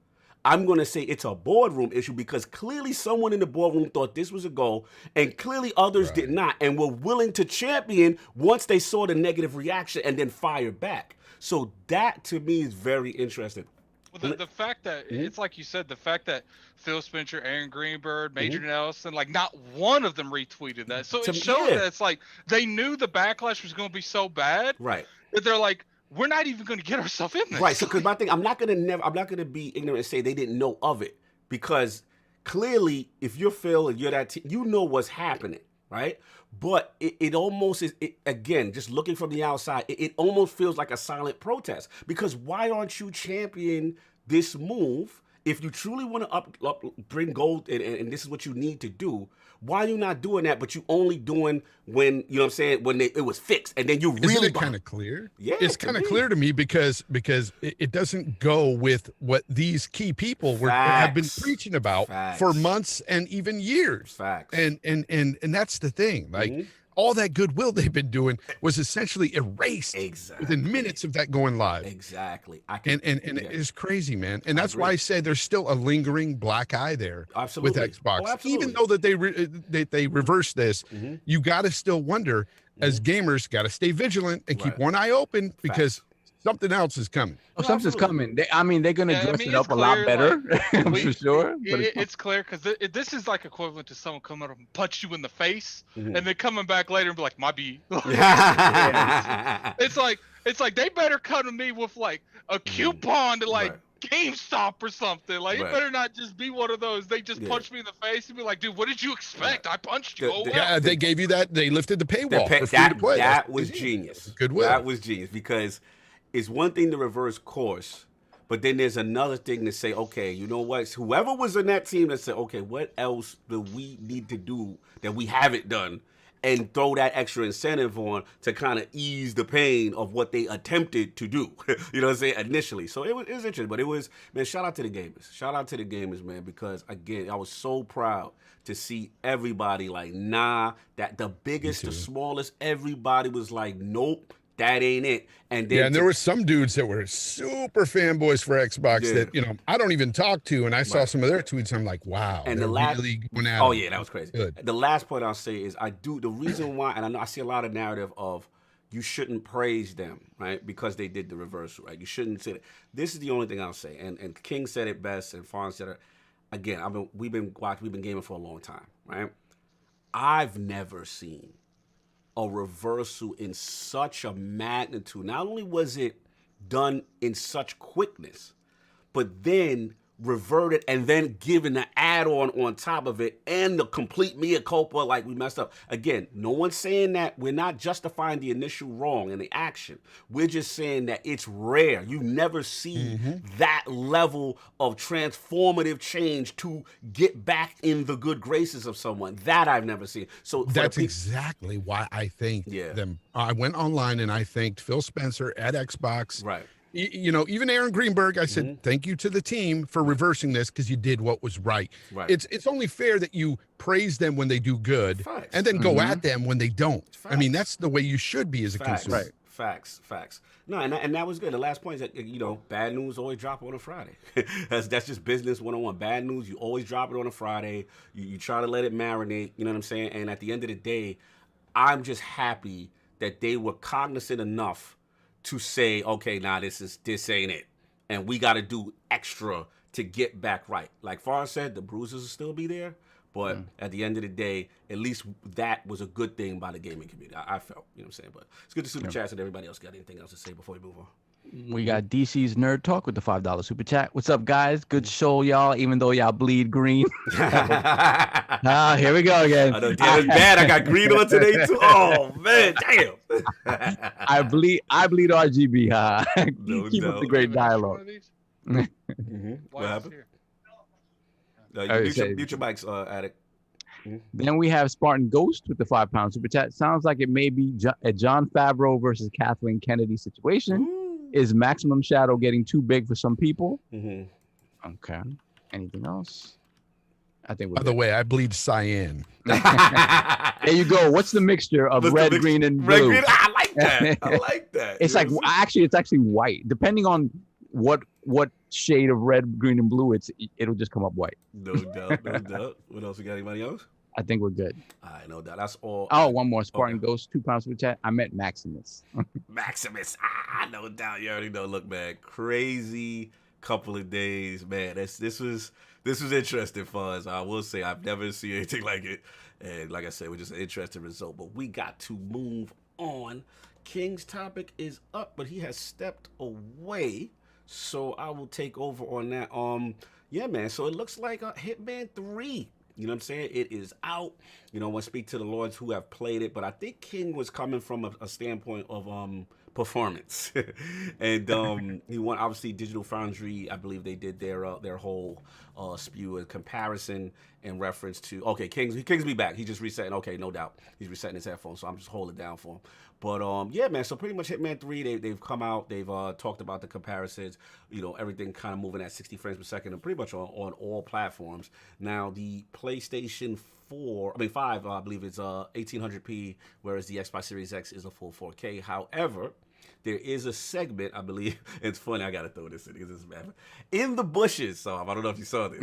I'm going to say it's a boardroom issue because clearly someone in the boardroom thought this was a goal and clearly others did not and were willing to champion once they saw the negative reaction and then fire back. So that to me is very interesting. Well, the fact that it's like you said, the fact that Phil Spencer, Aaron Greenberg, Major Nelson, like not one of them retweeted that. So it shows that it's like they knew the backlash was going to be so bad, right? That they're like, we're not even going to get ourselves in this. Right. So, because my thing, I'm not going to be ignorant and say they didn't know of it because clearly, if you're Phil and you're that team, you know what's happening, right? But it almost is, again, just looking from the outside, it almost feels like a silent protest because why aren't you championing this move? If you truly want to bring gold and this is what you need to do, why are you not doing that? But you only doing when, you know what I'm saying, when it was fixed and then you really. Isn't it kind of clear? Yeah. It's kind of clear to me because it doesn't go with what these key people have been preaching about for months and even years. Facts. And that's the thing. Like all that goodwill they've been doing was essentially erased within minutes of that going live. Exactly. It's crazy, man. And that's why I say there's still a lingering black eye there with Xbox. Even though that they reversed this, you got to still wonder as gamers, got to stay vigilant and keep one eye open because something else is coming. Oh, something's coming. They're going to dress it up a lot better, I'm for sure. But it's clear because this is like equivalent to someone coming up and punch you in the face and then coming back later and be like, my B. It's like they better come to me with like a coupon to like GameStop or something. Like it better not just be one of those. They just punch me in the face and be like, dude, what did you expect? I punched you. Yeah, they gave you that. They lifted the paywall. That was genius. Goodwill. That was genius because it's one thing to reverse course, but then there's another thing to say, okay, you know what? Whoever was in that team that said, okay, what else do we need to do that we haven't done? And throw that extra incentive on to kind of ease the pain of what they attempted to do. You know what I'm saying? Initially. So it was interesting, but it was, man, shout out to the gamers. Shout out to the gamers, man, because again, I was so proud to see everybody like, nah, that the biggest, the smallest, everybody was like, nope. That ain't it. And then and there were some dudes that were super fanboys for Xbox that, you know, I don't even talk to. And I saw some of their tweets. I'm like, wow. And really going at yeah, that was crazy. Good. The last point I'll say is the reason why, and I know I see a lot of narrative of you shouldn't praise them, right? Because they did the reversal, right? You shouldn't say that. This is the only thing I'll say. And King said it best and Fonz said it. Again, we've been gaming for a long time, right? I've never seen a reversal in such a magnitude. Not only was it done in such quickness, but then reverted and then given an add-on on top of it and the complete mea culpa, like we messed up. Again, no one's saying that. We're not justifying the initial wrong and the action. We're just saying that it's rare. You never see that level of transformative change to get back in the good graces of someone. That I've never seen. So that's exactly why I thanked them. I went online and I thanked Phil Spencer at Xbox. Right. You know, even Aaron Greenberg, I said, thank you to the team for reversing this because you did what was right. It's only fair that you praise them when they do good and then go at them when they don't. I mean, that's the way you should be as a consumer. Right. Facts. No, and that was good. The last point is that, you know, bad news always drop on a Friday. that's just business 101. Bad news, you always drop it on a Friday. You try to let it marinate, you know what I'm saying? And at the end of the day, I'm just happy that they were cognizant enough to say, okay, nah, this ain't it. And we got to do extra to get back right. Like Fonz said, the bruises will still be there, But at the end of the day, at least that was a good thing by the gaming community. I felt, you know what I'm saying? But it's good to super chats and everybody else got anything else to say before we move on. We got DC's Nerd Talk with the $5 super chat. What's up, guys? Good show, y'all. Even though y'all bleed green. Here we go again. I know, damn, it's bad. I got green on today too. Oh man, damn. I bleed RGB. No Keep up doubt. the great dialogue. What happened? Mute your mics, Addict. Then we have Spartan Ghost with the £5 super chat. Sounds like it may be a John Favreau versus Kathleen Kennedy situation. Ooh. Is Maximum Shadow getting too big for some people? Mm-hmm. Okay. Anything else? I think we're By the way, I bleed cyan. there you go. What's the mixture of red, green, and blue? Red, green. I like that. I like that. It's like it's actually white. Depending on what shade of red, green, and blue, it'll just come up white. No doubt, no doubt. What else? We got anybody else? I think we're good. All right, no doubt. That's all. Oh, one more. Spartan Ghost, £2 super chat. I met Maximus. Maximus. No doubt. You already know. Look, man, crazy couple of days, man. This was interesting, Fonz. I will say I've never seen anything like it, and like I said, we're just an interesting result. But we got to move on. King's topic is up, but he has stepped away, so I will take over on that. Yeah, man. So it looks like Hitman 3. You know what I'm saying? It is out. You know, I want to speak to the lords who have played it, but I think King was coming from a standpoint of performance. And he won, obviously, Digital Foundry. I believe they did their whole spew of comparison in reference to, okay, King's be back. He just resetting. Okay, no doubt. He's resetting his headphones, so I'm just holding it down for him. But yeah, man, so pretty much Hitman 3, they've come out, they've talked about the comparisons, you know, everything kind of moving at 60 frames per second and pretty much on all platforms. Now, the PlayStation 5, I believe it's 1800p, whereas the Xbox Series X is a full 4K. However, there is a segment, I believe, it's funny, I gotta throw this in because this is bad. In the bushes, so I don't know if you saw this.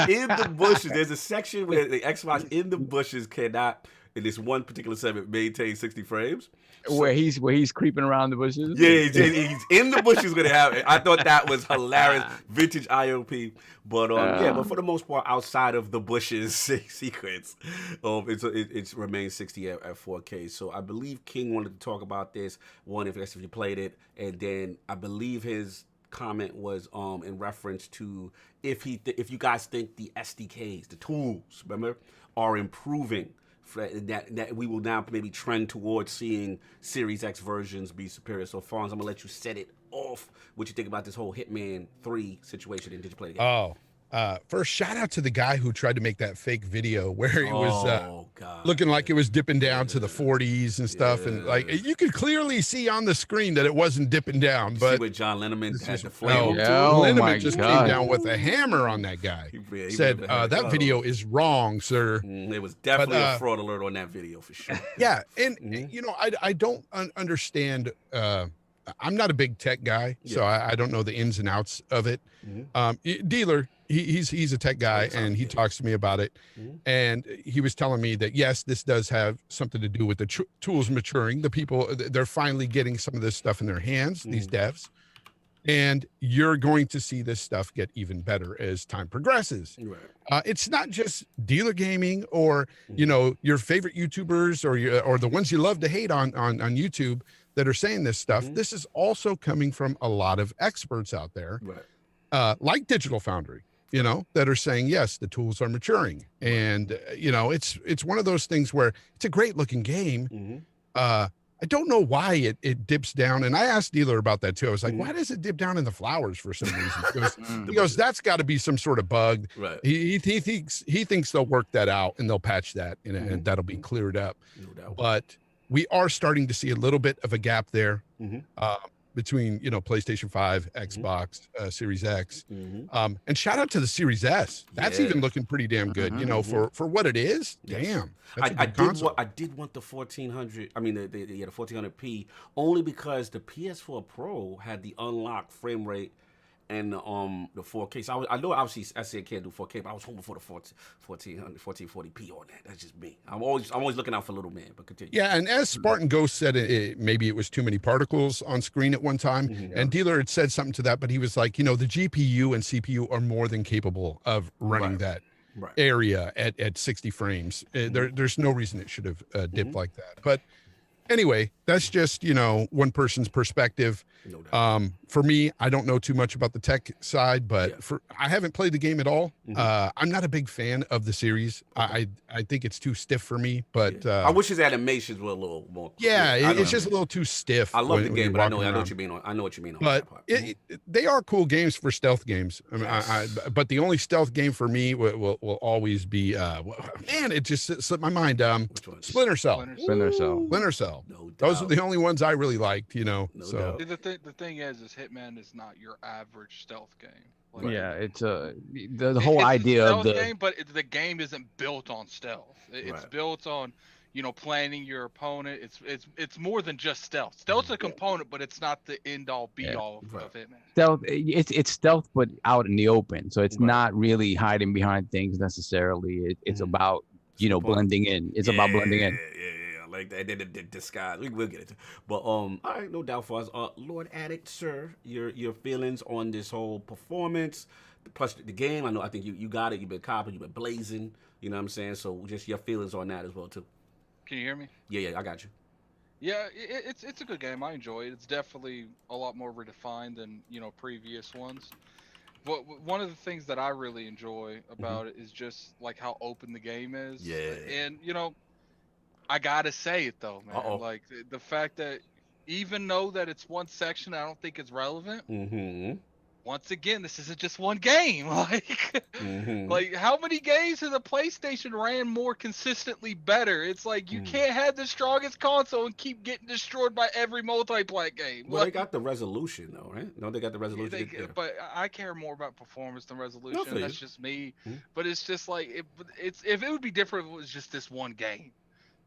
In the bushes, there's a section where the Xbox in the bushes cannot, in this one particular segment, maintain 60 frames. So, where he's creeping around the bushes? Yeah, he's in the bushes when it happened. I thought that was hilarious, vintage IOP. But yeah, but for the most part, outside of the bushes sequence, it remains 60 at 4K. So I believe King wanted to talk about this. One, if you played it, and then I believe his comment was in reference to if you guys think the SDKs, the tools, remember, are improving. That we will now maybe trend towards seeing Series X versions be superior. So, Fonz, I'm going to let you set it off. What you think about this whole Hitman 3 situation, and did you play the game? First, shout out to the guy who tried to make that fake video where he was looking like it was dipping down to the 40s and stuff. And like you could clearly see on the screen that it wasn't dipping down. But see what John Linneman had the flame. Linneman just came down with a hammer on that guy. He said, that video is wrong, sir. It was definitely a fraud alert on that video for sure. Yeah. And, you know, I don't understand. I'm not a big tech guy, so I don't know the ins and outs of it. Dealer, he's a tech guy, and he talks to me about it. And he was telling me that, yes, this does have something to do with the tools maturing. The people, they're finally getting some of this stuff in their hands, these devs. And you're going to see this stuff get even better as time progresses. Right. It's not just dealer gaming or, you know, your favorite YouTubers or the ones you love to hate on YouTube that are saying this stuff. This is also coming from a lot of experts out there, like Digital Foundry, you know, that are saying, yes, the tools are maturing. And, you know, it's one of those things where it's a great looking game. I don't know why it dips down. And I asked Dealer about that too. I was like, why does it dip down in the flowers for some reason? He goes, that's got to be some sort of bug. Right. He thinks they'll work that out and they'll patch that and that'll be cleared up. But we are starting to see a little bit of a gap there between, you know, PlayStation 5, Xbox, Series X. And shout out to the Series S. That's even looking pretty damn good, you know, for what it is. Damn. I did want the 1400. I mean, the 1400p only because the PS4 Pro had the unlocked frame rate and the 4K. So I know obviously I said can't do 4K, but I was hoping for the 1440p on that. That's just me. I'm always looking out for little man. But continue. Yeah, and as Spartan Ghost said, maybe it was too many particles on screen at one time. And Dealer had said something to that, but he was like, you know, the GPU and CPU are more than capable of running that. area at 60 frames. There's no reason it should have dipped like that. But anyway, that's just, one person's perspective. For me, I don't know too much about the tech side, but I haven't played the game at all. I'm not a big fan of the series. I think it's too stiff for me, but I wish his animations were a little more. It's just a little too stiff. I love the game, but I know what you mean. I know what you mean. But they are cool games for stealth games. I mean, but the only stealth game for me will always be man, it just slipped my mind. Splinter Cell. Splinter Cell. No Those are the only ones I really liked. So. The thing is Hitman is not your average stealth game. It's the whole idea of the game, but the game isn't built on stealth. It's built on planning your opponent. It's more than just stealth. Stealth's a component, but it's not the end all be all of Hitman. Stealth, it's stealth, but out in the open. So it's not really hiding behind things necessarily. It's about blending in. It's about blending in. Like that, the disguise. We'll get it. But all right, no doubt for us. Lord Addict, sir, your feelings on this whole performance, plus the game. I think you got it. You've been copping. You've been blazing. You know what I'm saying? So just your feelings on that as well too. Can you hear me? Yeah, I got you. Yeah, it's a good game. I enjoy it. It's definitely a lot more redefined than previous ones. But one of the things that I really enjoy about it is just like how open the game is. Yeah. And I gotta say it though, man. Like the fact that even though that it's one section, I don't think it's relevant. Once again, this isn't just one game. Like how many games in the PlayStation ran more consistently better? It's like you can't have the strongest console and keep getting destroyed by every multiplayer game. Well, they got the resolution though, right? No, they got the resolution. But I care more about performance than resolution. That's just me. But it's just like if it would be different if it was just this one game.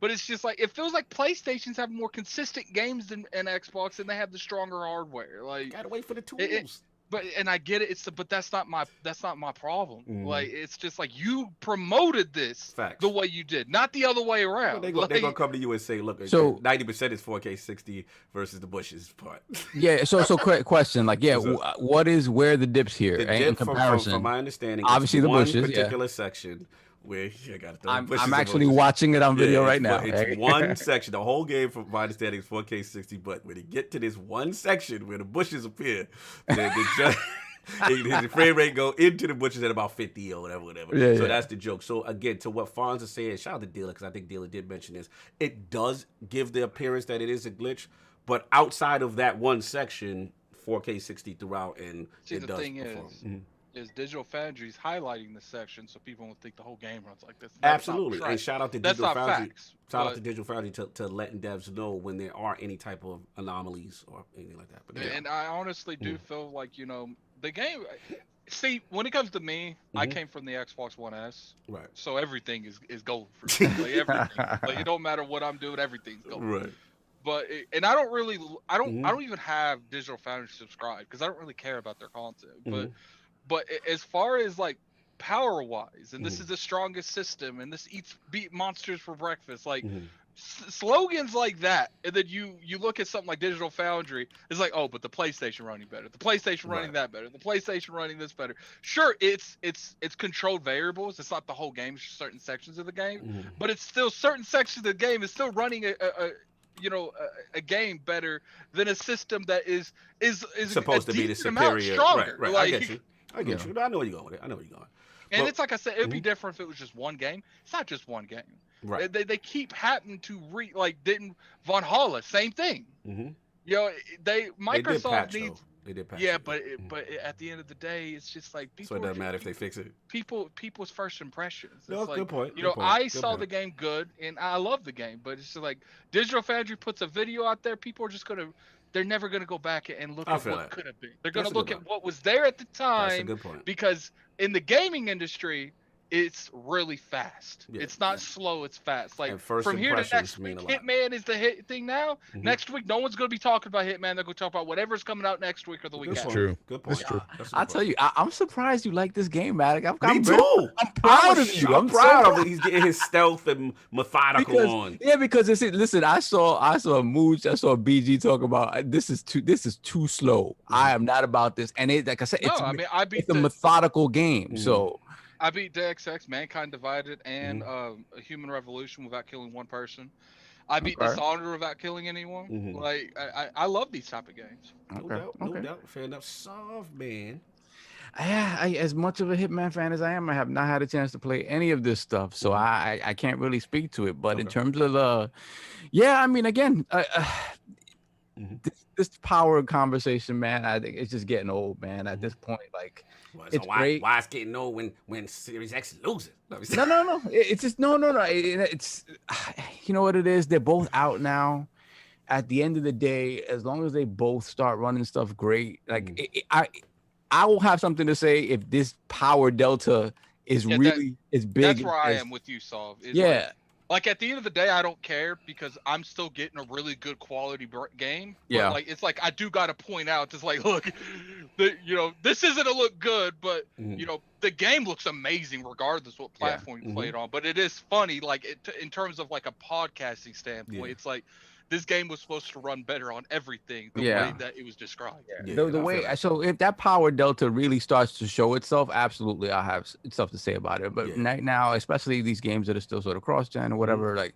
But it's just like it feels like PlayStations have more consistent games than Xbox, and they have the stronger hardware. Like gotta wait for the tools. And I get it. But that's not my problem. Like it's just like you promoted this the way you did, not the other way around. Well, they're gonna come to you and say, look, so 90% is 4K 60 versus the Bushes part. So quick question, like what is where the dips here in comparison? From my understanding, obviously the Bushes, particular section. Where I'm actually watching it on video right now. It's one section. The whole game, from my understanding, is 4K 60. But when you get to this one section where the bushes appear, his frame rate go into the bushes at about 50 or whatever. So that's the joke. So again, to what Fonz is saying, shout out to Dealer, because I think Dealer did mention this. It does give the appearance that it is a glitch, but outside of that one section, 4K 60 throughout, and it does perform. Is Digital Foundry's highlighting this section so people won't think the whole game runs like this. Absolutely. And shout out to Digital Foundry. Shout out to Digital Foundry to letting devs know when there are any type of anomalies or anything like that. But and I honestly do feel like, the game. See, when it comes to me, I came from the Xbox One S. Right. So everything is gold for me. Like everything. Like it don't matter what I'm doing, everything's gold. Right. But I don't even have Digital Foundry subscribed because I don't really care about their content. But as far as like power wise, and this is the strongest system, and this beat monsters for breakfast, like slogans like that, and then you look at something like Digital Foundry, it's like, oh, but the PlayStation running better, the PlayStation running that better, the PlayStation running this better. Sure, it's controlled variables. It's not the whole game, it's certain sections of the game, but it's still certain sections of the game is still running a game better than a system that is supposed to be the superior. Stronger. Right. Like, I get you. I know where you're going with it. And it's like I said, it would be different if it was just one game. It's not just one game. Right. They keep happening to didn't Von Holla, same thing. Microsoft needs. They did patch. Yeah, but at the end of the day, it's just like people. So it doesn't matter if they fix it. People's first impressions. It's No, like, good point. I saw the game good, and I love the game, but it's just like Digital Foundry puts a video out there. People are just they're never gonna go back and look at what could have been. They're gonna look at what was there at the time. That's a good point. Because in the gaming industry, it's really fast. Yeah. It's not slow, it's fast. Like from here to next week, Hitman is the hit thing now. Next week, no one's going to be talking about Hitman. They're going to talk about whatever's coming out next week or the week after. True. Good point. That's true. I'll tell you, I'm surprised you like this game, Matic. Me too. I'm proud of you. I'm proud of it. He's getting his stealth and methodical on. Yeah, because listen, I saw a Mooch, I saw a BG talk about this is too slow. I am not about this. And like I said, it's a methodical game. So I beat Deus Ex, Mankind Divided, and a Human Revolution without killing one person. I beat Dishonored without killing anyone. Like I love these type of games. No doubt. Fair enough. Soft man. As much of a Hitman fan as I am, I have not had a chance to play any of this stuff, so I can't really speak to it. But in terms of the, I mean, again, this power conversation, man, I think it's just getting old, man. At this point, like, it's great. Why it's getting old when Series X loses? No. It's just no. It's you know what it is. They're both out now. At the end of the day, as long as they both start running stuff great, like I will have something to say if this power delta is really as big. That's where I am with you, Solve. Like at the end of the day, I don't care because I'm still getting a really good quality game. But like it's like I do got to point out, just like, look, this isn't a look good, but the game looks amazing regardless what platform you play it on. But it is funny, like in terms of like a podcasting standpoint, it's like this game was supposed to run better on everything the way that it was described. The way so if that power delta really starts to show itself, absolutely I'll have stuff to say about it. But right now, especially these games that are still sort of cross-gen or whatever, like,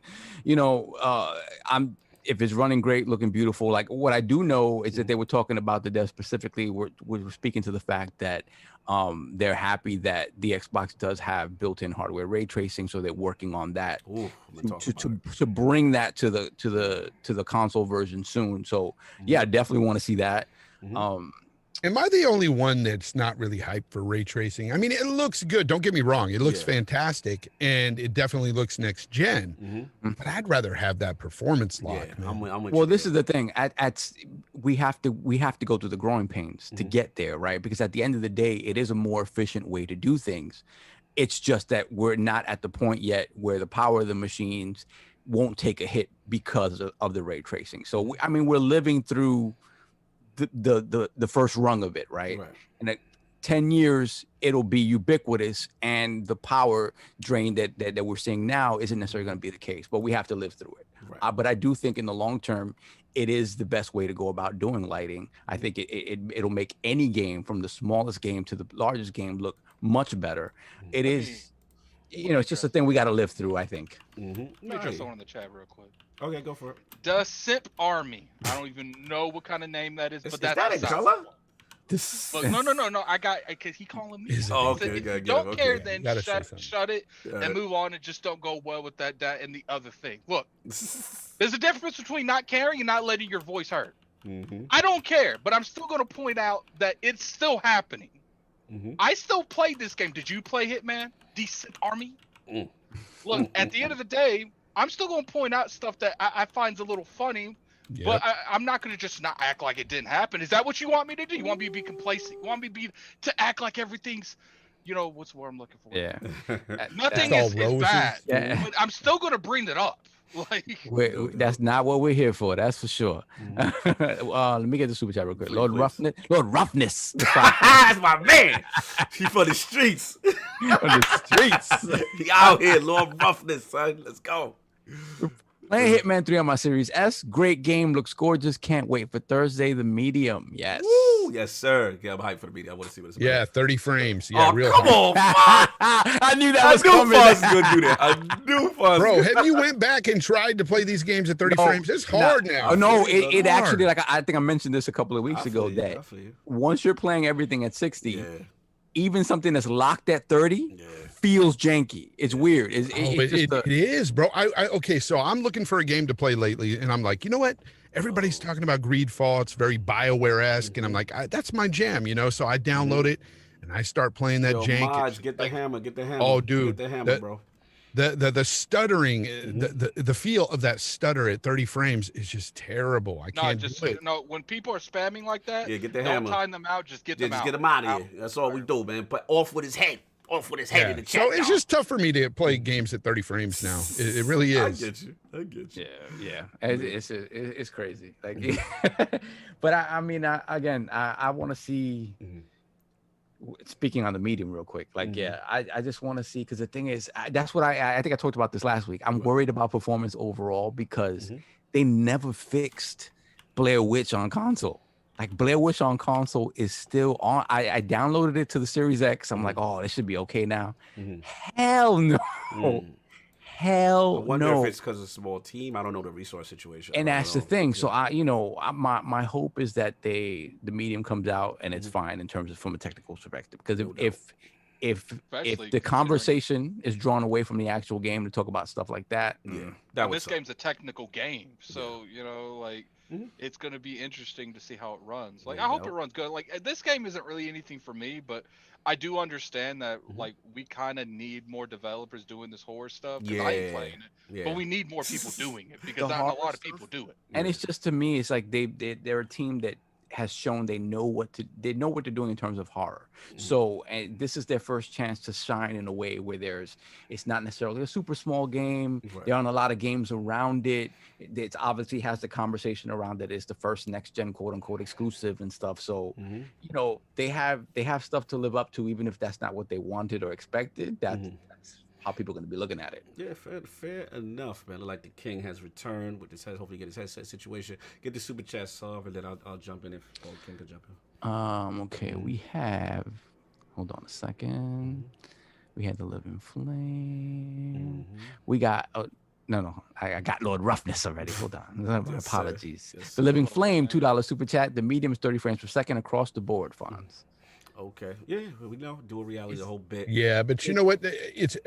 if it's running great, looking beautiful, like what I do know is that they were talking about the devs specifically. We're speaking to the fact that they're happy that the Xbox does have built-in hardware ray tracing, so they're working on that to bring that to the console version soon. So I definitely want to see that. Am I the only one that's not really hyped for ray tracing? I mean, it looks good. Don't get me wrong. It looks fantastic, and it definitely looks next gen. But I'd rather have that performance lock. I'm with well, you this is the thing. We have to go through the growing pains to get there, right? Because at the end of the day, it is a more efficient way to do things. It's just that we're not at the point yet where the power of the machines won't take a hit because of the ray tracing. So we're living through the first rung of it, right? And at 10 years it'll be ubiquitous, and the power drain that we're seeing now isn't necessarily going to be the case, but we have to live through it. But I do think in the long term it is the best way to go about doing lighting. I think it'll make any game, from the smallest game to the largest game, look much better. It is, it's just a thing we got to live through, I think. Let me just throw in the chat real quick. Okay, go for it. The Simp Army. I don't even know what kind of name that is, but that's that in color? No. I got, because he calling me. Okay. Don't care, then shut it and move on, and just don't go well with that and the other thing. Look, there's a difference between not caring and not letting your voice hurt. I don't care, but I'm still going to point out that it's still happening. I still played this game. Did you play Hitman? The Simp Army? Look, at the end of the day, I'm still going to point out stuff that I find a little funny, but I'm not going to just not act like it didn't happen. Is that what you want me to do? You want me to be complacent? You want me to act like everything's, what's the word I'm looking for? Nothing is bad, but I'm still going to bring it up. Like, that's not what we're here for. That's for sure. Let me get the super chat real quick. Lord Roughness. That's my man. He for the streets. He out here, Lord Roughness, son. Let's go. Playing Hitman 3 on my Series S. Great game. Looks gorgeous. Can't wait for Thursday, the medium. Yes. Woo, yes, sir. Yeah, I'm hyped for the medium. I want to see what it's about. Yeah, 30 frames. Yeah, real come on, I knew that was coming. I knew Fonz was going to do that. I knew Fonz. Bro, have you went back and tried to play these games at 30 frames? It's hard now. No, it actually, like, I think I mentioned this a couple of weeks ago, that once you're playing everything at 60, even something that's locked at 30 feels janky. It's weird. It is, bro. Okay, so I'm looking for a game to play lately, and I'm like, you know what? Everybody's talking about Greedfall. It's very BioWare-esque, and I'm like, that's my jam, So I download it, and I start playing that jank. Mods, get the hammer. Oh, dude. Get the hammer, bro. The stuttering, the feel of that stutter at 30 frames is just terrible. I can't do it. No, when people are spamming like that, get the don't hammer. time them out. Just get them out. Just get them out of here. That's all we do, man. But off with his head. In the chat. So it's just tough for me to play games at 30 frames now. It really is. I get you. Yeah. It's crazy. Like, but I want to see. Speaking on the medium real quick, like, I just want to see, because the thing is, that's what I think I talked about this last week. I'm worried about performance overall because they never fixed Blair Witch on console. Like Blair Witch on console is still on. I downloaded it to the Series X. I'm like, oh, it should be okay now. Hell no. Hell I wonder no. if it's because it's a small team. I don't know the resource situation. And that's the thing. So Yeah. my hope is that the medium comes out and it's fine in terms of from a technical perspective. Because if Especially the conversation is drawn away from the actual game to talk about stuff like that, that this game's a technical game, so you know, like it's gonna be interesting to see how it runs. Like I hope it runs good. Like this game isn't really anything for me, but I do understand that like we kind of need more developers doing this horror stuff. Because I ain't playing it, but we need more people doing it because not a lot of people do it. And it's just, to me, it's like they're a team that has shown they know what they're doing in terms of horror. So, and this is their first chance to shine in a way where it's not necessarily a super small game. There aren't a lot of games around it. It obviously has the conversation around that it's the first next gen quote unquote exclusive and stuff. So, you know, they have stuff to live up to, even if that's not what they wanted or expected. That's how people are going to be looking at it. Yeah, fair enough, man. Like the king has returned with his head. Hopefully, get his headset situation. Get the super chat solved, and then I'll jump in if King can jump in. Okay, we have. Hold on a second. We had the Living Flame. We got. No, I got Lord Roughness already. Hold on. Apologies. The Living Flame, $2 super chat. The medium is 30 frames per second across the board. Fonz. Okay. Yeah, we know dual reality the whole bit. Yeah, but you know what?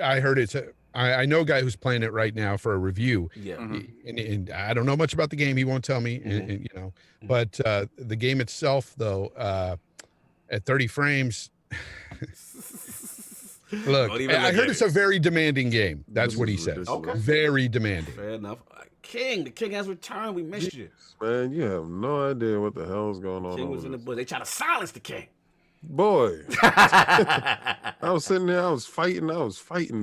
I heard I know a guy who's playing it right now for a review. Yeah. And I don't know much about the game. He won't tell me. And, you know, but the game itself, though, at 30 frames. Look, I heard it's a very demanding game. That's what he says. Okay. Very demanding. Fair enough. King, the king has returned. We missed you. Man, you have no idea what the hell's going on. King was in the bush. They try to silence the king. Boy, I was sitting there. I was fighting,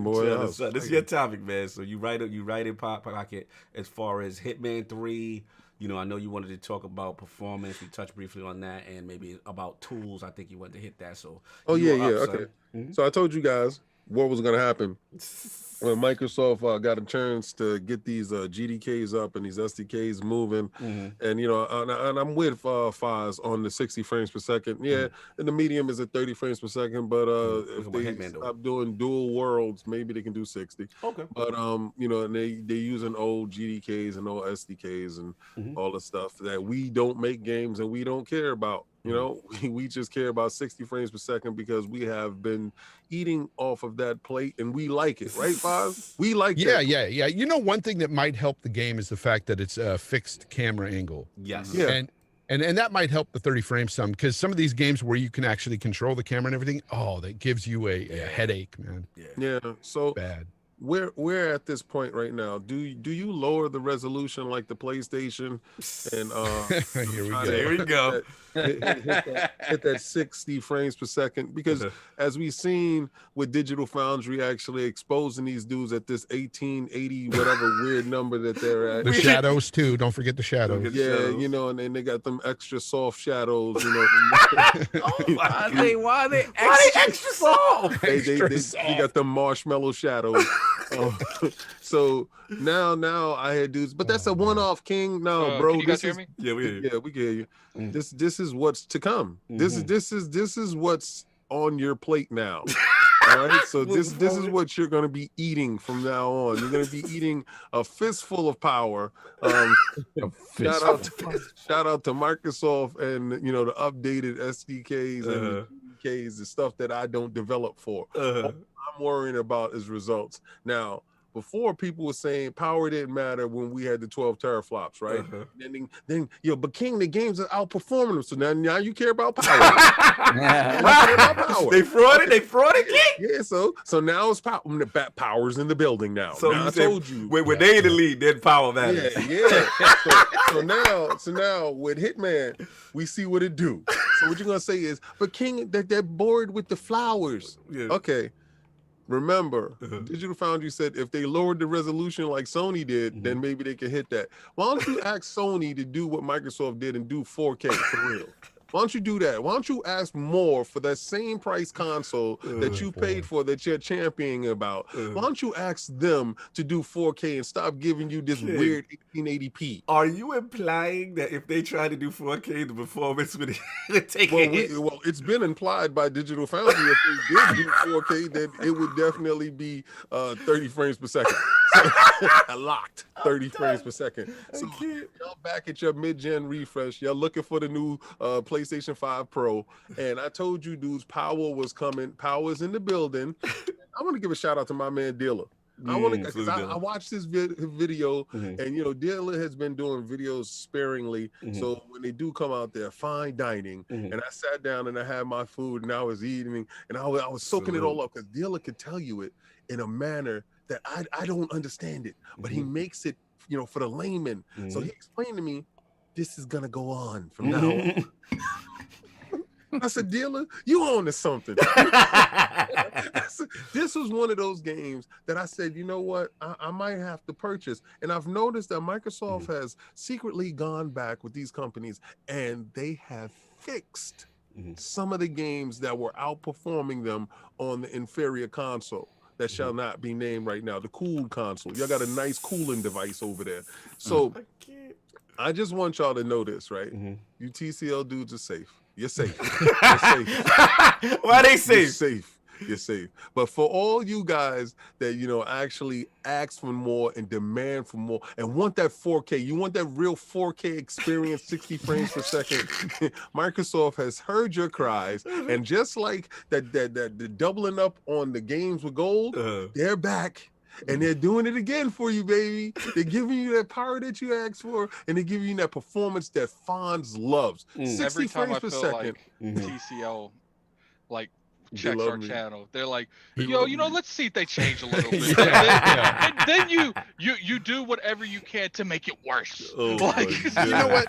boy. This is your topic, man. So you write in pocket as far as Hitman 3. You know, I know you wanted to talk about performance. We touched briefly on that, and maybe about tools. I think you wanted to hit that. So okay. So I told you guys what was gonna happen when Microsoft got a chance to get these GDKs up and these SDKs moving, and you know, and I'm with Fonz on the 60 frames per second. Yeah, and the medium is at 30 frames per second. But if they stop doing dual worlds, maybe they can do 60. Okay. But you know, and they using old GDKs and old SDKs and all the stuff that we don't make games and we don't care about. You know, we just care about 60 frames per second because we have been eating off of that plate and we like it, right, Fonz? We like that. Yeah. You know, one thing that might help the game is the fact that it's a fixed camera angle. Yes. Yeah. And that might help the 30 frames some, because some of these games where you can actually control the camera and everything, that gives you a headache, man. Yeah. So bad. We're at this point right now. Do you lower the resolution like the PlayStation and Here we go. Hit that 60 frames per second? Because as we've seen with Digital Foundry actually exposing these dudes at this 1880 whatever weird number that they're at. The shadows too. Don't forget the shadows. Yeah, you know, and then they got them extra soft shadows, you know. Why are they extra soft? They got the marshmallow shadows. So now I had dudes, but that's a one-off, King. No, bro. Can you guys hear me? Yeah, we can hear you. This is what's to come. This is what's on your plate now. All right. So this is what you're gonna be eating from now on. You're gonna be eating a fistful of power. Shout out to Microsoft and you know the updated SDKs and the GDKs, the stuff that I don't develop for. All I'm worrying about is results. Now, before people were saying power didn't matter when we had the 12 teraflops, right? Then but King, the games are outperforming them. So now you care about power. They frauded King. Yeah, so now it's power. Power's in the building now. So now I told you when they in the lead, then power matters. Yeah. So now with Hitman, we see what it do. So what you're gonna say is, but King, they're bored with the flowers. Yeah. Okay. Remember, Digital Foundry said if they lowered the resolution like Sony did, then maybe they can hit that. Why don't you ask Sony to do what Microsoft did and do 4K for real? Why don't you do that? Why don't you ask more for that same price console that you paid for, that you're championing about? Why don't you ask them to do 4K and stop giving you this weird 1880p? Are you implying that if they try to do 4K, the performance would take a hit? Well, it's been implied by Digital Foundry if they did do 4K, then it would definitely be 30 frames per second. So, locked 30 frames per second. So y'all back at your mid-gen refresh. Y'all looking for the new PlayStation 5 Pro. And I told you dudes, Power was coming. Power's in the building. I want to give a shout out to my man Dealer. I want to, because I watched this video, and you know, Dealer has been doing videos sparingly. So when they do come out there, fine dining, and I sat down and I had my food and I was eating, and I was soaking it all up, because Dealer could tell you it in a manner that I don't understand it, but he makes it, you know, for the layman. So he explained to me, this is gonna go on from now on. I said, Dealer, you own to something. This was one of those games that I said, you know what, I might have to purchase. And I've noticed that Microsoft has secretly gone back with these companies, and they have fixed some of the games that were outperforming them on the inferior console that shall not be named right now, the cooled console. Y'all got a nice cooling device over there. So I just want y'all to know this, right? You TCL dudes are safe. You're safe. You're safe. Why they safe? You're safe. You're safe. But for all you guys that, you know, actually ask for more and demand for more and want that 4K, you want that real 4K experience, 60 frames per second, Microsoft has heard your cries. And just like the doubling up on the games with gold, they're back. And they're doing it again for you, baby. They're giving you that power that you asked for, and they're giving you that performance that Fonz loves. 60 Every time frames I per feel second. like TCL, like, checks our me. channel, they're like, They yo, love you know, me. let's see if they change a little bit. And then you do whatever you can to make it worse. Like, You know what?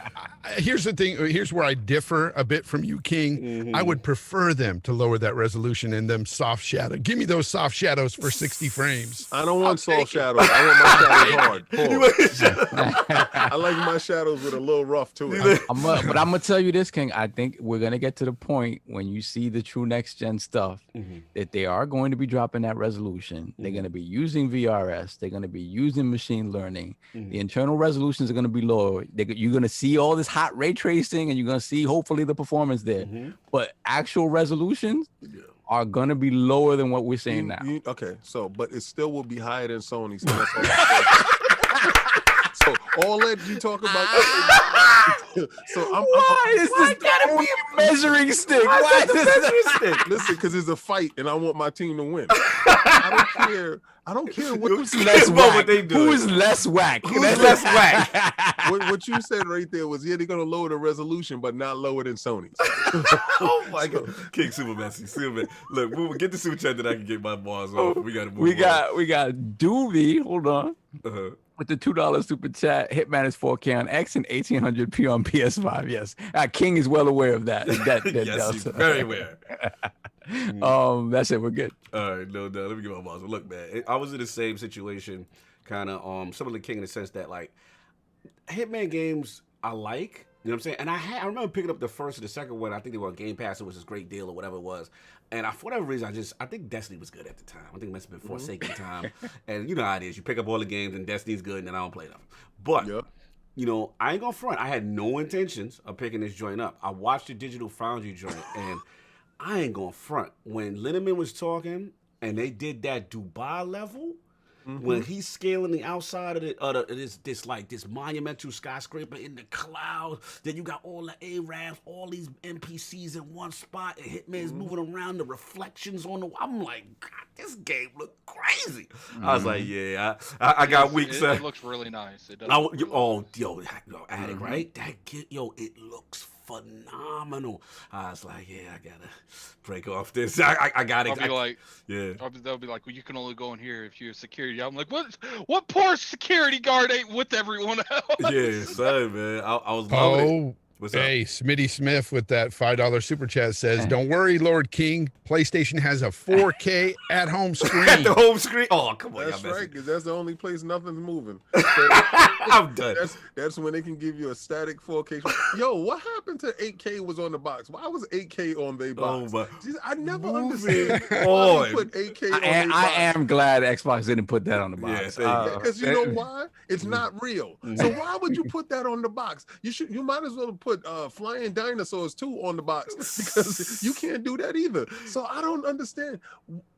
Here's the thing. Here's where I differ a bit from you, King. I would prefer them to lower that resolution and them soft shadow. Give me those soft shadows for 60 frames. I don't want soft shadows. I want my shadows hard. I like my shadows with a little rough to it. But I'm gonna tell you this, King. I think we're gonna get to the point when you see the true next gen stuff that they are going to be dropping that resolution. They're going to be using VRS. They're going to be using machine learning. The internal resolutions are going to be lower. You're going to see all this hot ray tracing, and you're going to see hopefully the performance there. But actual resolutions are going to be lower than what we're saying now. Okay, so but it still will be higher than Sony. So that's all. So all that you talk about. So Why is this gotta be a measuring stick? Why is this measuring stick? Listen, because it's a fight, and I want my team to win. I don't care. I don't care who's less whack. Who is less whack? Who's less whack? What you said right there was, yeah, they're gonna lower the resolution, but not lower than Sony's. Oh my god, King super messy, super messy. Look, we'll get the super chat that I can get my bars off. We gotta move. We got Doobie. Hold on. With the $2 super chat, Hitman is 4K on X and 1800p on PS5. Yes, King is well aware of that. Yes, he's very aware. That's it. We're good. All right, no, let me get my balls. Look, man, I was in the same situation, kind of similar to King in the sense that like Hitman games I like. You know what I'm saying? And I remember picking up the first and the second one. I think they were on Game Pass. It was this great deal or whatever it was. And for whatever reason, I think Destiny was good at the time. I think it must have been Forsaken time. And you know how it is. You pick up all the games and Destiny's good and then I don't play them. But, you know, I ain't gonna front. I had no intentions of picking this joint up. I watched the Digital Foundry joint and I ain't gonna front. When Linneman was talking and they did that Dubai level, when he's scaling the outside of this monumental skyscraper in the clouds, then you got all the Arabs, all these NPCs in one spot, and Hitman's moving around, the reflections on the. I'm like, God, this game look crazy. I was like, yeah, I got weeks. It looks really nice. It does. Attic, right? It looks phenomenal. I was like, yeah, I gotta break off this. I gotta. They'll be like, well, you can only go in here if you're security. I'm like, what poor security guard ain't with everyone else? Yeah, son, man. I was loving it. What's up? Hey, Smitty Smith with that $5 super chat says, "Don't worry, Lord King. PlayStation has a 4K at-home screen." At the home screen. Oh, come on, That's y'all right, because that's the only place nothing's moving. I'm done. That's when they can give you a static 4K. Yo, what happened to 8K was on the box? Why was 8K on their box? I never understood why they put 8K on their box. I am glad Xbox didn't put that on the box. Because you know why? It's not real. So why would you put that on the box? You might as well put Flying Dinosaurs 2 on the box, because you can't do that either. So I don't understand.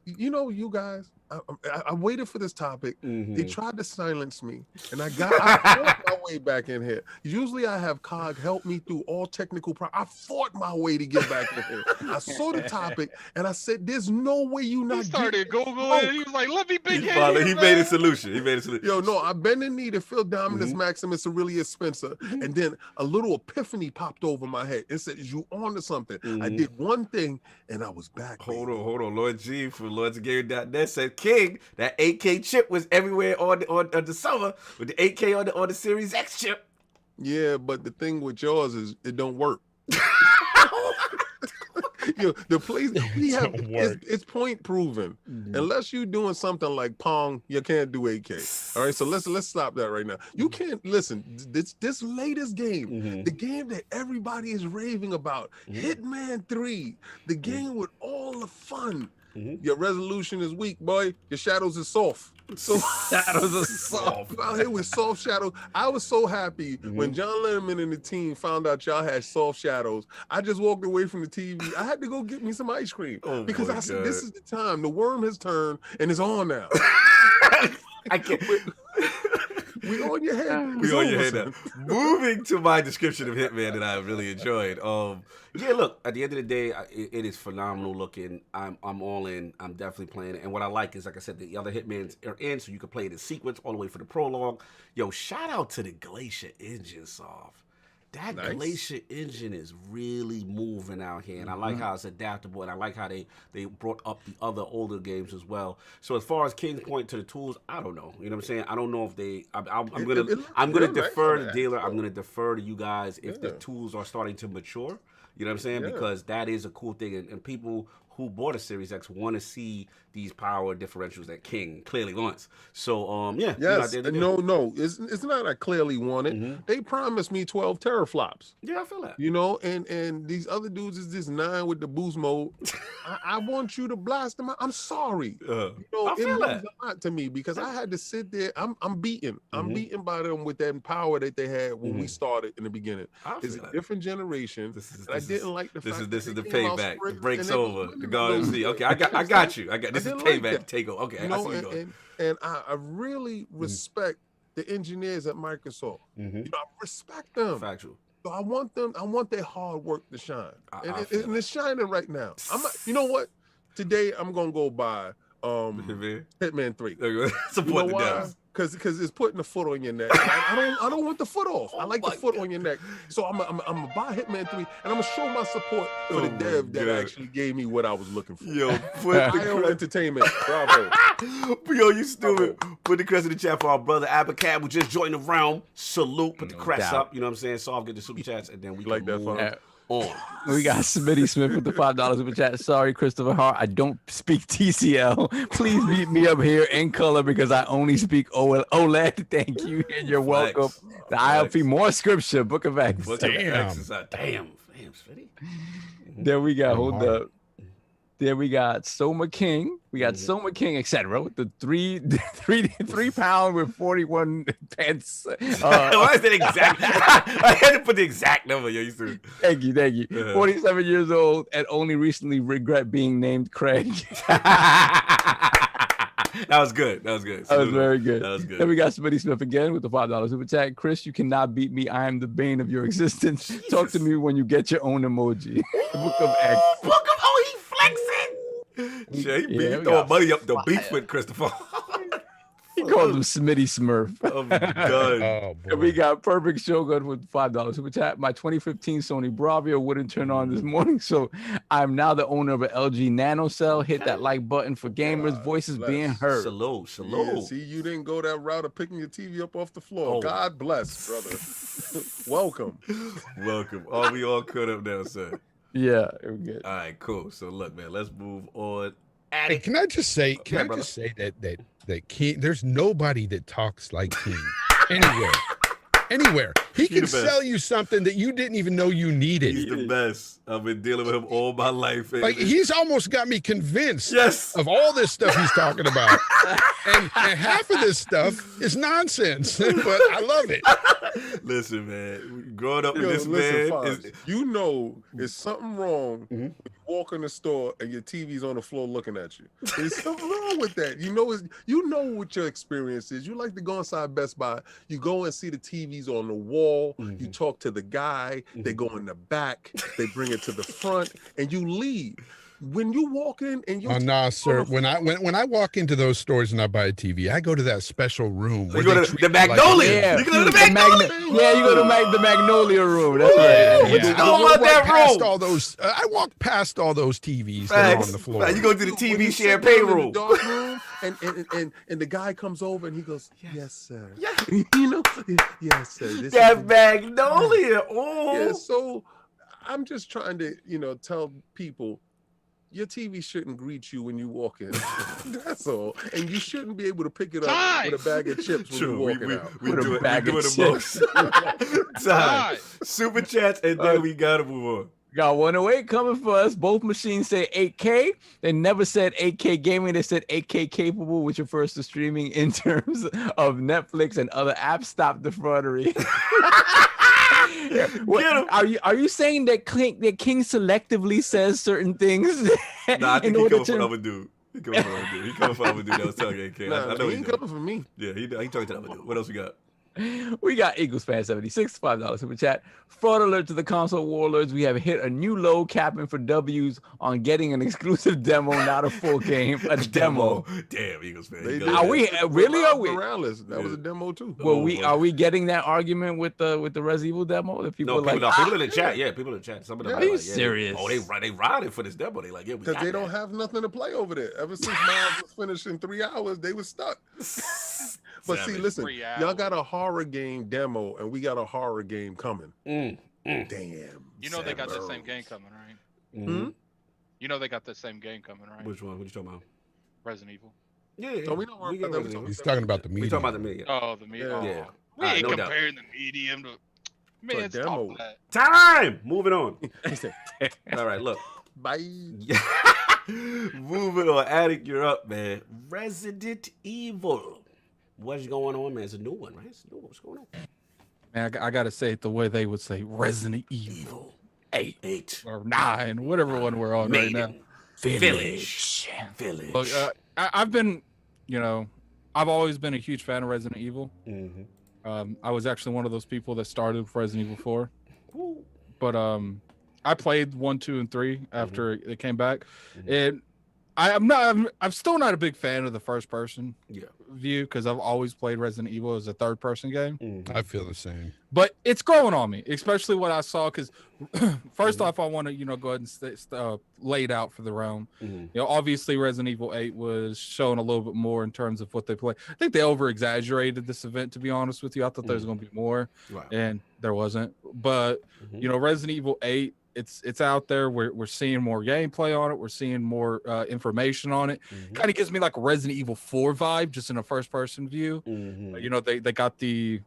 You know, you guys, I waited for this topic. They tried to silence me, and I fought my way back in here. Usually I have Cog help me through all technical I fought my way to get back in here. I saw the topic, and I said, there's no way you not He started Googling, and he was like, let me big head. He made a solution. Yo, no, I bend the knee to Phil Dominus Maximus Aurelius Spencer, and then a little epiphany popped over my head. It said, you on to something. I did one thing, and I was back. Hold on. Lord G from LordsGame.net said, King, that 8K chip was everywhere on the summer with the 8K on the Series X chip. Yeah, but the thing with yours is it don't work. Yo, the place we have it's point proven. Unless you're doing something like Pong, you can't do 8K. All right, so let's stop that right now. You can't listen. This latest game, the game that everybody is raving about, Hitman 3, the game with all the fun. Your resolution is weak, boy. Your shadows is soft. So shadows are soft. Out here with soft shadows. I was so happy when John Lemon and the team found out y'all had soft shadows. I just walked away from the TV. I had to go get me some ice cream because I said, this is the time. The worm has turned and it's on now. I can't. We on your head. We on your head now. Moving to my description of Hitman that I really enjoyed. Yeah, look, at the end of the day, it is phenomenal looking. I'm all in. I'm definitely playing it. And what I like is, like I said, the other Hitmans are in, so you can play it in sequence all the way for the prologue. Yo, shout out to the Glacier engine, Soft. That Glacier engine is really moving out here, and I like how it's adaptable, and I like how they brought up the other older games as well. So as far as King's point to the tools, I don't know. You know what I'm saying? I don't know if they. I'm gonna defer to the dealer. I'm gonna defer to you guys if the tools are starting to mature. You know what I'm saying? Because that is a cool thing, and people who bought a Series X want to see these power differentials that King clearly wants. So, yes, no, it's not I clearly want it. They promised me 12 teraflops. Yeah, I feel that. You know, and these other dudes is just 9 with the boost mode. I want you to blast them out. I'm sorry. You know, it means a lot to me because I had to sit there. I'm beaten. I'm beaten by them with that power that they had when we started in the beginning. It's a different generation. I didn't like the fact this is the payback. The break's over. The God see. Okay, I got you. This is payback to take over. Okay, you know, I see you going. And I really respect the engineers at Microsoft. You know, I respect them. Factual. So I want their hard work to shine. And it's shining right now. You know what? Today I'm gonna go buy Hitman 3. Support the devs. Because it's putting the foot on your neck. I don't want the foot off. I like the foot on your neck. So I'm gonna buy Hitman 3 and I'm gonna show my support for the dev that actually gave me what I was looking for. Yo, put the entertainment. Bravo. Yo, you stupid. Put the crest in the chat for our brother Abacab who just joined the realm. Salute. Put the crest up. You know what I'm saying? So I'll get the super chats and then we like that fun. We got Smitty Smith with the $5 super chat. Sorry, Christopher Hart, I don't speak TCL. Please beat me up here in color because I only speak OLED. Thank you, and you're welcome. The ILP, more scripture, Book of Acts. Damn, Smitty. There we go. Hold up. There we got Soma King. We got Soma King, etc. With the three pound with 41 pence. Why is that exact? I had to put the exact number. Yo, you threw. Thank you. 47 years old and only recently regret being named Craig. That was good. That was very good. That was good. Then we got Smitty Smith again with the $5 super chat. Chris, you cannot beat me. I am the bane of your existence. Jesus. Talk to me when you get your own emoji. The Book of X. He flexing. He throwing money up the beef with Christopher. He calls him Smitty Smurf. I'm done. Oh boy. And we got Perfect Shogun with $5 super chat. My 2015 Sony Bravia wouldn't turn on this morning, so I'm now the owner of an LG Nano Cell. Hit that like button for gamers. Voices being heard. Salute. Yeah, see, you didn't go that route of picking your TV up off the floor. Oh. God bless, brother. Welcome. Welcome. Oh, we all cut up now, sir. Yeah, it was good. All right, cool. So look, man, let's move on. Hey, can I just say? Can Yeah, I brother. just say that King? There's nobody that talks like King anywhere. Anywhere. He can the best. sell you something that you didn't even know you needed. He's the best. I've been dealing with him all my life. Like he's almost got me convinced Yes. of all this stuff he's talking about. and half of this stuff is nonsense, but I love it. Listen, man, growing up with Yo, this listen, man Fonz, is you know there's something wrong when you walk in the store and your TV's on the floor looking at you. There's something wrong with that. You know what your experience is. You like to go inside Best Buy. You go and see the TVs on the wall. You talk to the guy. They go in the back. They bring it to the front, and you leave. When you walk in and you Oh no, sir. When I walk into those stores and I buy a TV, I go to that special room. you where go they to treat the you like- Magnolia. Yeah, You go to the the Magnolia. Yeah, you go to the Magnolia room. That's right. What you Yeah. know about walk that past room? all those. I walk past all those TVs that are Facts. on the floor. Facts. You go to the when TV you share sit down in the payroll. dark room, and the guy comes over and he goes, "Yes, sir." Yeah. You know, yes, sir. This That is- Magnolia. Oh. Yeah, so I'm just trying to, tell people your TV shouldn't greet you when you walk in. That's all. And you shouldn't be able to pick it up with a bag of chips when True. you're walking out. We With a do it. bag We do of it the most. Time. Super chats, and then we gotta move on. Got 108 coming for us. Both machines say 8K. They never said 8K gaming. They said 8K capable, which refers to streaming in terms of Netflix and other apps. Stop the fraudery. What, Get 'em. are you saying that King selectively says certain things? Nah, I think in he order coming for to- other dude. He coming for other dude. He coming for other dude that was telling 8K. Nah, I know he he ain't do. coming for me. Yeah, he talking to the other dude. What else we got? We got Eagles fan 76, $5 super chat. Fraud alert to the console warlords. We have hit a new low capping for W's on getting an exclusive demo, not a full game. A demo. Damn, Eagles fan. They Go did. Are ahead. we really? Are we? Morales, that was a demo too. Well, boy. are we getting that argument with the Resident Evil demo? That people No, are people, like, people in the chat. Yeah, people in the chat. Some of them Yeah. are Are you like, yeah, serious? Oh, they riding for this demo. They like, yeah, we Because got they that. don't have nothing to play over there. Ever since Miles was finished in 3 hours, they was stuck. But see, Savage. listen, 3 y'all got hours. a horror game demo, and we got a horror game coming. Mm. Damn. You know they got the Savage. same game coming, right? Mhm. You know they got the same game coming, right? Which one? What you talking about? Resident Evil. Yeah, So we don't worry get about that. Resident Evil. He's talking about the We media. talking about the media. Oh, the medium. Yeah. Oh, Yeah. we Alright, ain't no doubt. comparing the medium to. Man, demo. stop that. Time. Moving on. All right, look. Bye. Moving on. Attic, you're up, man. Resident Evil. What's going on, man? It's a new one, right? It's a new one. What's going on? Man, I gotta say it the way they would say Resident Evil 8 or 9, whatever one we're on right now. Village. Look, I've been, I've always been a huge fan of Resident Evil. Mm-hmm. I was actually one of those people that started with Resident Evil 4, but I played 1, 2, and 3 after it came back, and I'm still not a big fan of the first person view because I've always played Resident Evil as a third person game. I feel the same. But it's growing on me, especially what I saw. Because first off, I want to go ahead and lay it out for the realm. Obviously, Resident Evil 8 was showing a little bit more in terms of what they play. I think they over exaggerated this event. To be honest with you, I thought there was going to be more, and there wasn't. But Resident Evil 8. It's out there. We're seeing more gameplay on it. We're seeing more information on it. Kind of gives me like a Resident Evil 4 vibe, just in a first person view. They got the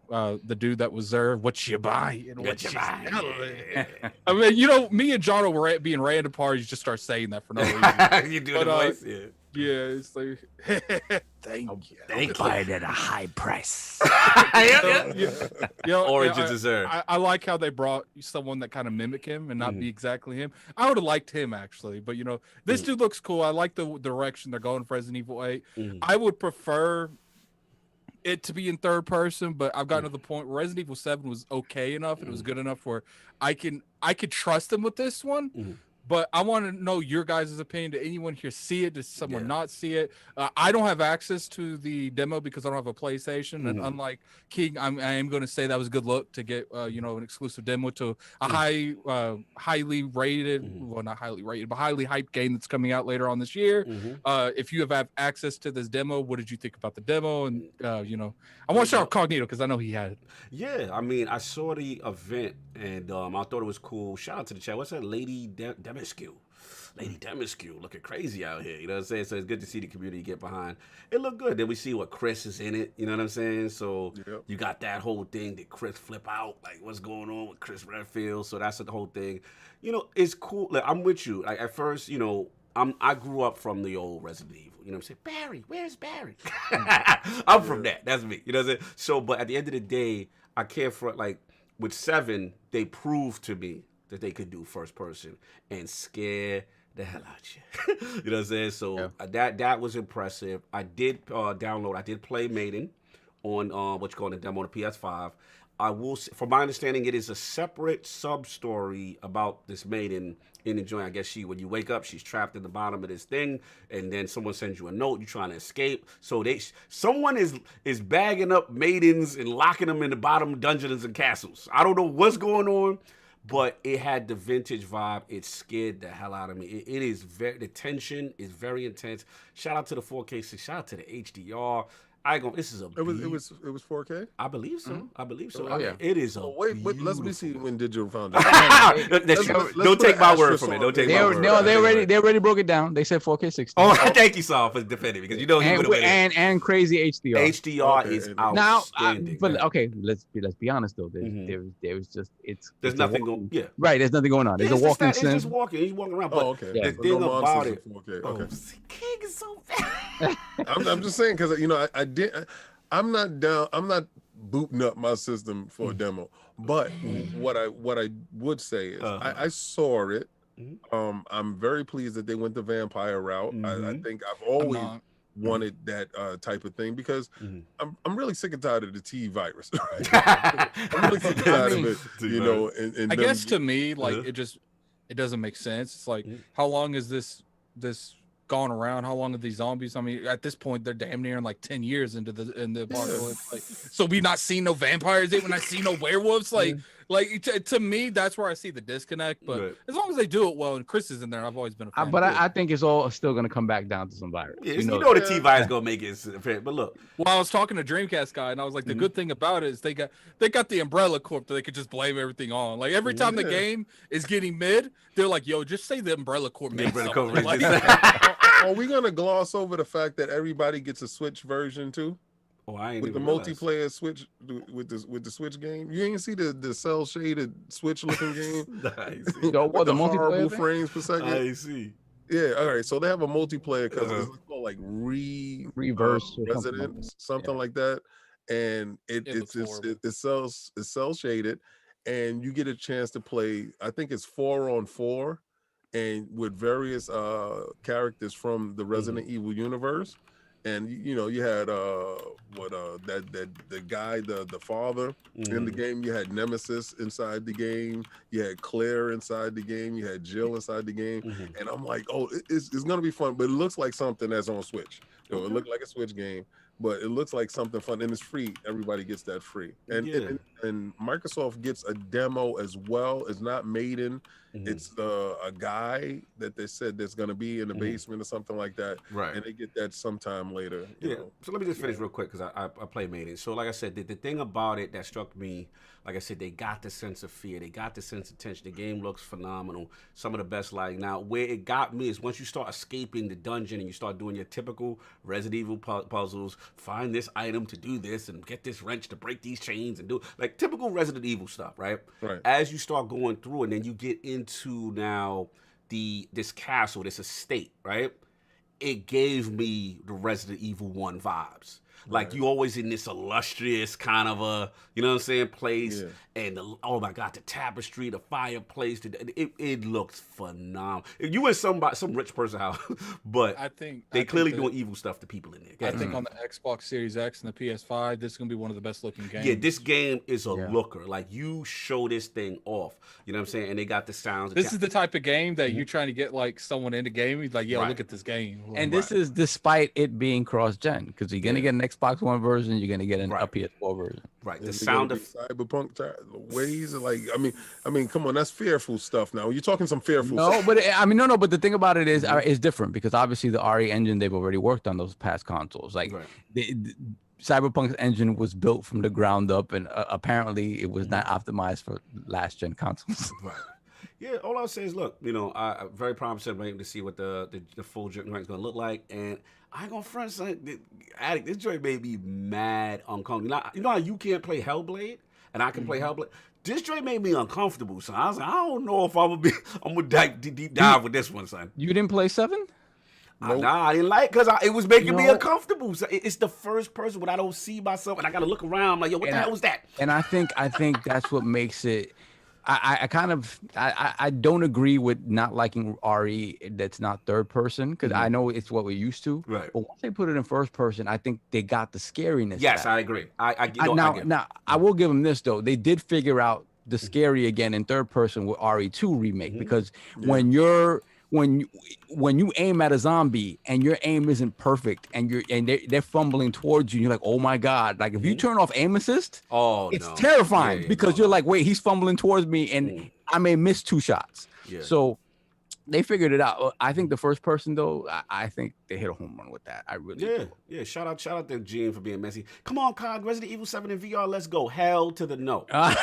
dude that was there. What you buy and what you buy. I mean, me and John were being random parties. Just start saying that for no reason. You do But, the voice, yeah. Yeah, it's like thank you. Thank buy it at a high price. Origin dessert. I like how they brought someone that kind of mimic him and not be exactly him. I would have liked him actually, but this dude looks cool. I like the direction they're going for Resident Evil 8. I would prefer it to be in third person, but I've gotten to the point where Resident Evil 7 was okay enough and it was good enough where I could trust them with this one. But I want to know your guys' opinion. Did anyone here see it? Does someone Yeah. not see it? I don't have access to the demo because I don't have a PlayStation. And Mhm. unlike King, I am going to say that was a good look to get an exclusive demo to a highly rated, well, not highly rated, but highly hyped game that's coming out later on this year. If you have access to this demo, what did you think about the demo? And I want to shout out Cognito because I know he had it. Yeah, I mean, I saw the event and I thought it was cool. Shout out to the chat. What's that, Lady Demiscu? Lady Demiscu looking crazy out here. You know what I'm saying? So it's good to see the community get behind. It looked good. Then we see what Chris is in it. You know what I'm saying? So you got that whole thing. Did Chris flip out? Like, what's going on with Chris Redfield? So that's the whole thing. It's cool. Like, I'm with you. Like, at first, I grew up from the old Resident Evil. You know what I'm saying? Barry, where's Barry? I'm from that. That's me. You know what I'm saying? So, but at the end of the day, I can't front, like, with 7, they proved to me that they could do first person and scare the hell out you. You know what I'm saying? So that was impressive. I did download. I did play Maiden on the demo on the PS5. I will, from my understanding, it is a separate sub-story about this maiden in the joint. I guess when you wake up, she's trapped in the bottom of this thing, and then someone sends you a note. You're trying to escape. So someone is bagging up maidens and locking them in the bottom dungeons and castles. I don't know what's going on, but it had the vintage vibe. It scared the hell out of me. It is the tension is very intense. Shout out to the 4K6. Shout out to the HDR. This is It was 4K. I believe so. I believe so. Oh, yeah. It is a. Wait, let me see when Digital found out. Don't take my word from it. Don't take my word. No, they already broke it down. They said 4K 60. Oh, thank you, Saul, for defending me because he would have and crazy HDR. HDR is outstanding. But okay, let's be honest though. There's nothing going. Yeah. Right. There's nothing going on. There's a walking sim. He's just walking. He's walking around. But okay. The thing about it. 4K. Okay. King is so bad. I'm just saying because I'm not down. I'm not booting up my system for a demo. But what I would say is I saw it. I'm very pleased that they went the vampire route. I think I've always wanted that type of thing because I'm really sick and tired of the T virus. Right? I'm really sick and tired of it. And I guess to me, like it doesn't make sense. It's like how long is this gone around? How long are these zombies? I mean, at this point, they're damn near in like 10 years into the apocalypse. Like, so we not seen no vampires yet. We're not seeing no werewolves. To me, that's where I see the disconnect. But as long as they do it well, and Chris is in there, I've always been a fan. But I think it's all still going to come back down to some virus. Yeah, you know the T virus gonna make it. But look, well, I was talking to Dreamcast guy, and I was like, the good thing about it is they got the Umbrella Corp that they could just blame everything on. Like every time the game is getting mid, they're like, "Yo, just say the Umbrella Corp." Are we gonna gloss over the fact that everybody gets a Switch version too? Oh, I ain't with the multiplayer Switch with the Switch game. You ain't see the cell shaded Switch looking game. Nice. The horrible frames per second. I see. Yeah, all right. So they have a multiplayer because it's called like reversion, something like that, and it's cell shaded, and you get a chance to play. I think it's 4-on-4, and with various characters from the Resident Evil universe. And you had the guy, the father in the game. You had Nemesis inside the game. You had Claire inside the game. You had Jill inside the game. And I'm like, oh, it's gonna be fun. But it looks like something that's on Switch. It looked like a Switch game, but it looks like something fun, and it's free. Everybody gets that free. And and Microsoft gets a demo as well. It's not Maiden. It's a guy that they said there's going to be in the basement or something like that. Right. And they get that sometime later. You know. So let me just finish real quick because I play Maiden. So like I said, the thing about it that struck me, like I said, they got the sense of fear. They got the sense of tension. The game looks phenomenal. Some of the best. Like now, where it got me is once you start escaping the dungeon and you start doing your typical Resident Evil puzzles, find this item to do this and get this wrench to break these chains and do like typical Resident Evil stuff, right? Right. As you start going through and then you get into now this castle, this estate, right? It gave me the Resident Evil 1 vibes. Like you always in this illustrious kind of a, you know what I'm saying, place. Yeah. And oh my God, the tapestry, the fireplace, it looks phenomenal. You in some rich person house, but I think they clearly doing evil stuff to people in there. I think on the Xbox Series X and the PS5, this is gonna be one of the best looking games. Yeah, this game is a looker. Like you show this thing off. You know what I'm saying? And they got the sounds. This is the type of game that you're trying to get like someone into gaming. Like, yo, look at this game. And this is despite it being cross-gen, because you're gonna get an Xbox One version, you're gonna get a PS4 version. Right. And The sound of cyberpunk ways, like I mean, come on, that's fearful stuff. Now you're talking some fearful. No, stuff. but no. But the thing about it is different, because obviously the RE engine, they've already worked on those past consoles. Like Cyberpunk's engine was built from the ground up, and apparently it was not optimized for last gen consoles. Right. Yeah, all I'll say is, look, you know, I'm very promised to see what the full joint is going to look like. And I ain't going to front, son. Addict, this joint made me mad uncomfortable. You know how you can't play Hellblade and I can play Hellblade? This joint made me uncomfortable, son. I was like, I don't know if I'm going to deep dive with this one, son. You didn't play 7? Nah, I didn't like it because it was making me uncomfortable. So it's the first person when I don't see myself and I got to look around. I'm like, yo, what the hell was that? And I think that's what makes it. I don't agree with not liking RE that's not third person, because I know it's what we're used to. Right. But once they put it in first person, I think they got the scariness. Yes, back. I agree. Now I will give them this though. They did figure out the scary again in third person with RE2 remake, because when you aim at a zombie and your aim isn't perfect and they're fumbling towards you, you're like, oh my God. Like if you turn off aim assist, it's terrifying, because you're like, wait, he's fumbling towards me and I may miss 2 shots. Yeah. So they figured it out. I think the first person though, I think they hit a home run with that. I really do. Yeah. Shout out to Gene for being messy. Come on, Cog, Resident Evil 7 in VR, let's go. Hell to the no. No,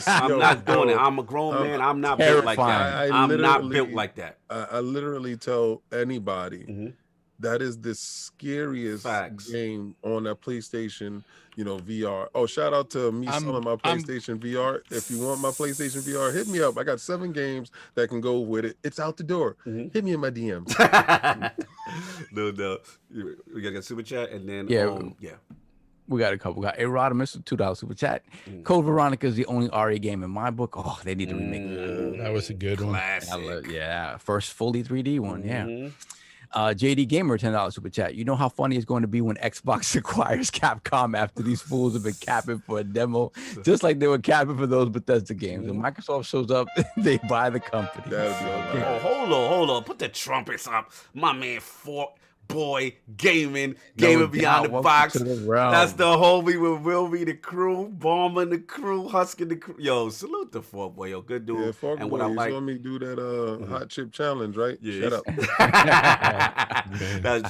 I'm not doing it. I'm a grown man. I'm not built like that. I'm not built like that. I literally tell anybody that is the scariest game on that PlayStation, VR. Oh, shout out to me selling my PlayStation VR. If you want my PlayStation VR, hit me up. I got 7 games that can go with it. It's out the door. Hit me in my DMs. No. We got a super chat and then we got a couple. We got Erotimus with $2 super chat. Code Veronica is the only RE game in my book. Oh, they need to remake that. That was a good Classic. one. First fully 3D one. Yeah. JD Gamer, $10 super chat. You know how funny it's going to be when Xbox acquires Capcom after these fools have been capping for a demo, just like they were capping for those Bethesda games. When Microsoft shows up, they buy the company. Hold on. Put the trumpets up. My man, Boy Gaming Beyond the Box. That's the homie with Will Be the crew, Bomber and the crew, Husking the crew. Yo, salute the Fork Boy, yo, good dude. Yeah, Fork and Boy, what I like, you saw me do that hot chip challenge, right? Yeah. Shut up.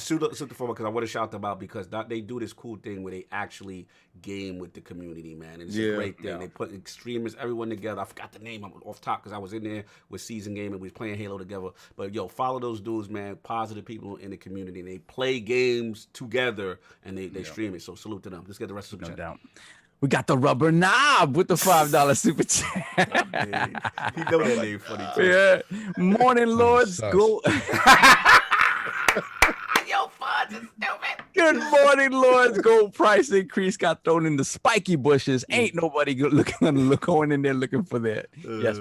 Shoot the Fork Boy, because I want to shout them out, because they do this cool thing where they actually game with the community, man. And it's a great thing. They put extremists, everyone together. I forgot the name, I'm off top because I was in there with Season Game and we was playing Halo together. But yo, follow those dudes, man. Positive people in the community. They play games together and they stream it. So salute to them. Let's get the rest of the chat. We got the Rubber Knob with the $5 super chat. He know that name funny too. Yeah. Morning, Lords. Go. Yo, Fonz is stupid. Good morning, Lords. Gold price increase got thrown in the spiky bushes. Ain't nobody going in there looking for that. Yes.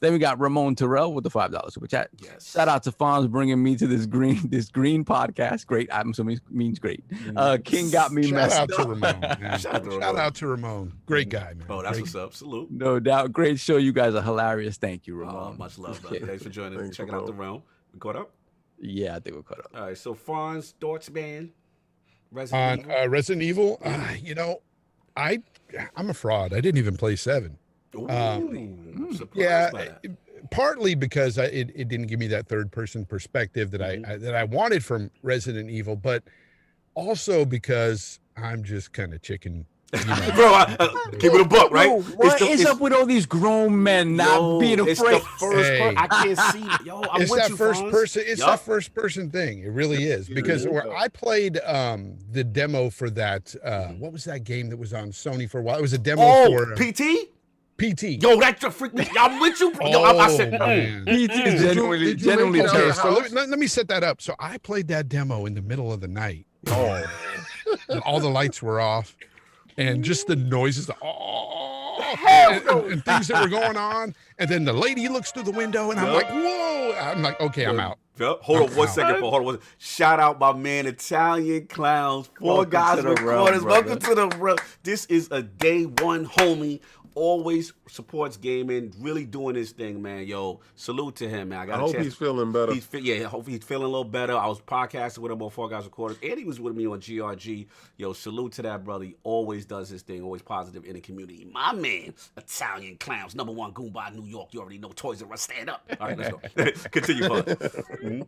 Then we got Ramon Terrell with the $5 super chat. Yes. Shout out to Fonz bringing me to this green podcast. Great. I'm assuming it means great. King got me messed up. Shout out to Ramon. Great guy, man. Oh, that's what's up. Salute. No doubt. Great show. You guys are hilarious. Thank you, Ramon. Much love, brother. Thanks for joining us. Checking out the realm. We caught up? Yeah, I think we're caught up. All right. So Fonz, thoughts, man. Resident Evil. I'm a fraud. I didn't even play 7. Partly because it didn't give me that third person perspective that I wanted from Resident Evil, but also because I'm just kind of chicken. Bro, keep it a buck, right? Bro, what is up with all these grown men not being afraid? It's the first person. I can't see it. Yo, I'm it's with that you, first Fonz. person. It's that first person thing. It really is, because where I played the demo for that. What was that game that was on Sony for a while? It was a demo for PT. Yo, that's a freaking. I'm with you, bro. Yo, I said, PT is genuinely okay, terrible. so let me set that up. So I played that demo in the middle of the night. all the lights were off, and just the noises, and things that were going on. And then the lady looks through the window, and I'm like, whoa! I'm like, okay, I'm out. Hold on one second, Paul. Hold on. Shout out my man, Italian Clowns. Four guys recorders. Welcome to the realm. This is a day one homie. Always supports gaming, really doing his thing, man. Yo, salute to him, man. I hope he's feeling better. I hope he's feeling a little better. I was podcasting with him on Four Guys Recorders, and he was with me on GRG. Yo, salute to that brother. He always does his thing, always positive in the community. My man, Italian Clowns, #1 Goomba, New York. You already know Toys R Us. Stand up. All right, let's go. Continue, Fonz.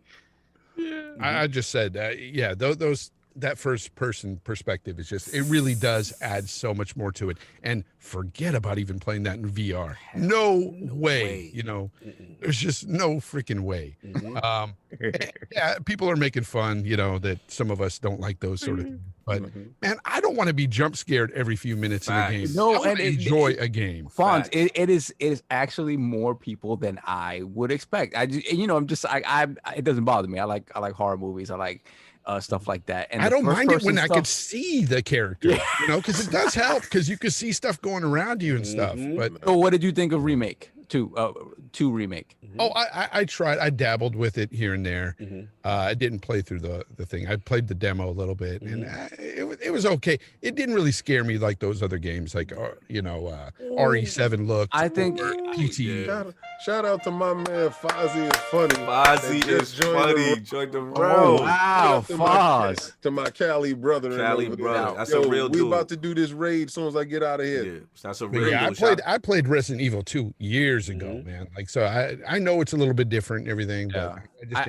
I just said, that first person perspective is just, it really does add so much more to it. And forget about even playing that in VR. No way. You know, there's just no freaking way. Yeah, people are making fun, you know, that some of us don't like those sort of things. But man, I don't want to be jump scared every few minutes in a game. No, and enjoy a game. Fonz, it is actually more people than I would expect. It doesn't bother me. I like horror movies. I like stuff like that. And I don't mind it when I could see the character, you know, because it does help, because you can see stuff going around you and stuff. But so what did you think of Remake? Two remake? Oh, I tried. I dabbled with it here and there. I didn't play through the thing. I played the demo a little bit, and it was okay. It didn't really scare me like those other games, like RE7 looked. I think PT. Shout out to my man Fozzie is funny. Fozzie is funny. Join the room. Oh, wow, Fonz. To my Cali brother. That's a real dude. We about to do this raid as soon as I get out of here. Yeah, that's a real dude. I played Resident Evil 2 years ago, man. Like, so I know it's a little bit different and everything, but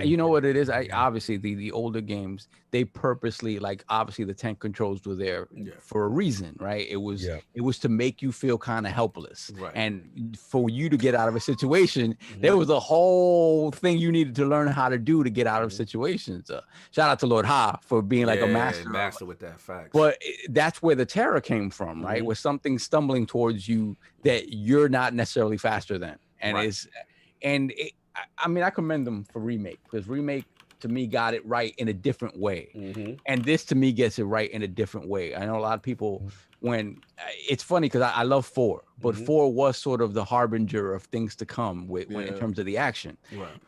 you know what it is? Obviously the older games, they purposely, like, obviously the tank controls were there for a reason, right? It was to make you feel kind of helpless, right? And for you to get out of a situation, there was a whole thing you needed to learn how to do to get out of situations. Shout out to Lord Ha for being like a master with that fact. But that's where the terror came from, right? Where something's stumbling towards you that you're not necessarily faster than, and I mean, I commend them for Remake, because Remake to me got it right in a different way, and this to me gets it right in a different way. I know a lot of people, when it's funny because I love 4, but 4 was sort of the harbinger of things to come in terms of the action,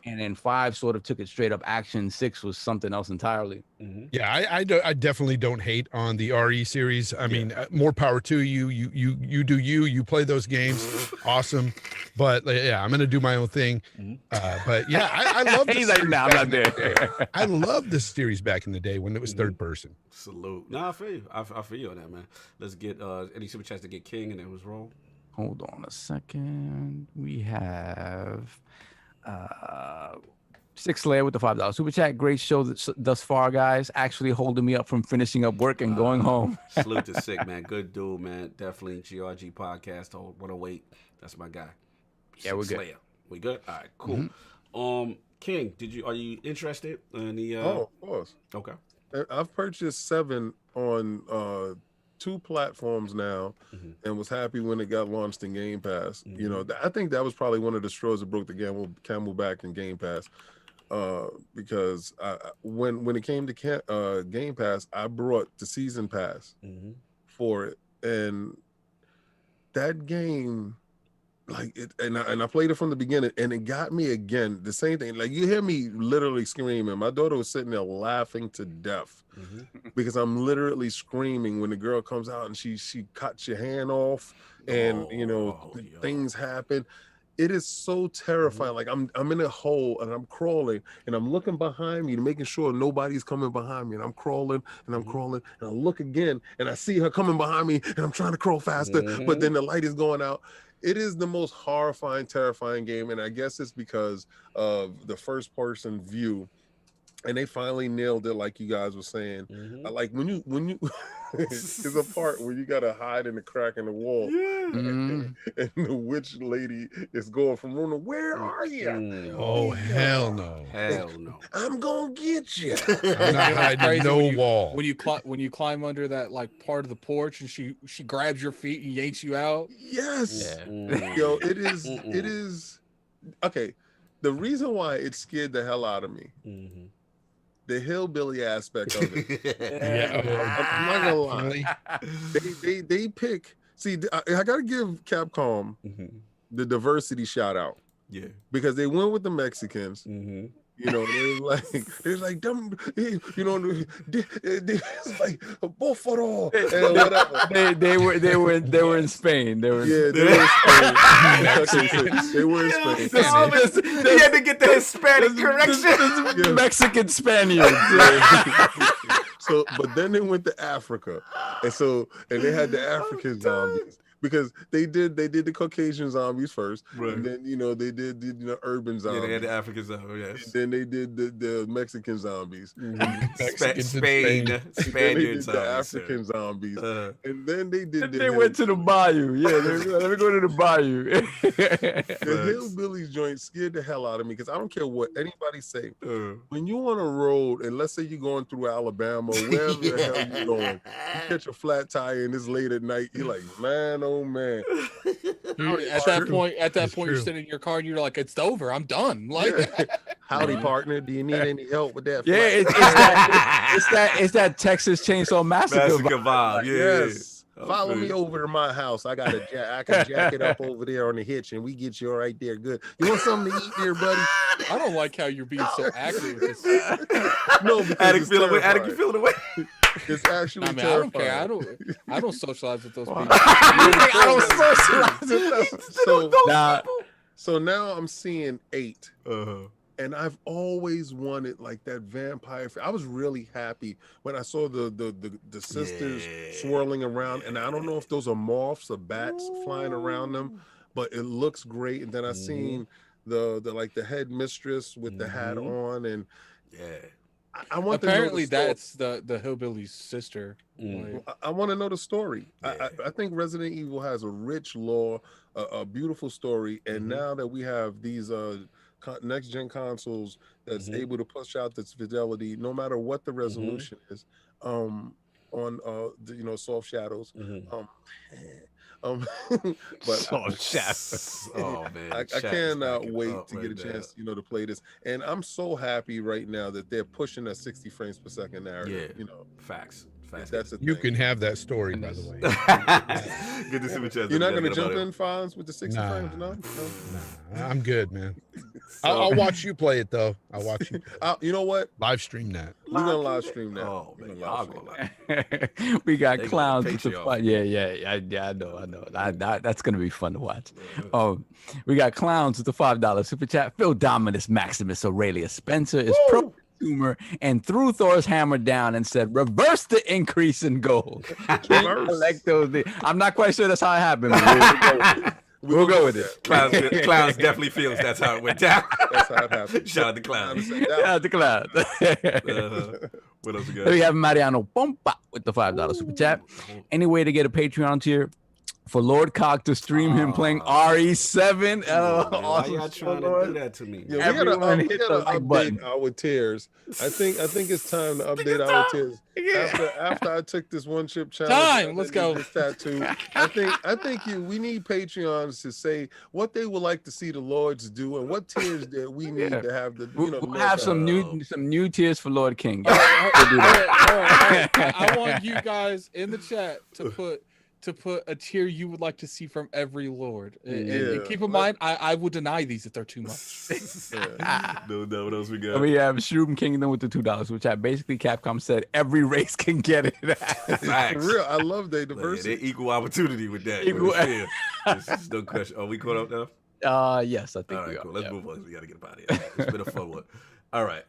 and then 5 sort of took it straight up action. 6 was something else entirely. Yeah, I definitely don't hate on the RE series. I mean, more power to you. You do you play those games, awesome. But yeah, I'm gonna do my own thing. But yeah, I love. He's like, no, I'm not there. I love this series back in the day when it was third person. Salute. No, I feel you. I feel you on that, man. Let's get any super chats to get King, and then was roll. Hold on a second. We have 6 Slayer with the $5 super chat. Great show thus far, guys. Actually holding me up from finishing up work and going home. Salute to Sick, man. Good dude, man. Definitely GRG podcast. 108. That's my guy. Yeah, we're good. Slayer. We good? All right, cool. King, are you interested in the? Oh, of course. Okay. I've purchased 7 on 2 platforms now, and was happy when it got launched in Game Pass. You know, I think that was probably one of the straws that broke the camel back in Game Pass, because when it came to Game Pass, I brought the season pass for it, and that game, like it, and I played it from the beginning, and it got me again. The same thing, like you hear me literally screaming. My daughter was sitting there laughing to death because I'm literally screaming when the girl comes out and she cuts your hand off, and things happen. It is so terrifying. Like I'm in a hole and I'm crawling and I'm looking behind me, making sure nobody's coming behind me, and I'm crawling and I'm crawling, and I look again and I see her coming behind me, and I'm trying to crawl faster, but then the light is going out. It is the most horrifying, terrifying game, and I guess it's because of the first-person view, and they finally nailed it, like you guys were saying. I like when you there's a part where you gotta hide in the crack in the wall, and the witch lady is going from room to, where are you? Oh, hell no! Hell no! I'm gonna get you. I'm not hiding no wall. When you climb under that like part of the porch, and she grabs your feet and yanks you out. Yes, yo, it is okay. The reason why it scared the hell out of me. the hillbilly aspect of it. Yeah. I'm not gonna lie. They pick. See, I gotta give Capcom the diversity shout out. Yeah. Because they went with the Mexicans. You know, they're like them. You know, it's like buffalo and whatever. They were in Spain. They were in Spain. They were in Spain. He had to get the Hispanic correction. Mexican Spaniards. So, but then they went to Africa, and they had the African zombies. Because they did the Caucasian zombies first, and then they did the urban zombies. Yeah, they had the African zombies. Yes. And then they did the Mexican zombies. Spaniard zombies. The African zombies, and then they did. They went to the bayou. Yeah, let me go to the bayou. The hillbillies joint scared the hell out of me because I don't care what anybody say. When you on a road, and let's say you're going through Alabama, wherever the hell you going, you catch a flat tire and it's late at night. You're like, man, oh man. At that point, you're sitting in your car and you're like, it's over. I'm done. Like, howdy, partner. Do you need any help with that? Yeah, it's that Texas Chainsaw Massacre vibe. Yeah. Yes. Follow me over to my house. I can jack it up over there on the hitch, and we get you right there. Good. You want something to eat there, buddy? I don't like how you're being so accurate with this. No, Attic feeling away. It's actually I don't care. I don't socialize with those people. I don't socialize with those. So now I'm seeing 8. And I've always wanted like that vampire. I was really happy when I saw the sisters swirling around, and I don't know if those are moths or bats flying around them, but it looks great. And then I seen the head mistress with the hat on, and I want apparently that's the hillbilly's sister. I want to know the story. I think Resident Evil has a rich lore, a beautiful story, and now that we have these next gen consoles that's able to push out this fidelity no matter what the resolution is on soft shadows, but soft shadows. Oh man, I cannot wait to get a chance to play this, and I'm so happy right now that they're pushing that 60 frames per second narrative. Facts. That's you can have that story, by the way. Good to see what you're not going to jump in, Fonz, with the 60 frames? No, I'm good, man. I'll watch you play it though. I'll watch you. You know what? Live stream that. We're gonna live stream that. Oh man, we got clowns with the fun. Yeah. I know. That's gonna be fun to watch. We got clowns with the $5 super chat. Phil Dominus Maximus Aurelius Spencer is pro consumer and threw Thor's hammer down and said, "Reverse the increase in gold." Collect those. I'm not quite sure that's how it happened. We'll go with it. Clowns definitely feels that's how it went down. That's how it happened. Shout out to Clowns. Shout out to Clowns. What else we got? Then we have Mariano Pompa with the $5 super chat. Any way to get a Patreon tier for Lord Cock to stream him playing RE7? Why y'all trying to do that to me? Yeah, we gotta update our tiers. I think it's time to update our tiers. After I took this one chip challenge, let's go. This tattoo. I think we need Patreons to say what they would like to see the Lords do and what tiers that we need to have. We'll have some new tiers for Lord King. I want you guys in the chat to put a tier you would like to see from every Lord. And keep in mind, I would deny these if they're too much. No, what else we got? We have Shroom Kingdom with the $2, which basically Capcom said every race can get it. For real, I love their diversity. They're equal opportunity with that. There's no question. Are we caught up now? Yes, I think all right, we are. Cool. Let's move on. We got to get up out of here. It's been a fun one. All right.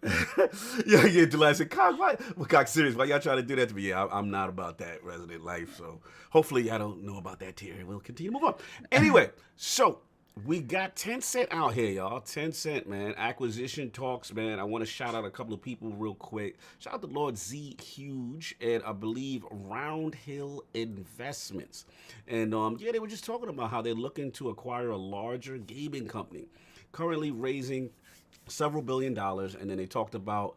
yeah, July said, Cock, serious, why y'all trying to do that to me? Yeah, I'm not about that resident life, so hopefully y'all don't know about that tier, and we'll continue to move on. Anyway, so we got Tencent out here, y'all. Tencent, man. Acquisition talks, man. I want to shout out a couple of people real quick. Shout out to Lord Z Huge and I believe Round Hill Investments. And they were just talking about how they're looking to acquire a larger gaming company, currently raising several $billions, and then they talked about,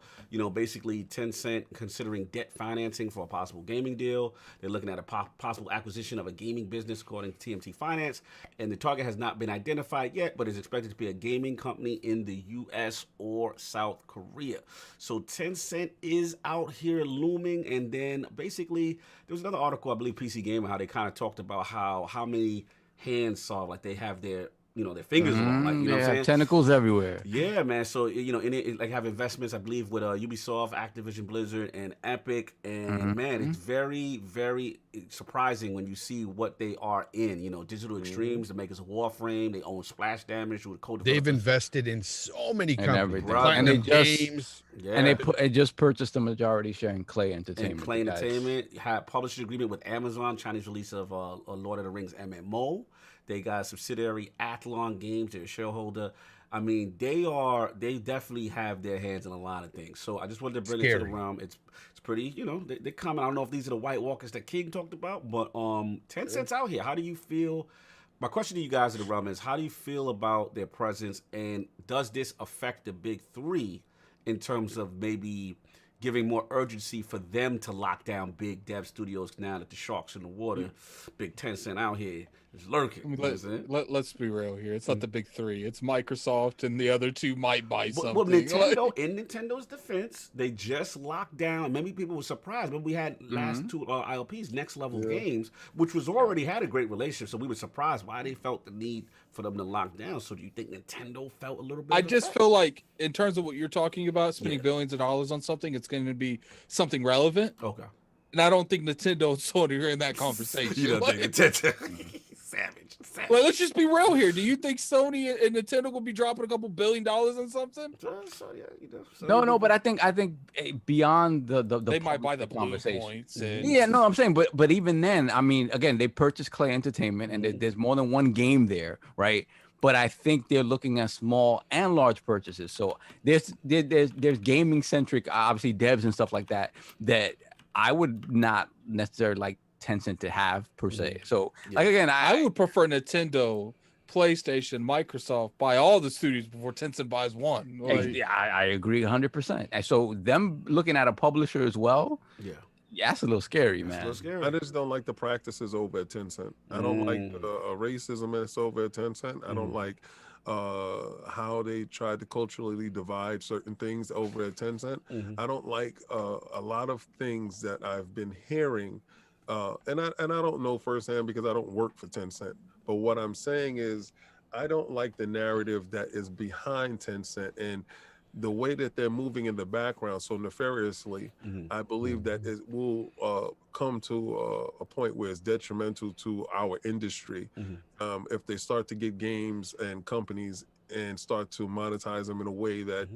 basically Tencent considering debt financing for a possible gaming deal. They're looking at a possible acquisition of a gaming business according to TMT Finance, and the target has not been identified yet, but is expected to be a gaming company in the U.S. or South Korea. So Tencent is out here looming, and then basically there was another article, I believe PC Gamer, how they kind of talked about how many hands saw, like they have their their fingers along, like, what I'm saying? Tentacles everywhere. Yeah, man. So, in it, like, have investments, I believe, with Ubisoft, Activision Blizzard, and Epic. And, man, it's very, very surprising when you see what they are in. Digital Extremes, the makers of Warframe, they own Splash Damage, who they've invested in so many companies. And they just, games. Yeah. And they just purchased a majority share in Clay Entertainment. And Clay Entertainment had published an agreement with Amazon, Chinese release of Lord of the Rings MMO. They got a subsidiary, Athlon Games, they're a shareholder. I mean, they definitely have their hands in a lot of things. So I just wanted to bring it to the realm. It's pretty, they comment. I don't know if these are the White Walkers that King talked about, but Tencent's out here. How do you feel? My question to you guys in the realm is, how do you feel about their presence, and does this affect the big three in terms of maybe giving more urgency for them to lock down big dev studios now that the shark's in the water? Big Tencent out here is lurking. Let's be real here. It's not the big three. It's Microsoft, and the other two might buy something. Well, Nintendo, in Nintendo's defense, they just locked down. Many people were surprised, but we had last two ILPs, Next Level Games, which was already had a great relationship. So we were surprised why they felt the need for them to lock down. So do you think Nintendo felt a little bit? I just feel like, in terms of what you're talking about, spending billions of dollars on something, it's going to be something relevant. Okay. And I don't think Nintendo's sort of in that conversation. You don't think Nintendo? Savage. Well, let's just be real here. Do you think Sony and Nintendo will be dropping a couple $1 billion on something? No, but I think beyond the they might buy the conversation. Points. I'm saying, but even then, I mean, again, they purchased Clay Entertainment, and there's more than one game there, right? But I think they're looking at small and large purchases. So there's gaming centric, obviously, devs and stuff like that I would not necessarily like Tencent to have per se. So like, again, I would prefer Nintendo, PlayStation, Microsoft buy all the studios before Tencent buys one. Yeah, I agree 100%. And so them looking at a publisher as well. Yeah, that's a little scary, man. I just don't like the practices over at Tencent. I don't like racism that's over at Tencent. I don't like how they tried to culturally divide certain things over at Tencent. I don't like a lot of things that I've been hearing, and I don't know firsthand because I don't work for Tencent. But what I'm saying is, I don't like the narrative that is behind Tencent and the way that they're moving in the background so nefariously. I believe that it will come to a point where it's detrimental to our industry if they start to get games and companies and start to monetize them in a way that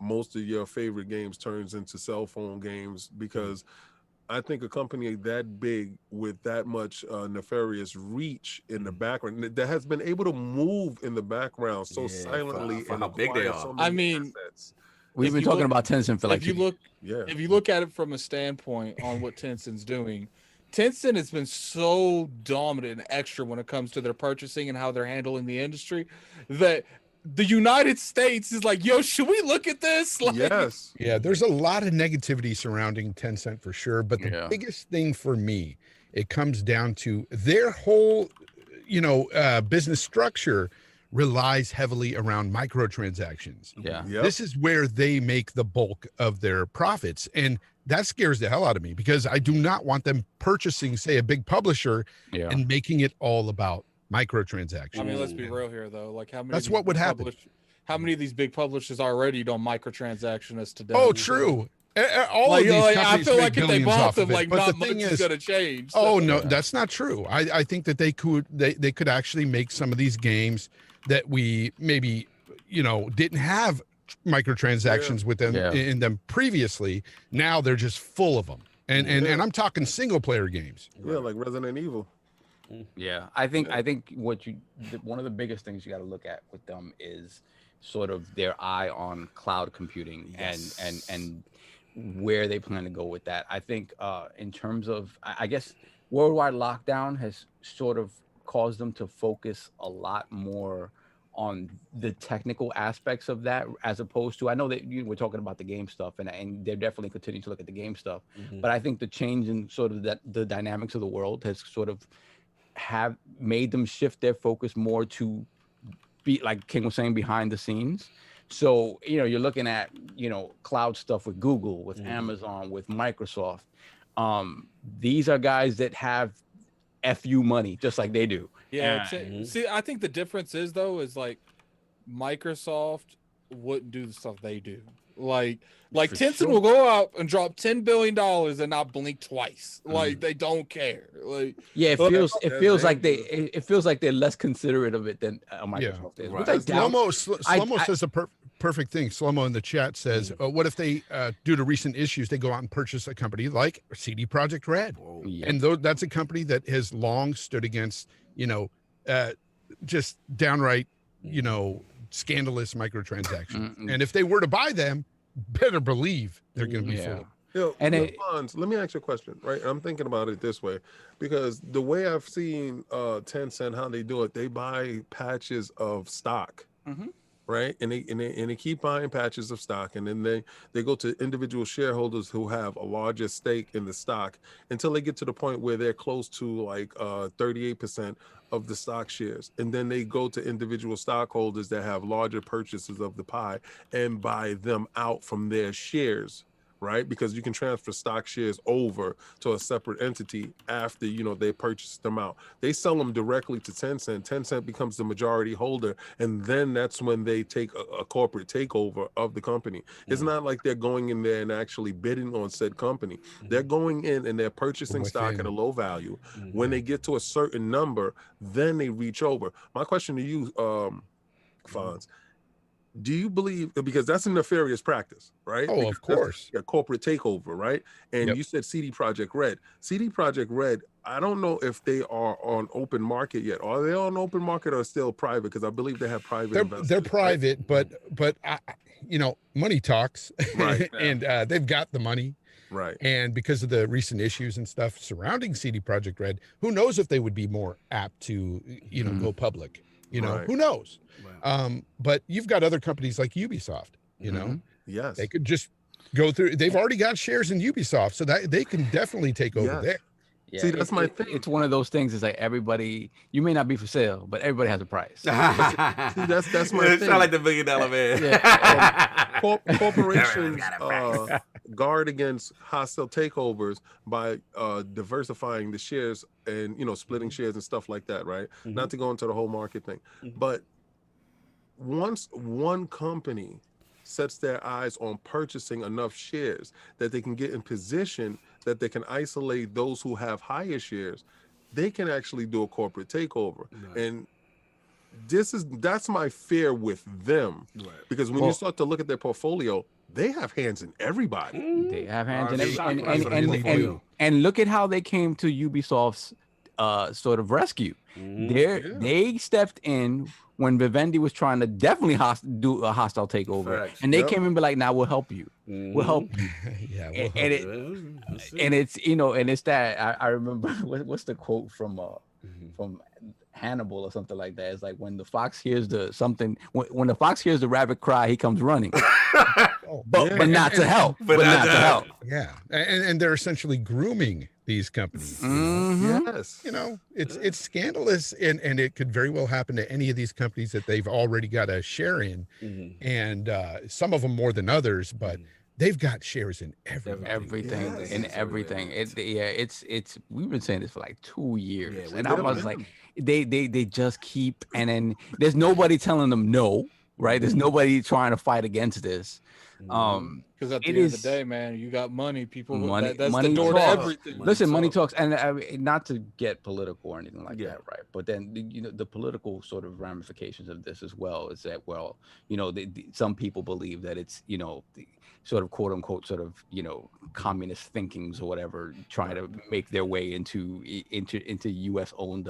most of your favorite games turns into cell phone games. Because I think a company that big with that much nefarious reach in the background that has been able to move in the background so silently for how big they are. So I mean, we've been talking about Tencent for like. If you look at it from a standpoint on what Tencent's doing, Tencent has been so dominant and extra when it comes to their purchasing and how they're handling the industry that the United States is like, yo, should we look at this? Like, yes. Yeah, there's a lot of negativity surrounding Tencent for sure. But the biggest thing for me, it comes down to their whole, business structure relies heavily around microtransactions. Yeah. This is where they make the bulk of their profits. And that scares the hell out of me because I do not want them purchasing, say, a big publisher and making it all about microtransactions. I mean, let's be real here, though. Like, how many? That's what would happen. How many of these big publishers already don't microtransaction us today? Oh, true. All of these companies I feel like if they bought them, like, not much is going to change. So. Oh no, that's not true. I think that they could actually make some of these games that we maybe didn't have microtransactions with them in them previously. Now they're just full of them, and I'm talking single player games. Yeah, like Resident Evil. Yeah, I think one of the biggest things you got to look at with them is sort of their eye on cloud computing and where they plan to go with that. I think in terms of, I guess, worldwide lockdown has sort of caused them to focus a lot more on the technical aspects of that, as opposed to, I know that we're talking about the game stuff, and they're definitely continuing to look at the game stuff, but I think the change in sort of the dynamics of the world has sort of have made them shift their focus more to be, like King was saying, behind the scenes. So, you're looking at, cloud stuff with Google, with Amazon, with Microsoft. These are guys that have FU money, just like they do. Yeah. See, I think the difference is like Microsoft wouldn't do the stuff they do. Like Tencent will go out and drop $10 billion and not blink twice. Like they don't care. Like it feels like they're less considerate of it than Microsoft is. Right. Slow-mo says a perfect thing. Slow-mo in the chat says, what if they, due to recent issues, they go out and purchase a company like CD Projekt Red? And that's a company that has long stood against, just downright, scandalous microtransactions. And if they were to buy them, better believe they're going to be full. Fonz, let me ask you a question, right? I'm thinking about it this way, because the way I've seen Tencent, how they do it, they buy patches of stock, right? And they keep buying patches of stock, and then they go to individual shareholders who have a larger stake in the stock until they get to the point where they're close to like 38% of the stock shares, and then they go to individual stockholders that have larger purchases of the pie and buy them out from their shares, right? Because you can transfer stock shares over to a separate entity after they purchase them out. They sell them directly to Tencent. Tencent becomes the majority holder, and then that's when they take a corporate takeover of the company. It's not like they're going in there and actually bidding on said company. They're going in and they're purchasing stock at a low value. When they get to a certain number, then they reach over. My question to you, Fonz, do you believe, because that's a nefarious practice, right? Oh, of course. A corporate takeover, right? And you said CD Projekt Red. CD Projekt Red, I don't know if they are on open market yet. Are they on open market or still private? Because I believe they have private investors. They're private, right? but money talks, right? And they've got the money. Right. And because of the recent issues and stuff surrounding CD Projekt Red, who knows if they would be more apt to, go public. Who knows? Right. But you've got other companies like Ubisoft, Yes. They could just go through. They've already got shares in Ubisoft, so that they can definitely take over there. Yeah, see, that's my thing. It's one of those things. It's like everybody, you may not be for sale, but everybody has a price. See, that's my thing. It sounds like the $1 million man. Yeah. Corporations guard against hostile takeovers by diversifying the shares and splitting shares and stuff like that, right? Not to go into the whole market thing, but once one company sets their eyes on purchasing enough shares that they can get in position that they can isolate those who have higher shares, they can actually do a corporate takeover. And that's my fear with them, because when you start to look at their portfolio, they have hands in everybody. They have hands in everybody. And look at how they came to Ubisoft's sort of rescue. They stepped in when Vivendi was trying to definitely do a hostile takeover, and they came in and be like, "Now we'll help you. We'll help you." And it's and it's that I remember what's the quote from Hannibal or something like that. It's like, when the fox hears when the fox hears the rabbit cry, he comes running, but not to help. But not to help. Yeah, and they're essentially grooming these companies. Yes, it's scandalous, and it could very well happen to any of these companies that they've already got a share in, and some of them more than others, but they've got shares in everything. It's we've been saying this for like 2 years, and I was like, they just keep, and then there's nobody telling them no, right? There's nobody trying to fight against this. Because at the end of the day, man, you got money. People, that's money the door talks. to everything. Listen, money talks, and not to get political or anything like that, right? But then the political sort of ramifications of this as well is that, well, some people believe that it's the sort of quote unquote sort of communist thinkings or whatever, trying to make their way into U.S. owned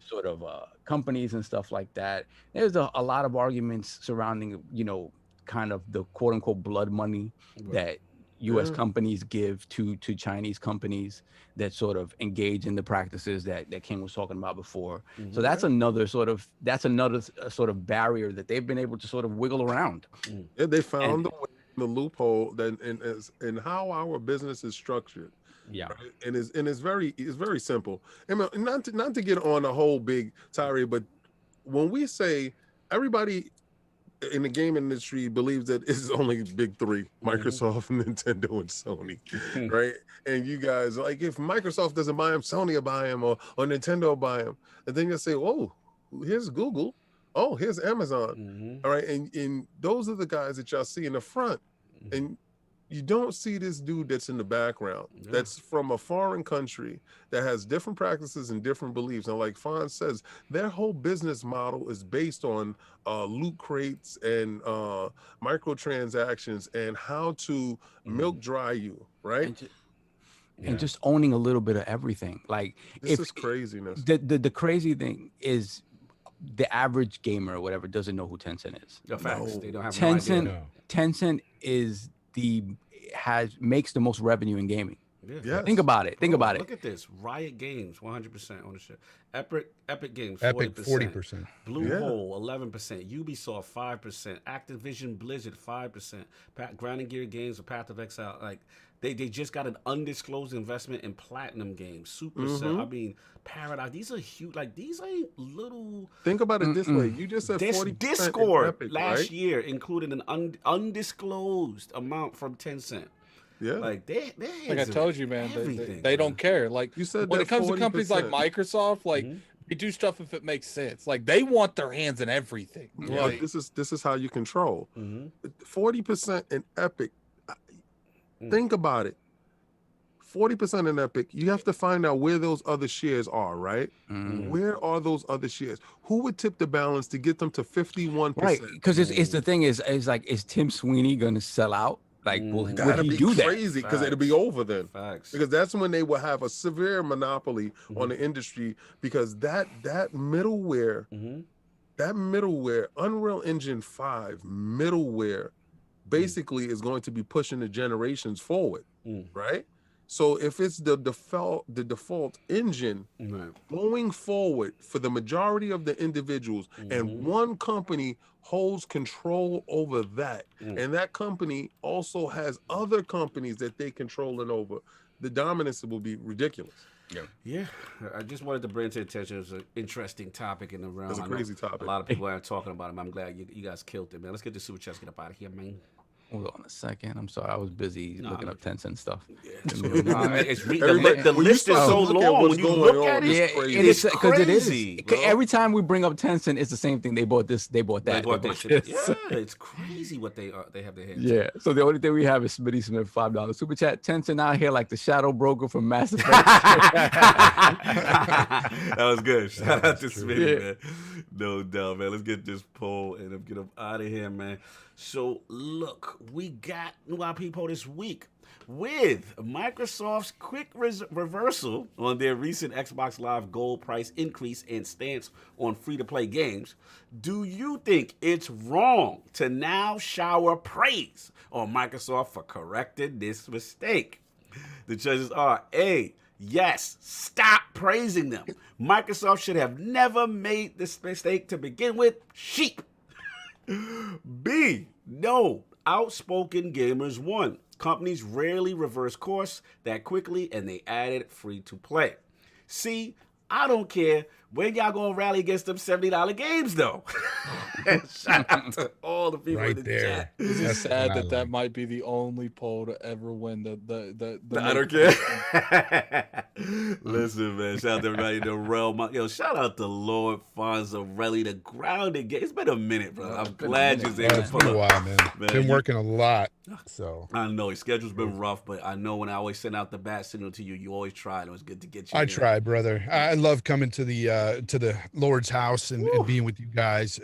sort of companies and stuff like that. There's a lot of arguments surrounding kind of the quote unquote blood money that U.S. companies give to Chinese companies that sort of engage in the practices that King was talking about before. So that's another sort of barrier that they've been able to sort of wiggle around. Yeah, they found the loophole that in how our business is structured. Yeah, right? And it's very simple. I mean, not to get on a whole big tirade, but when we say everybody in the game industry believes that it's only big three: Microsoft, Nintendo, and Sony, right? And you guys, like, if Microsoft doesn't buy them, Sony will buy them, or Nintendo will buy them, and then you say, "Oh, here's Google. Oh, here's Amazon." All right, and those are the guys that y'all see in the front, and you don't see this dude that's in the background, that's from a foreign country, that has different practices and different beliefs. And like Fonz says, their whole business model is based on loot crates and microtransactions and how to milk dry you, right? And just owning a little bit of everything. Like, this is craziness. The crazy thing is, the average gamer or whatever doesn't know who Tencent is. The facts. They don't have Tencent. no idea. Tencent is makes the most revenue in gaming. Yeah. Think about it. Look at this. Riot Games, 100% ownership. Epic Games, 40%. Epic, 40%. Bluehole, 11%. Ubisoft, 5%. Activision Blizzard, 5%. Grounding Gear Games, or Path of Exile. Like, they just got an undisclosed investment in Platinum Games. Supercell. I mean, Paradise. These are huge. Like, these ain't little. Think about it this way. You just said 40% Discord Epic, last right? year included an undisclosed amount from Tencent. Yeah. Like, they Like I told you, man, they don't care. Like, you said, when it comes to companies like Microsoft, like, they do stuff if it makes sense. Like, they want their hands in everything. Yeah, Like, this is how you control. 40% in Epic. Think about it. 40% in Epic. You have to find out where those other shares are, right? Where are those other shares? Who would tip the balance to get them to 51%? Right, because it's the thing is like, is Tim Sweeney going to sell out? Like, will he do that? Crazy, because it'll be over then. Facts. Because that's when they will have a severe monopoly on the industry, because that middleware, Unreal Engine 5 middleware, basically is going to be pushing the generations forward, right? So if it's the default engine going forward for the majority of the individuals, and one company holds control over that, and that company also has other companies that they controlling over, the dominance will be ridiculous. Yeah, I just wanted to bring to attention. It was an interesting topic in the realm. It's a crazy topic. A lot of people aren't talking about it. I'm glad you guys killed it, man. Let's get the super chats, get up out of here, man. Hold on a second. I'm sorry. I was busy looking up Tencent stuff. The list is so long. When you look at it, it's crazy. Every time we bring up Tencent, it's the same thing. They bought this. They bought that. They bought this. Yeah, it's crazy what they have their hands. Yeah. So the only thing we have is Smitty Smith, $5 super chat. Tencent out here like the shadow broker from Mass Effect. That was good. Shout out to Smitty, man. No doubt, man. Let's get this poll and get him out of here, man. So, look, we got new IP poll this week with Microsoft's quick reversal on their recent Xbox Live Gold price increase and stance on free-to-play games. Do you think it's wrong to now shower praise on Microsoft for correcting this mistake? The choices are A, yes, stop praising them. Microsoft should have never made this mistake to begin with. Sheep. B, no, outspoken gamers won. Companies rarely reverse course that quickly, and they added free to play. C, I don't care. When y'all gonna rally against them $70 games though? Shout out to all the people in the chat. It's sad that might be the only poll to ever win the I don't care. Listen, man. Shout out to everybody in the realm. Yo, shout out to Lord Fonz, the grounded game. It's been a minute, bro. I'm glad you was able to It's been a while, man. Been working a lot. So I know his schedule's been rough, but I know when I always send out the bat signal to you, you always try. It was good to get you. I try, brother. I love coming to the Lord's house and being with you guys.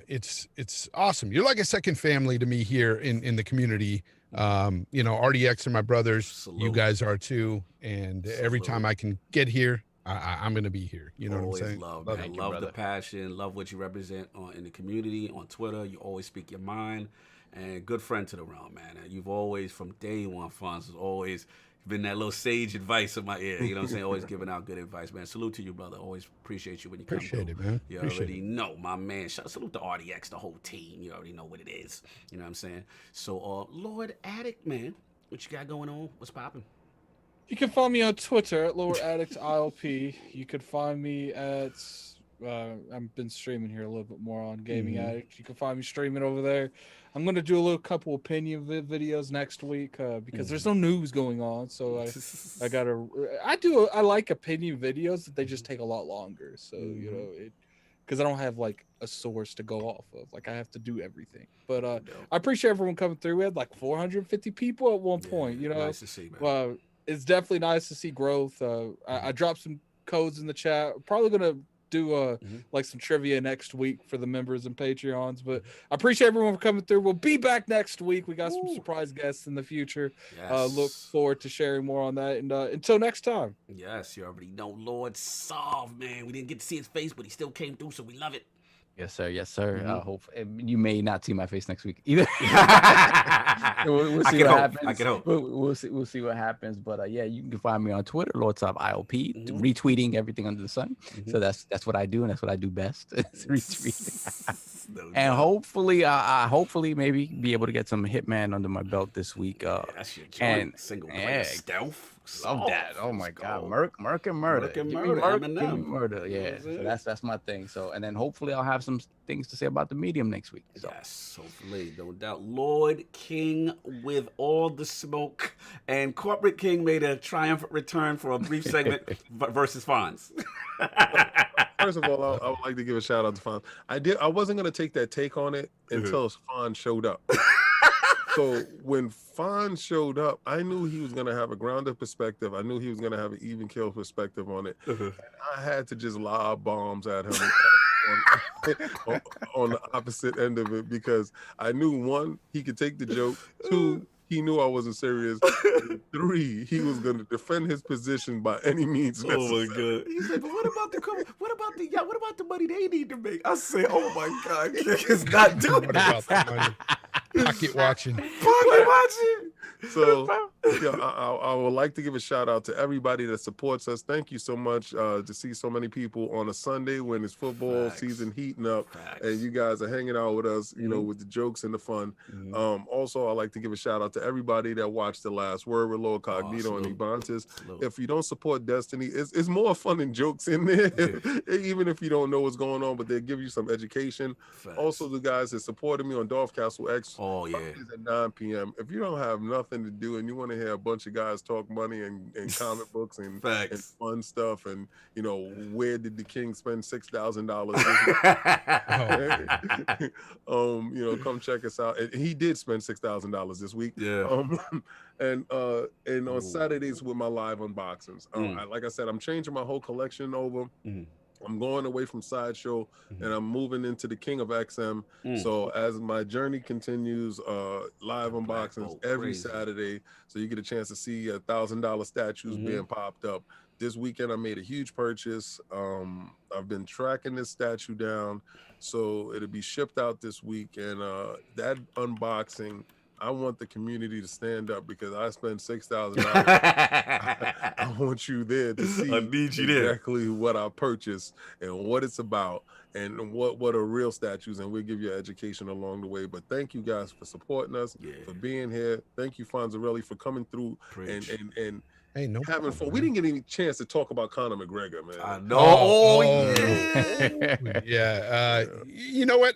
It's awesome. You're like a second family to me here in the community. RDX are my brothers. Salute. You guys are too. And every time I can get here, I'm going to be here. You know always what I'm saying? love, Love man. you, Love the brother. passion. Love what you represent in the community, on Twitter. You always speak your mind. And good friend to the realm, man. And you've always, from day one, Fonz, has always been that little sage advice in my ear. You know what I'm saying? Always giving out good advice, man. Salute to you, brother. Always appreciate you when you come Appreciate through. it, man. You Appreciate already it. know, my man. Salute to RDX, the whole team. You already know what it is. You know what I'm saying? So, Lord Addict, man, what you got going on? What's popping? You can find me on Twitter at Lower Addict ILP. You could find me at I've been streaming here a little bit more on Gaming Addict. You can find me streaming over there. I'm gonna do a little couple opinion videos next week because there's no news going on. So I like opinion videos that they just take a lot longer. So you know because I don't have like a source to go off of. Like I have to do everything. But I appreciate everyone coming through. We had like 450 people at one point. You know, Nice to see, man. It's definitely nice to see growth. I dropped some codes in the chat. Probably gonna do like some trivia next week for the members and Patreons. But I appreciate everyone for coming through. We'll be back next week. We got some surprise guests in the future. Yes. Look forward to sharing more on that. And until next time. Yes, you already know Lord Solve, man. We didn't get to see his face, but he still came through, so we love it. Yes, sir. Yes, sir. Hope you may not see my face next week either. we'll see what happens. I can hope. We'll see what happens. But yeah, you can find me on Twitter, LordSolveILP, retweeting everything under the sun. So that's what I do, and that's what I do best. Retweet. And hopefully maybe be able to get some Hitman under my belt this week. That's your joint. Single player stealth. Love that. Oh my God. Merc and murder. Merc and Give me murder. give me murder. Yeah. So that's my thing. So and then hopefully I'll have some things to say about the medium next week. So. Yes, hopefully, no doubt. Lord King with all the smoke, and Corporate King made a triumphant return for a brief segment versus Fonz. First of all, I would like to give a shout out to Fonz. I wasn't gonna take that take on it until Fonz showed up. So when Fonz showed up, I knew he was going to have a grounded perspective. I knew he was going to have an even kill perspective on it. And I had to just lob bombs at him on the opposite end of it because I knew, one, he could take the joke. Two, he knew I wasn't serious. Three, he was going to defend his position by any means necessary. Oh my God! He said, "But what about the money they need to make?" I said, "Oh my God, King is not doing What that." about the money? Pocket watching. So I would like to give a shout out to everybody that supports us. Thank you so much to see so many people on a Sunday when it's football season heating up and you guys are hanging out with us, you know, with the jokes and the fun. Also, I'd like to give a shout out to everybody that watched The Last Word with LordCognito and Ibantis. If you don't support Destiny, it's more fun than jokes in there, even if you don't know what's going on, but they give you some education. Also, the guys that supported me on Dolph Castle X at 9 p.m. If you don't have nothing to do and you want to hear a bunch of guys talk money and comic books and fun stuff and, you know, where did the king spend $6,000 you know, come check us out. And he did spend $6,000 this week. And on Saturdays with my live unboxings. Like I said, I'm changing my whole collection over. I'm going away from Sideshow and I'm moving into the King of XM. So as my journey continues, live unboxings every Saturday. So you get a chance to see $1,000 statues being popped up. This weekend, I made a huge purchase. I've been tracking this statue down. So it'll be shipped out this week. And that unboxing, I want the community to stand up because I spent $6,000. I want you there to see exactly what I purchased and what it's about and what are real statues. And we'll give you education along the way. But thank you guys for supporting us, for being here. Thank you, Fonzarelli, for coming through and hey, no having fun. We didn't get any chance to talk about Conor McGregor, man. I know. You know what?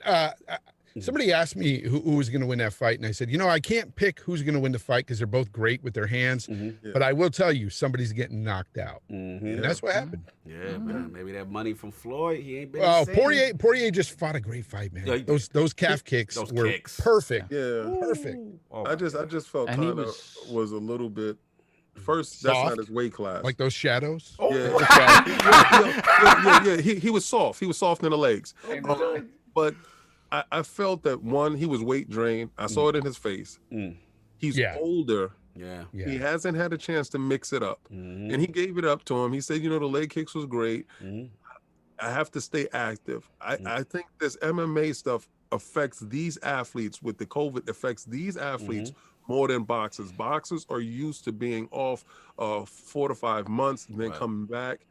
Somebody asked me who was going to win that fight, and I said, you know, I can't pick who's going to win the fight because they're both great with their hands, but I will tell you, somebody's getting knocked out, and that's what happened. Man, maybe that money from Floyd, he ain't been. Oh, Poirier just fought a great fight, man. Yeah, those calf kicks were perfect. Perfect. I just felt Conor was a little bit. First, that's not his weight class. Like those shadows. He was soft. He was soft in the legs, but. I felt that one, he was weight drained. I saw it in his face. He's older Yeah. Yeah. He hasn't had a chance to mix it up. Mhm. And he gave it up to him. He said, the leg kicks was great. Mhm. I have to stay active. Mm. I think this MMA stuff affects these athletes with the COVID, affects these athletes more than boxers. Boxers are used to being off 4 to 5 months and then Right. coming back.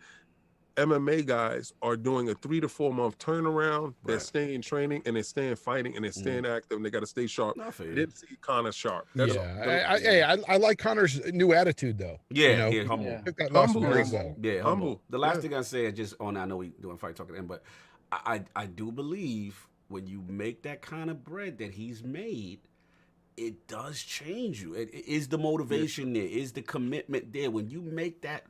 MMA guys are doing a 3 to 4 month turnaround. They're Right. staying training and they're staying fighting and they're staying active and they got to stay sharp. I feel I you. didn't see Connor sharp. That's all. I like Connor's new attitude though. Yeah, you know, humble. Yeah. took that loss Humble, very man. well. Yeah, humble. Humble. The last Yeah. thing I say, just on, I know we doing fight talk at the end, but I do believe when you make that kind of bread that he's made, it does change you. It is the motivation there, is the commitment there. When you make that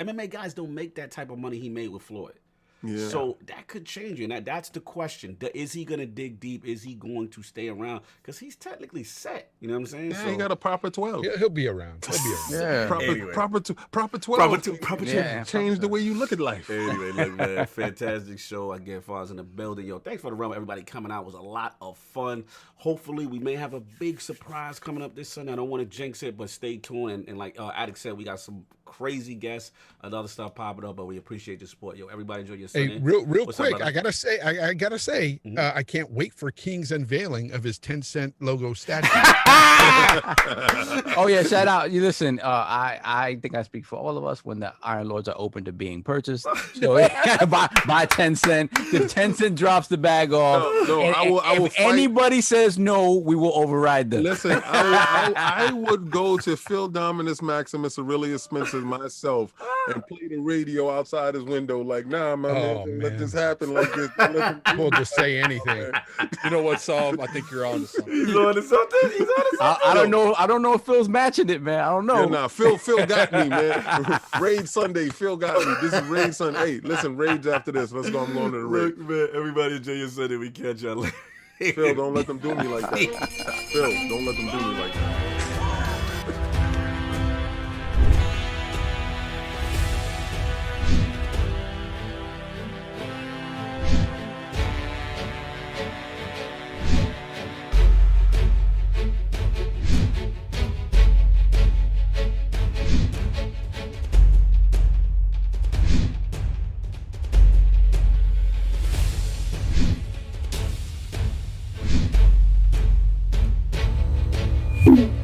MMA guys don't make that type of money he made with Floyd. Yeah. So that could change you, and that's the question. Is he going to dig deep? Is he going to stay around? Because he's technically set. You know what I'm saying? Yeah, he got a proper 12. He'll be around. He'll be around. Yeah. Proper, Anyway. proper 12. Proper Yeah. Change the way you look at life. Anyway, look, man, fantastic show. Again, Fonz in the building. Yo, thanks for the run. Everybody coming out. It was a lot of fun. Hopefully, we may have a big surprise coming up this Sunday. I don't want to jinx it, but stay tuned. And like Attic said, we got some crazy guests and other stuff popping up, but we appreciate the support. Yo, everybody enjoy your Sunday. Hey, real What's up, quick, brother? I gotta say, I can't wait for King's unveiling of his Tencent logo statue. Oh yeah, shout out. You listen, I think I speak for all of us when the Iron Lords are open to being purchased. So by Tencent, if Tencent drops the bag off, No, and, I will if fight. anybody says no, we will override them. Listen, I would go to Phil Dominus Maximus Aurelius Spencer myself and play the radio outside his window like, nah, my Oh, man, let man. this happen like this. Let them do We'll it. just say anything. You know what, Psalm? I think you're on to something. He's on to something. He's on to something. I don't know. I don't know if Phil's matching it, man. I don't know. Yeah, nah, Phil got me, man. Raid Sunday, Phil got me. This is Raid Sunday. Hey, listen, Raids after this. Let's go. I'm going to the raid. Look, man, everybody enjoy your Sunday. We catch y'all later. Phil, don't let them do me like that. Phil, don't let them do me like that. You